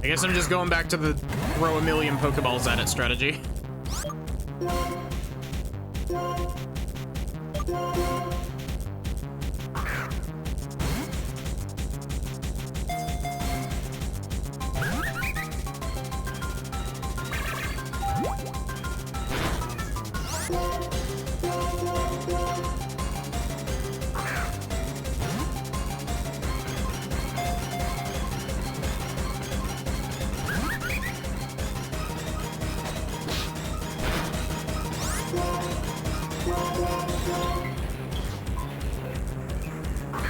I guess I'm just going back to the throw a million Pokeballs at it strategy.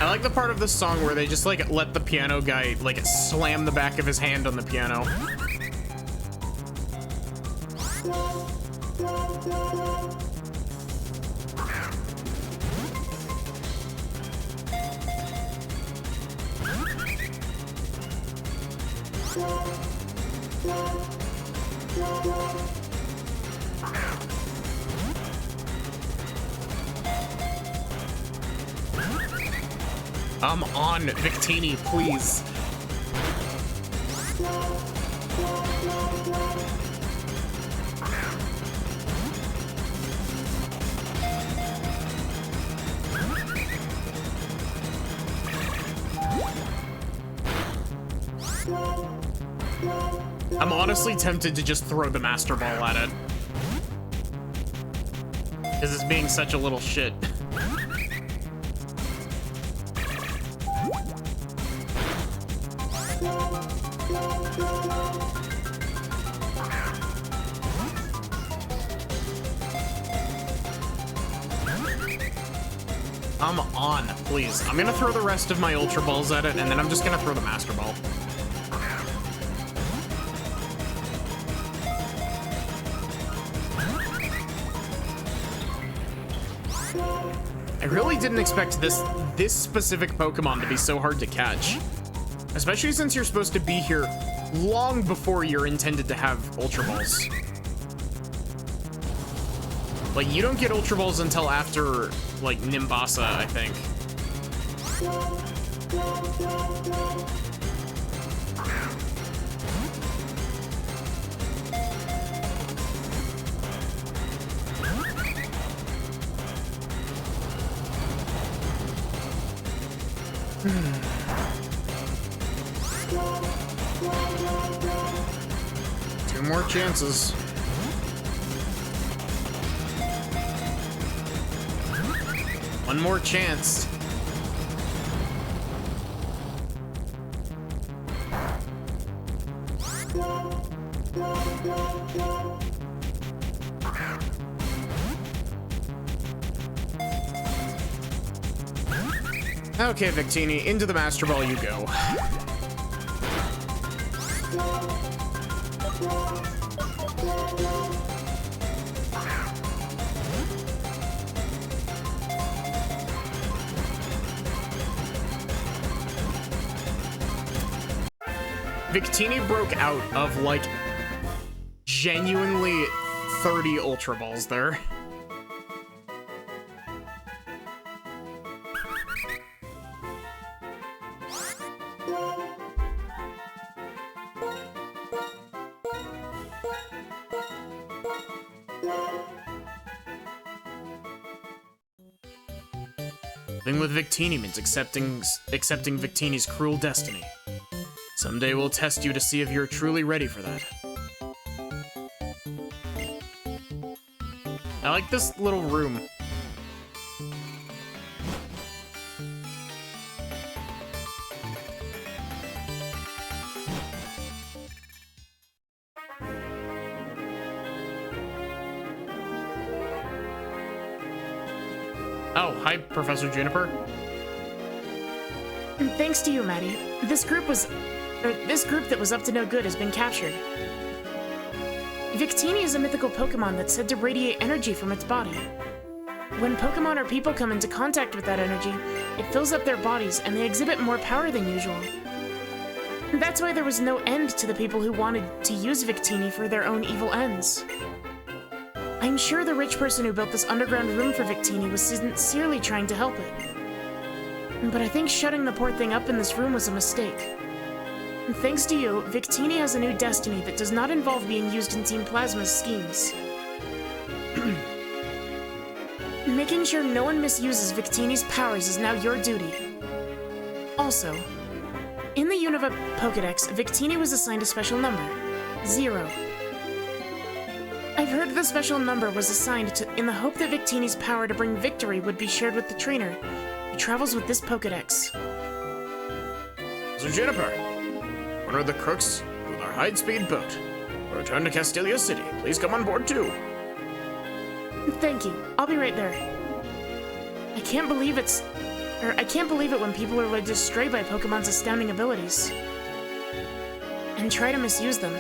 I like the part of the song where they just like let the piano guy like slam the back of his hand on the piano. I'm on, Victini, please. I'm honestly tempted to just throw the Master Ball at it, because it's being such a little shit. I'm on, please. I'm gonna throw the rest of my Ultra Balls at it, and then I'm just gonna throw the Master Ball. I really didn't expect this specific Pokemon to be so hard to catch. Especially since you're supposed to be here long before you're intended to have Ultra Balls. Like, you don't get Ultra Balls until after, like, Nimbasa, I think. Two more chances. One more chance. Okay, Victini, into the Master Ball you go. Victini broke out of, like, genuinely 30 Ultra Balls there. Living with Victini means accepting Victini's cruel destiny. Someday we'll test you to see if you're truly ready for that. I like this little room. Oh, hi, Professor Juniper. And thanks to you, Maddie, this group that was up to no good has been captured. Victini is a mythical Pokemon that's said to radiate energy from its body. When Pokemon or people come into contact with that energy, it fills up their bodies and they exhibit more power than usual. That's why there was no end to the people who wanted to use Victini for their own evil ends. I'm sure the rich person who built this underground room for Victini was sincerely trying to help it. But I think shutting the poor thing up in this room was a mistake. And thanks to you, Victini has a new destiny that does not involve being used in Team Plasma's schemes. Making sure no one misuses Victini's powers is now your duty. Also, in the Unova Pokedex, Victini was assigned a special number, 0. I've heard the special number was assigned in the hope that Victini's power to bring victory would be shared with the trainer who travels with this Pokedex. So Juniper, one of the crooks with our high-speed boat. We'll return to Castelia City. Please come on board too. Thank you. I'll be right there. I can't believe it when people are led astray by Pokemon's astounding abilities and try to misuse them.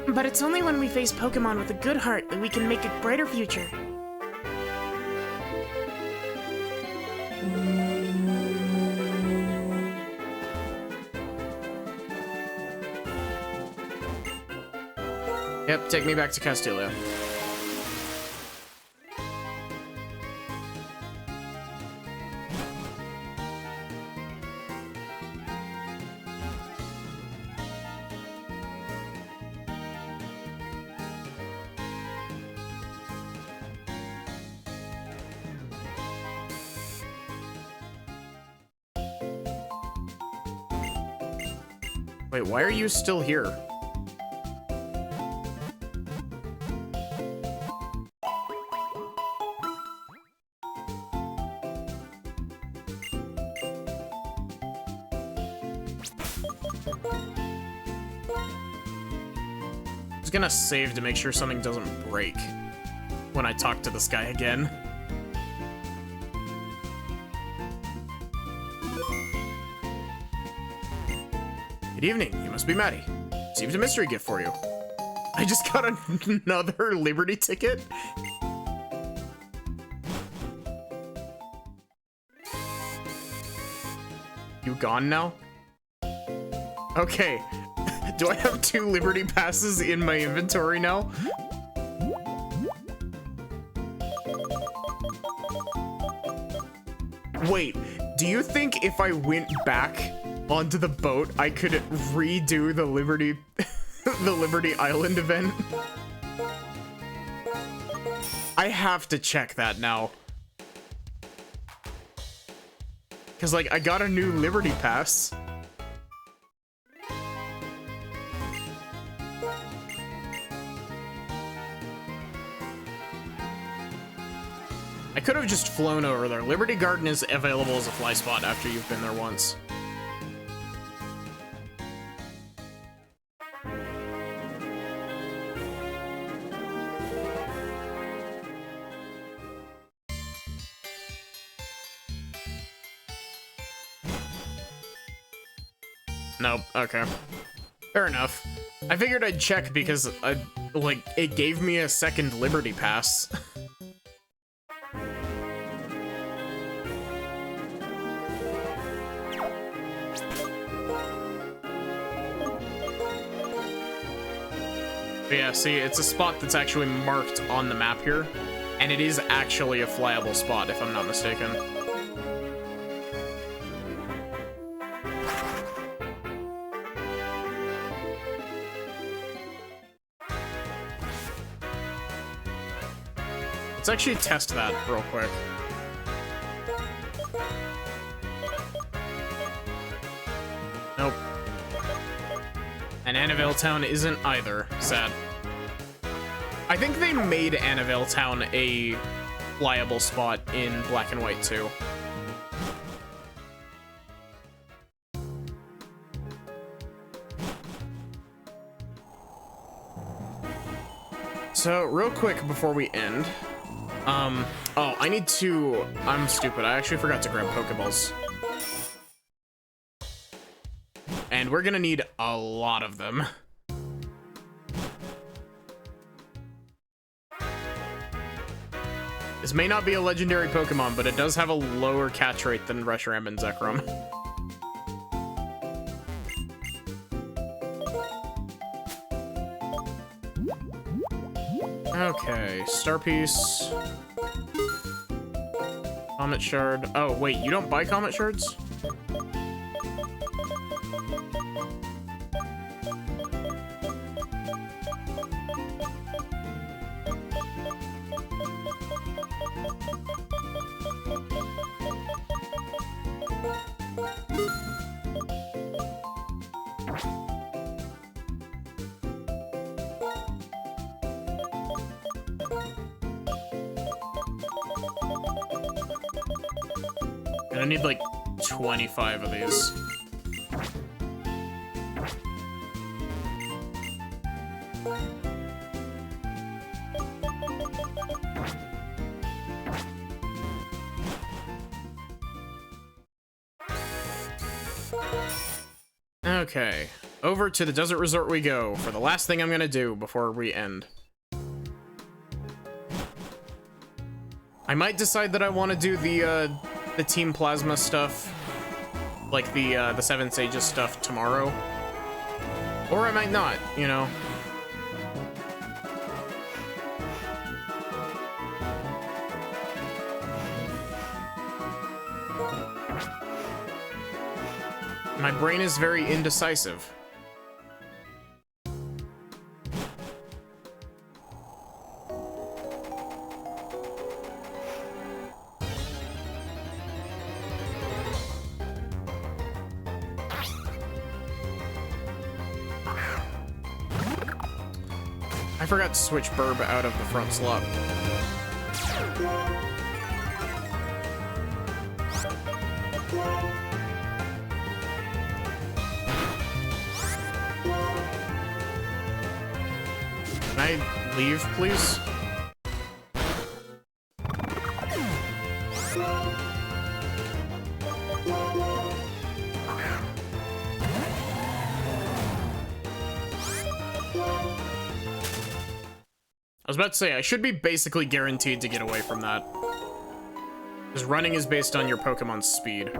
But it's only when we face Pokemon with a good heart that we can make a brighter future. Yep, take me back to Castelia. Wait, why are you still here? I was gonna save to make sure something doesn't break when I talk to this guy again. Good evening, you must be Maddie. Received a mystery gift for you. I just got another Liberty ticket. You gone now? Okay. Do I have 2 Liberty Passes in my inventory now? Wait, do you think if I went back onto the boat, I could redo the Liberty, the Liberty Island event? I have to check that now. Cause like, I got a new Liberty Pass. I could have just flown over there. Liberty Garden is available as a fly spot after you've been there once. Nope, okay. Fair enough. I figured I'd check because, like, it gave me a second Liberty Pass. But yeah, see, it's a spot that's actually marked on the map here, and it is actually a flyable spot, if I'm not mistaken. Let's actually test that real quick. Nope. And Annabelle Town isn't either. Sad. I think they made Annabelle Town a flyable spot in Black and White too. So, real quick before we end, oh, I'm stupid. I actually forgot to grab Pokeballs. And we're gonna need a lot of them. This may not be a legendary Pokemon, but it does have a lower catch rate than Reshiram and Zekrom. Okay, Star Piece. Comet Shard. Oh, wait, you don't buy Comet Shards? And I need like 25 of these. Okay, over to the desert resort we go for the last thing I'm gonna do before we end. I might decide that I want to do the Team Plasma stuff, like the Seven Sages stuff tomorrow, or I might not, you know. My brain is very indecisive. I forgot to switch Burb out of the front slot. Can I leave, please? I was about to say, I should be basically guaranteed to get away from that. Because running is based on your Pokemon's speed.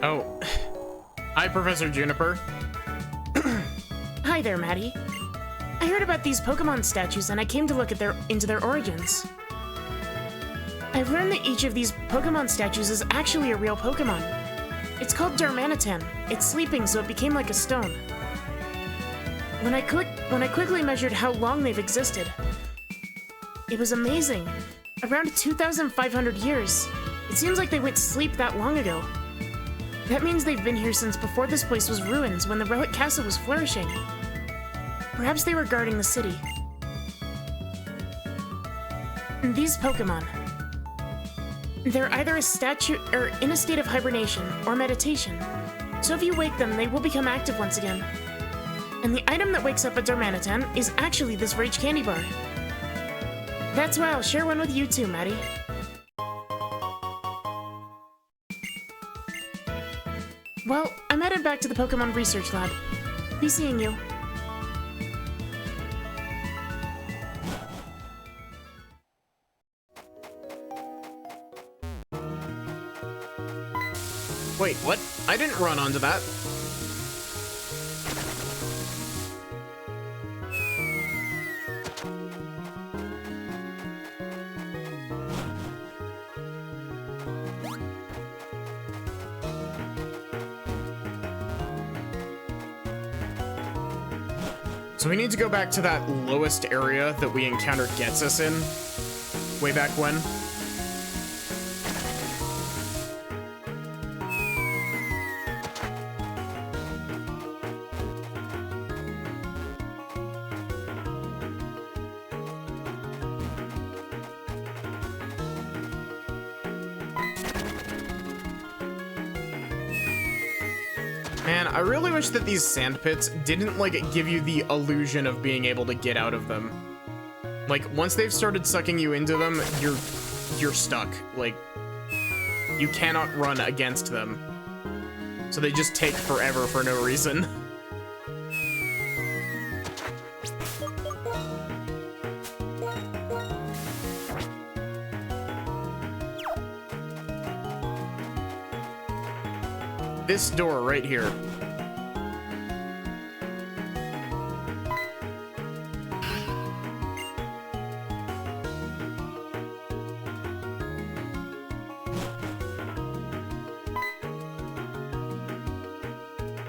Oh. Hi, Professor Juniper. Hi there, Maddie. I heard about these Pokemon statues and I came to look at into their origins. I've learned that each of these Pokemon statues is actually a real Pokemon. It's called Darmanitan. It's sleeping, so it became like a stone. When I quickly measured how long they've existed, it was amazing. Around 2,500 years. It seems like they went to sleep that long ago. That means they've been here since before this place was ruins, when the Relic Castle was flourishing. Perhaps they were guarding the city. And these Pokemon, they're either a statue or in a state of hibernation or meditation. So if you wake them, they will become active once again. And the item that wakes up a Darmanitan is actually this Rage Candy Bar. That's why I'll share one with you too, Maddie. Well, I'm headed back to the Pokemon Research Lab. Be seeing you. Wait, what? I didn't run onto that. So we need to go back to that lowest area that we encountered Ghetsis in way back when. Man, I really wish that these sand pits didn't, like, give you the illusion of being able to get out of them. Like, once they've started sucking you into them, you're stuck. Like, you cannot run against them. So they just take forever for no reason. This door right here.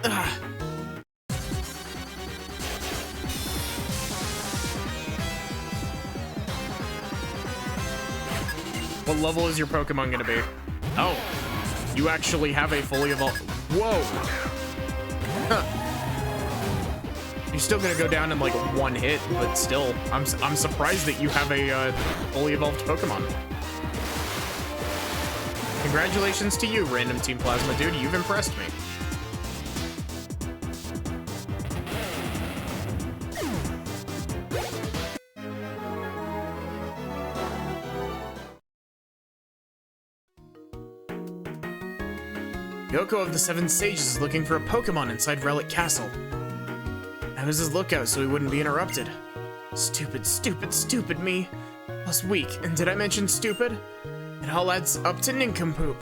Ah. What level is your Pokemon gonna be? Oh. You actually have a fully evolved. Whoa! Huh. You're still gonna go down in like one hit, but still, I'm surprised that you have a fully evolved Pokemon. Congratulations to you, Random Team Plasma Dude. You've impressed me. Yoko of the Seven Sages is looking for a Pokemon inside Relic Castle. I was his lookout so he wouldn't be interrupted. Stupid, stupid, stupid me. Plus weak, and did I mention stupid? It all adds up to nincompoop.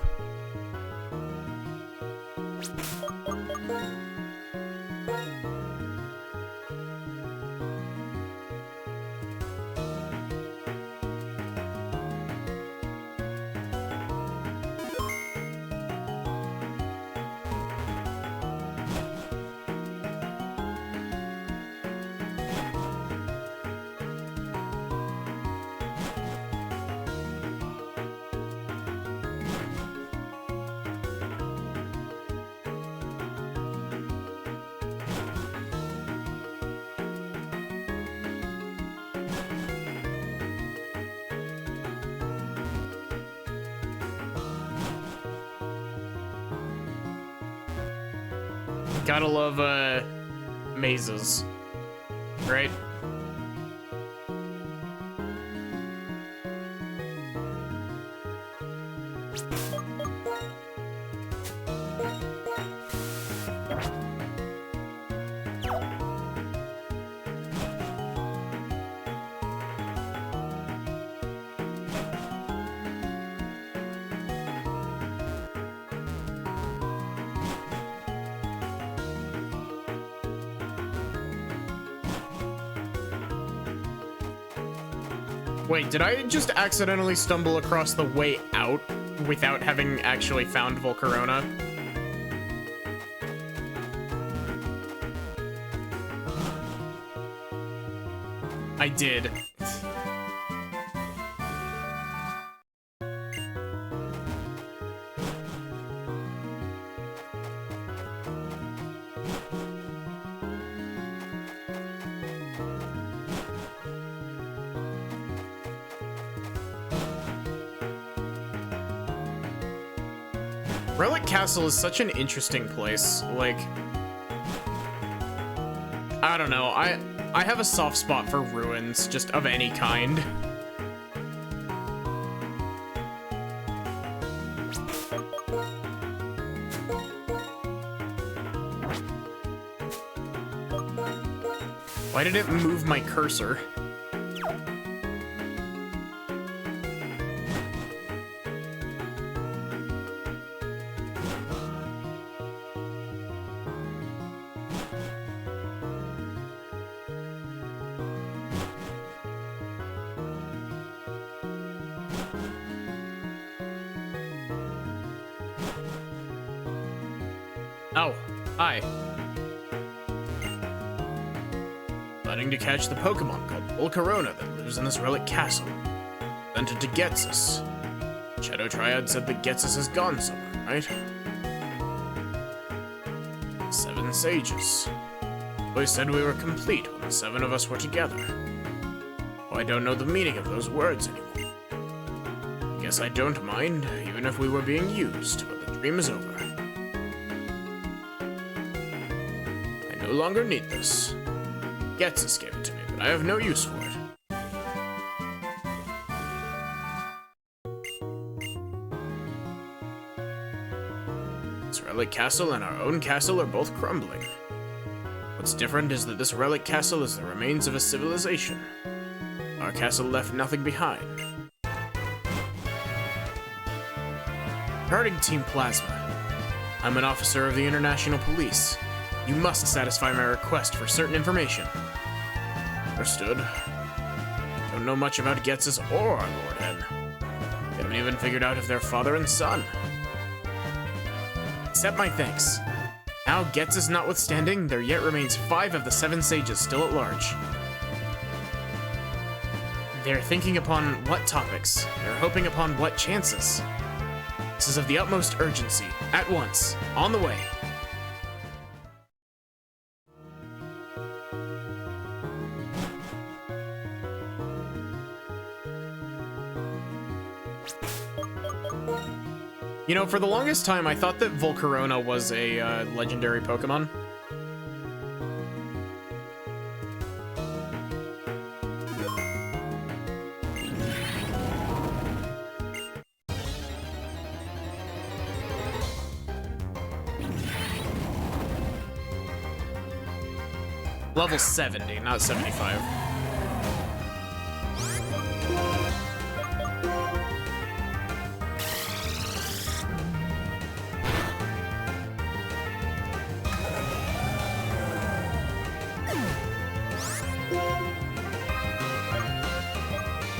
Gotta love, mazes, right? Wait, did I just accidentally stumble across the way out without having actually found Volcarona? I did. Relic Castle is such an interesting place. Like, I don't know. I have a soft spot for ruins, just of any kind. Why did it move my cursor? Oh, hi. Planning to catch the Pokemon called Volcarona that lives in this relic castle. Sent it to Ghetsis. Shadow Triad said that Ghetsis has gone somewhere, right? 7 sages. They said we were complete when the 7 of us were together. Oh, I don't know the meaning of those words anymore. Guess I don't mind, even if we were being used, but the dream is over. I no longer need this. Ghetsis gave it to me, but I have no use for it. This relic castle and our own castle are both crumbling. What's different is that this relic castle is the remains of a civilization. Our castle left nothing behind. Regarding Team Plasma, I'm an officer of the International Police. You must satisfy my request for certain information. Understood. Don't know much about Ghetsis or our Lord Hen. We haven't even figured out if they're father and son. Accept my thanks. Now, Ghetsis notwithstanding, there yet remains 5 of the 7 sages still at large. They're thinking upon what topics. They're hoping upon what chances. This is of the utmost urgency. At once. On the way. You know, for the longest time, I thought that Volcarona was a legendary Pokemon. Level 70, not 75.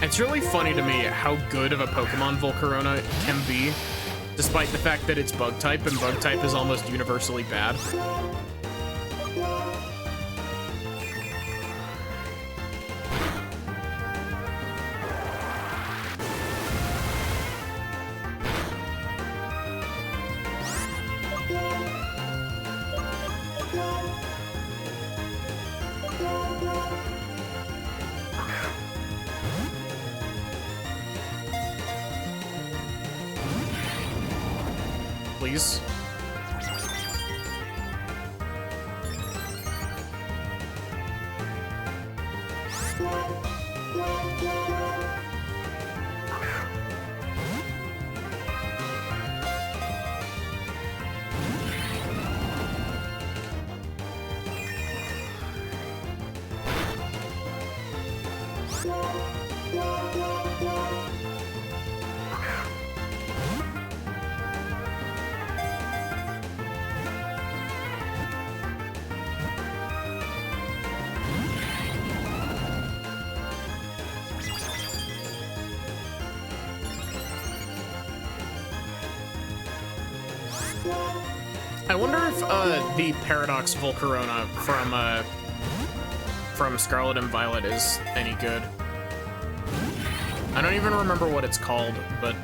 It's really funny to me how good of a Pokemon Volcarona can be, despite the fact that it's Bug-type, and Bug-type is almost universally bad. Please. I wonder if the Paradox Volcarona from Scarlet and Violet is any good. I don't even remember what it's called, but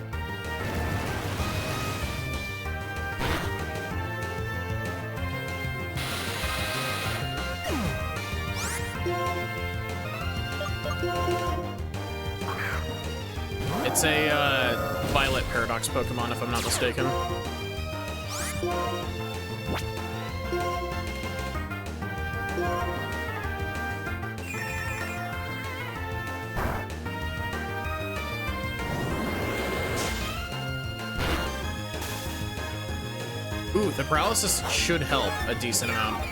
it's a Violet Paradox Pokemon, if I'm not mistaken. Ooh, the paralysis should help a decent amount.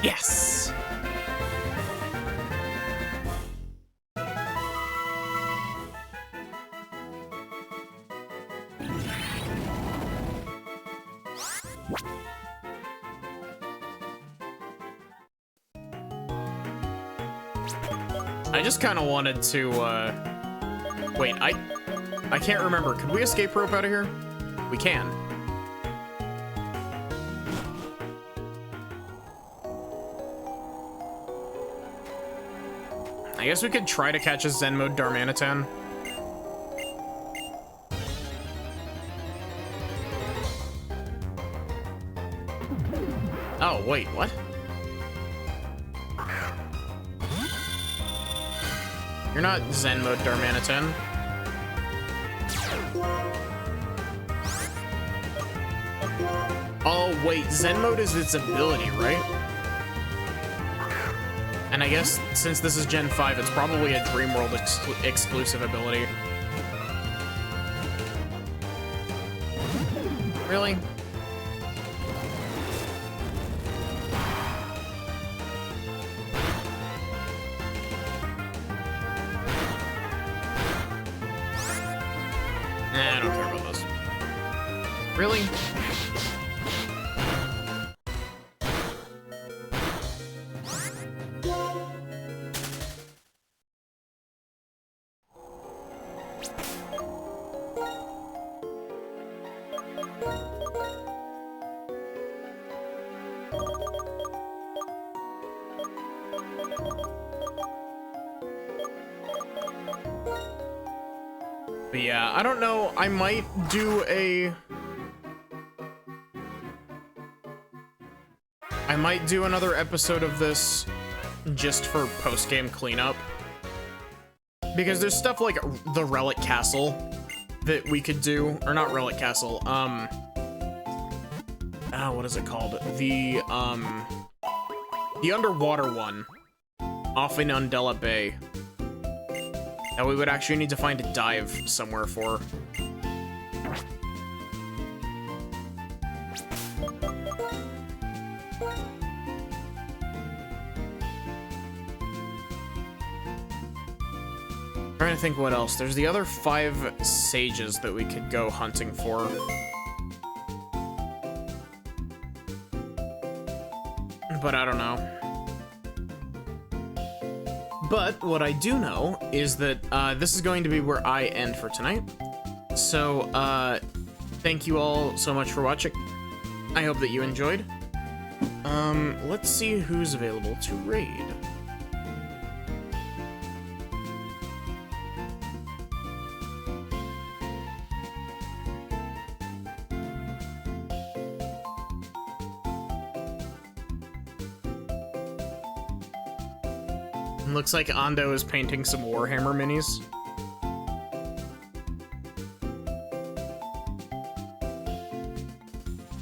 Yes! I just kind of wanted to, wait, I can't remember. Could we escape rope out of here? We can. I guess we could try to catch a Zen mode Darmanitan. Oh, wait, what? You're not Zen mode Darmanitan. Oh, wait, Zen mode is its ability, right? And I guess since this is Gen 5, it's probably a Dream World exclusive ability. Really? Nah, I don't care about this. Really? But yeah, I don't know. I might do another episode of this just for post-game cleanup. Because there's stuff like the Relic Castle that we could do, or not Relic Castle, what is it called? The underwater one off in Undella Bay. That we would actually need to find a dive somewhere for. Trying to think what else. There's the other 5 sages that we could go hunting for. But I don't know. But what I do know is that this is going to be where I end for tonight. So thank you all so much for watching. I hope that you enjoyed. Let's see who's available to raid. Looks like Ando is painting some Warhammer minis.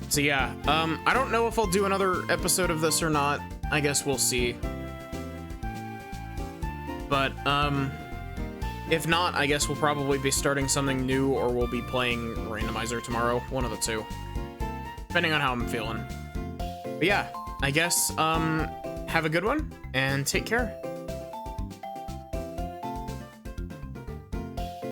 So yeah, I don't know if I'll do another episode of this or not. I guess we'll see. But, if not, I guess we'll probably be starting something new, or we'll be playing Randomizer tomorrow. One of the two. Depending on how I'm feeling. But yeah, I guess, have a good one, and take care.